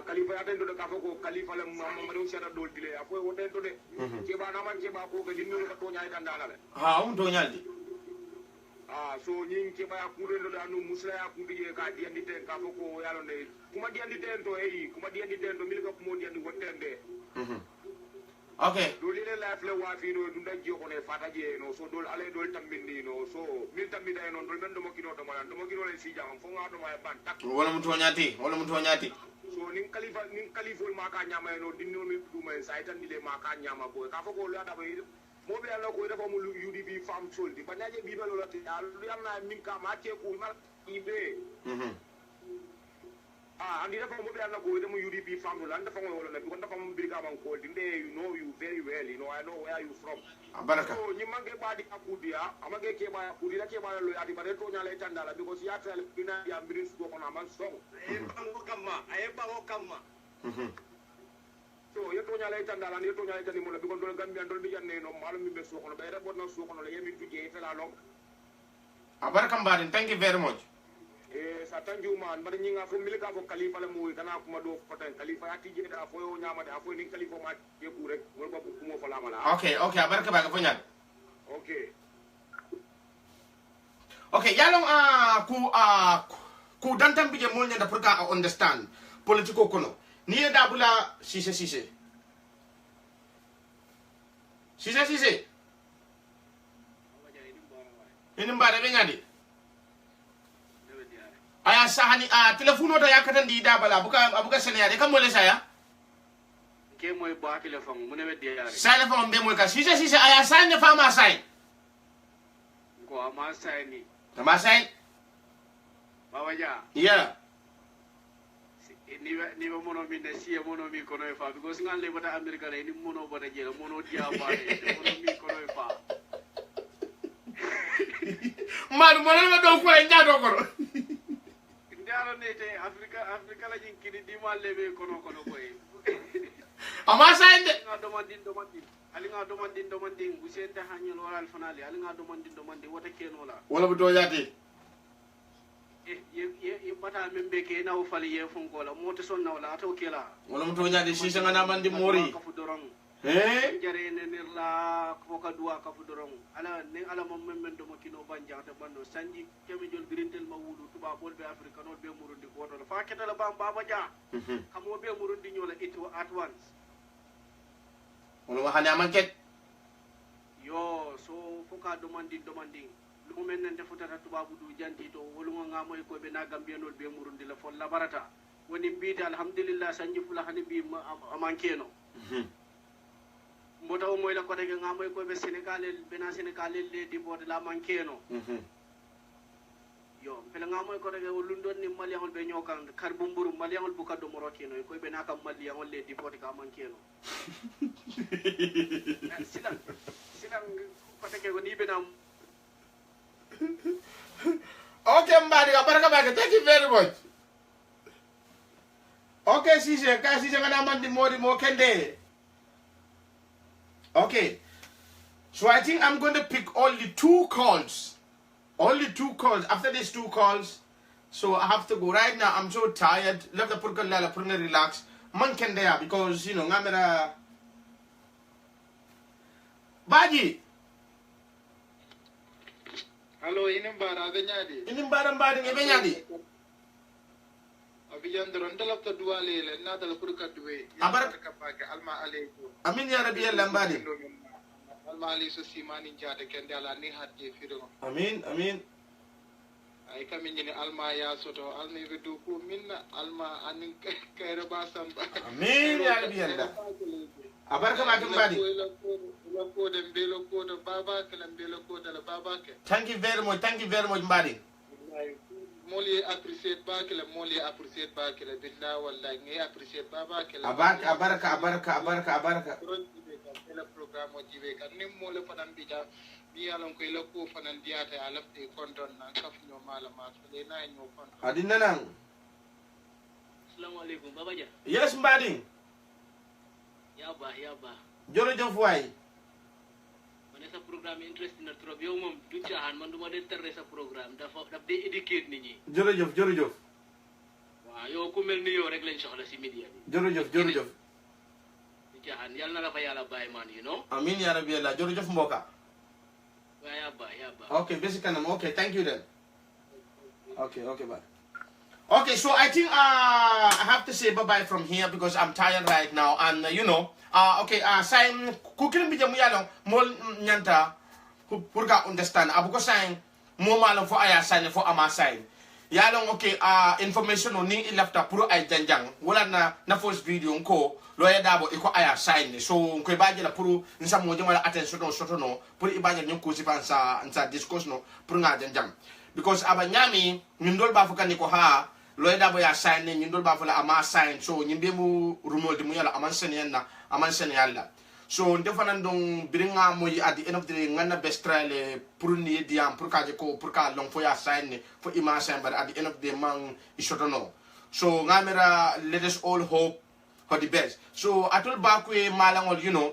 Speaker 19: Khalifa atendo de ka ko khalifa le mamadu sera dol dile apo wotendo de. Ke ba na man ke ba ko ke dinno ka to nya itandala le.
Speaker 2: To nyaldi.
Speaker 19: So yin ke ba kudendo da nu musla ya kudi ka di andi ten ka ko yalo ne. Kuma di andi ten to kuma di andi ten to milika ko mo di andi wotende.
Speaker 2: Okay.
Speaker 19: Dol ile la fle wa fi no dunda joko ne fata je no so dol ale dol tambindi no so mil tambida no dol men do mo kino le si jam fo nga do ma ban tak
Speaker 2: wala mutu nyati
Speaker 19: so nin khalifa ma ka nyama no dinno mi du men sa itan dile ma ka nyama ko ka fo ko lo da be mo be ala ko dafa mu UDP farm soldi banyaje bi be lo ti al lu yamna min ka ma te ko ma ibe andi dafa mo be Allah ko de mo UDP family and dafa mo wala na because dafa mo birga man ko dinde you know you very well you know I know where you from
Speaker 2: baraka
Speaker 19: so ni mangi badi akudia amage ke ba akudi na ke ba lo yati bare to nyala tandala because ya tell bina ya mirin su ko na man song e bango kamma so yo to nyala tandala ni to nyala tani mo la because dol gambia dol bi janne no malu mi be so ko no be re bodna so ko no le yemi tuje fela long
Speaker 2: baraka mbadin thank you very much
Speaker 19: sa tanju man bar ñinga fo milika fo khalifa la moy kana kuma do foten khalifa ati je da fo yo nyama da fo ni khalifa ma je ku rek mo ba ku mo fala mala
Speaker 2: okay barka ba ga fo ñaan
Speaker 19: okay
Speaker 2: yalong ku dantam bi je mo ñanda pour ka understand politiko kono ni da bula sise ini mbara be ngadi aya sahani telefono to yakata ndi dabala abuka seniyade kam mole saya
Speaker 14: ke moy ba telephone mu ne weddi yare
Speaker 2: sayne fam be moy ka sise aya sayne fama say
Speaker 14: ko ama sayni baba ja
Speaker 2: yeah
Speaker 14: ni mono mi ne siye mono mi kono fa because ngal le bata america ni mono bata jela mono dia ba mono mi kono fa
Speaker 2: man mono ma do ko e nyaado ko
Speaker 14: ndaro nete afrika la jinkini di ma lebe kono boy
Speaker 2: ama sayde
Speaker 14: nga domandin usente hanyol wal fanali ali nga domandin wata kenola
Speaker 2: wala bu do yati
Speaker 14: ye bata membe ke na o fali ye fon ko la moto son na wala to kela
Speaker 2: wala mu to nyade sisa ngana mandi mori
Speaker 14: jare ne la ko ka duwa ka fu dorong ala mom men do makino banja ta bando sanji kemi jol grintel ma wudu tuba bol be afrika no be murundi ko to fa keta la baba ja kamo be murundi nyola it at once
Speaker 2: wala waxane amanket
Speaker 14: yo so foka domandin lu men nan defutata tuba budu janti to wolu nga moy ko be na gambienol be murundi la fol la barata woni biita alhamdulillah sanji fula hani bi amankeno mbota o moy la ko tege ngamoy ko be Sénégal le di bode la mankeno yo pele ngamoy ko tege lundon ni maliangol be nyokan kar bumburu maliangol buka do morokino ko be nakam maliangol le di bode ka mankeno silang ko tege ko ni be nam
Speaker 2: okay mbadi baraka ba thank you very much okay sise ngana mandi modi mo kende. Okay, so I think I'm going to pick only 2 calls. After these 2 calls, so I have to go right now. I'm so tired. Let the purkalala purna relax. Man can there because you know ngamera. Baji.
Speaker 20: Hello, inimbara benyadi.
Speaker 2: Inimbara benyadi.
Speaker 20: Abiyandron dalapta duwale le nadal purka duwe
Speaker 2: abaraka
Speaker 20: paga alma alaykum
Speaker 2: amin ya rabbi yalla mbadi
Speaker 20: alma ali so simani jade kende ala ni hadje fido
Speaker 2: amin
Speaker 20: ay kamin ni alma ya soto almi be du ko minna alma anin kayra basamba
Speaker 2: amin ya rabbi yalla abaraka ma mbadi
Speaker 20: belo ko de baba kala belo ko de baba ke
Speaker 2: thank you very much mbadi
Speaker 20: moli appreciate ba kala billah wallahi ngi appreciate baba kala
Speaker 2: abaraka
Speaker 20: la programme jibe kan nim mo le fanan bija bi yalon ko la ko fanan diata ala te konton na kaf no mala ma le na ñoo kon
Speaker 2: adina nan
Speaker 14: assalamu alaykum baba ja
Speaker 2: yes mbadi
Speaker 14: ya ba
Speaker 2: jërëjëf waay
Speaker 14: sa programme interesting na trop yow mom du caahan man duma de terre sa programme daf de éduquer nit ñi
Speaker 2: jërëjëf
Speaker 14: waaw yow ku mel ni yow rek lañ soxla ci media bi
Speaker 2: jërëjëf
Speaker 14: du caahan yalla na la fa yalla bay man you know
Speaker 2: amin ya rabbi yalla jërëjëf mboka
Speaker 14: wa ya ba
Speaker 2: okay basi kanam okay thank you then okay bye okay so I think I have to say bye from here because I'm tired right now and you know saying cooking bi jamu yalo mol nyanta pour ga understand abuko saying mo malo fo aya saying fo ama saying yalo information on ni ilafta pour ay janjang wala na first video ko lo ya dabo iko aya saying so ko baaje la pour nsam mo jama attention soto no pour ibaje nyon ko sifansa nsa discourse no pour nga janjang because aba nyami min dol ba fo kaniko ha loy da boya sign ni ndol ba fala ama sign so nyimbe mu rumol di mu yala aman sen yalla so ndefanan don biringa moy at the end of the day ngana best trial pour ni diam pour ka ko pour ka long fo ya sign ni fo ima sign but at the end of the day man ishotono so ngamera let us all hope for the best so atol ba ko malangol you know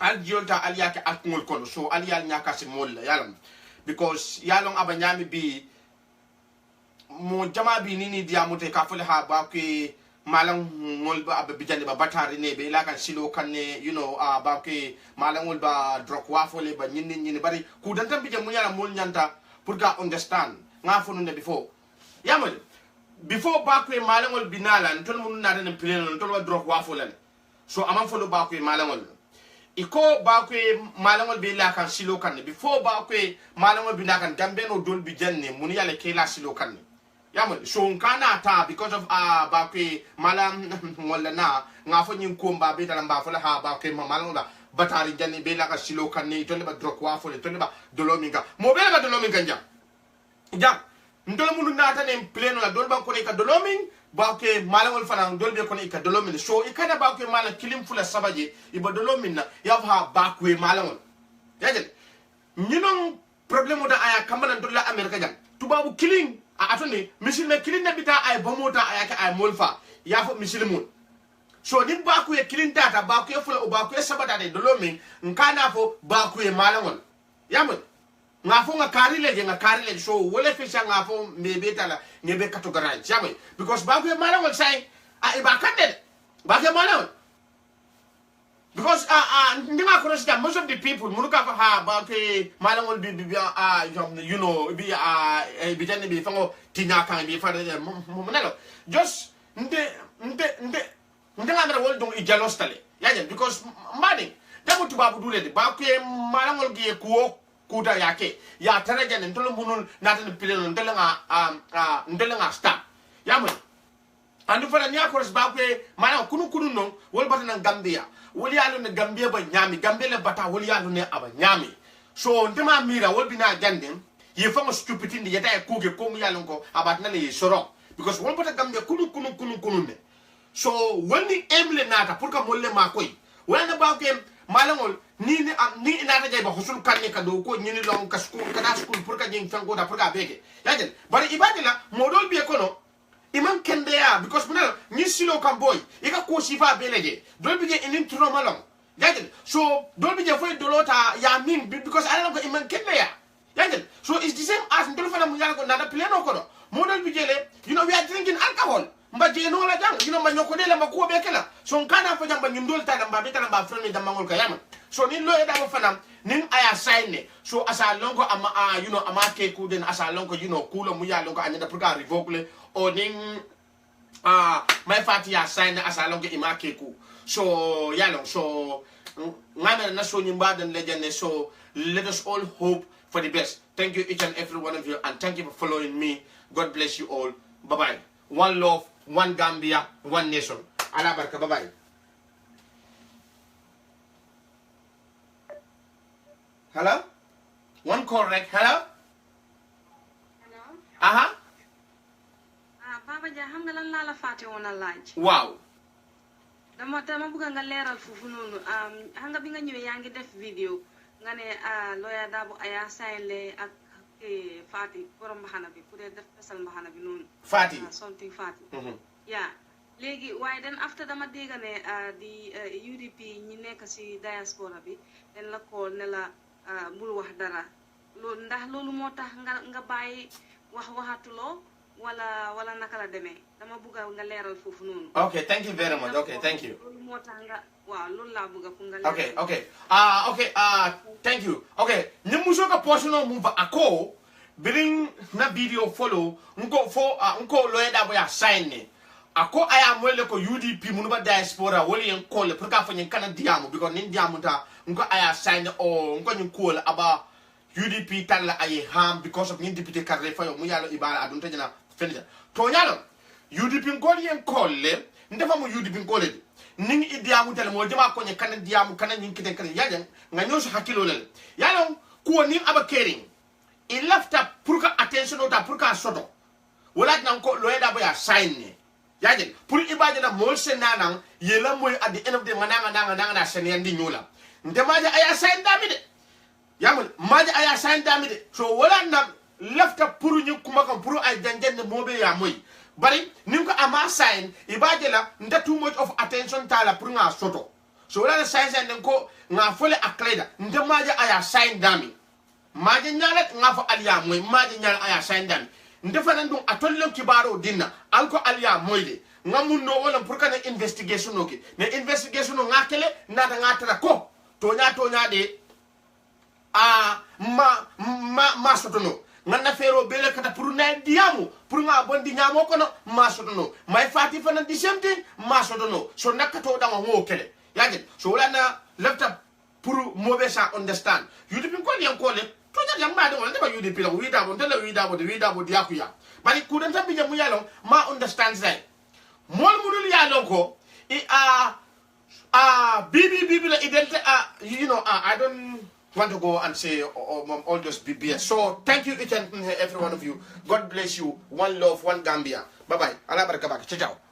Speaker 2: al jolta al yake ak ngol kono so al yal nyaka si mol yalam because yalong abanyami bi mo jama bi nini diamote ka fole ha ba ko malang ngol ba bijani ba batari ne be la kan silo kan ne you know ba ko malang ngol ba drok wa fole ba nyini bari ku dan tam bijam nyala mol nyanta pour ga understand nga fonu ne before yamal before ba ko malang ngol binala tol mun na den pleno tol wa drok wa fole so amam folo ba ko malang ngol iko ba ko malangol be la kan silo kan before ba ko malangol bi nakan gambe no dol bi janne mun yale ke la silo kan yamul so kana ta because of ba ko malam wala na nga fo nyin ko ba be dalam ba fo la ha ba ko malangol ba batari janne be la kan silo kan ni to le ba drok wa fo le to le ba dolominga mo be la dolominga jam ndol mun na ta ne pleno la dol ba ko ne ka doloming ba ko malangol fana dol be ko ne ka dolomin so ikana ba ko malang kilim fula sabaje iba dolomin na ya ha ba ko malangol yajel ñinon problème da aya kamana dol la america jam tubabu kiling atone misil me kilin na bita ay bamota aya ka ay molfa ya fo misil mun so ni ba ko kilin data ba ko fula ba ko sabata de dolomin nkana fo ba ko malangol yamul nga fo nga karile so wala fi sa nga fo mebe tala ngebe categorize jamay because ba ko malangol say ba kande ba ko malangol because ndinga ko resta most of the people munuka fa ha ba ko malangol bi you know bi bi janne bi fango tinya kan bi fa mo nalo just nde ngara wol don I jalos tale yaje because mani damu tubabu dule de ba ko malangol gi ko kuta yake ya taraja ne ndolo munul natan pilelo ndelenga sta yamu andu fala nya ko ba ko mana kunu non wol batana gambia wol yalu ne gambia ba nyami gambia le bata wol yalu ne aba nyami so ndema mira wol bina gandem ye fama stupidity ndi yata ko ge ko mu yalu ko abatna le soro because wol bata gambia kunu ne so woni emle nata pour ka molle ma koy wala ba ko malangol ni inata jay ba husul kanne ka do ko nyini long ka school kada school pour ka jeng fango da pour ka bege yajel bari ibadila modol bi kono imam kende ya because munal ni silo kam boy ika ko sifa beleje dol bi je inin tuno malong yajel so dol bi je foy dolota ya min because I don't know imam kende ya yajel so it's the same as ndol fana mu yalla ko nada pleno ko do modol bi jele you know we are drinking alcohol mbaje no la jang you know manyoko de la mako be kala so kana fa jamba nyum dol ta damba be tala ba frame damba ngol ka yama so ni lo eda mo fanam nin aya sign so asa longo ama you know ama ke ku den asa longo you know kulo mu ya longo anya da pour ka revoke o nin my fati ya sign asa longo ima ke ku so ya long so ngame na so nyimba den legend so let us all hope for the best. Thank you each and every one of you and thank you for following me. God bless you all. Bye bye. One love, one Gambia, one nation. Allah barka, bye bye. Hello? One correct. Hello? Hello?
Speaker 18: Papa Jah, xam nga lan la la faté wona laaj.
Speaker 2: Wow.
Speaker 18: Dama bëgg nga léral fofu nonu xam nga bi nga ñëwé yaangi def vidéo nga né lawyer Darboe aya saynlé ak Fati borom mbaxana bi ku dee def pesal mbaxana bi noonu.
Speaker 2: Fati
Speaker 18: something Fati. Yeah. Léegi waaye then after dama dégg ne di UDP ñi nekk si diaspora bi den la ko ne la bul wax dara loolu ndax loolu moo tax nga bàyyi waxatuloo wala naka la demee dama bëgg nga leeral foofu noonu.
Speaker 2: Okay, thank you very much. Okay, thank you.
Speaker 18: loolu moo tax nga waaw loolu laa bëgg pour nga leeral.
Speaker 2: Okay, thank you. Okay, ni muso ka portion move ako bring na video follow nko lawyer Darboe ya sign ne ako aya mwele ko UDP munuba diaspora woli en call pour ka fanyen kana diamu because nin diamu ta nko aya sign o nko nyin call aba UDP talla ay ham because of nin député carré fayo mu yalo ibala adun tajana fenja to nyalo UDP ngol yen call le ndefa mu UDP ngol le ning idiamu tele mo jama ko nyi kana diamu kana nyin kiten kana yajan nga nyoso hakilo le yalo ko nin aba caring il lafta pour ka attention ota pour ka soto wala nan ko lawyer Dabo ya sign ne yaje pour ibaje na mol senana yela moy at the end of the mananga na senandi nyola ndemaje aya sign damide yamul maje aya sign damide so wala na lefta pour ñu kuma kan pour ay janjende mobe ya moy bari nim ko ama sign ibaje la nda too much of attention tala pour nga soto so wala na sign ko nga fole akleda ndemaje aya sign dami maje nyalet nga fa aliya moy maje nyal aya sign dami ndefanan dum atollem kibaro dinna anko aliya moyde ngamunno wala pour kana investigation oke ne investigation nga kele nata ngata ko to nya de ma sotono ngana fero bele kata pour na diamu pour nga bondi nyamo kono ma sotono may fati fana di semte ma sotono so nakato da ngo kele yaje so wala na lefta pour mobe sa understand you dipin ko liam ko le to yang ma de wala ba you dipin wi da bo dia ku ya bari ku dan tambi jamu yalo ma understand say mol mudul yalo ko bibi la identity you know I don't want to go and say all those BBS. So thank you each and every one of you. God bless you. One love, one Gambia. Bye bye. Allah barakabak. Ciao.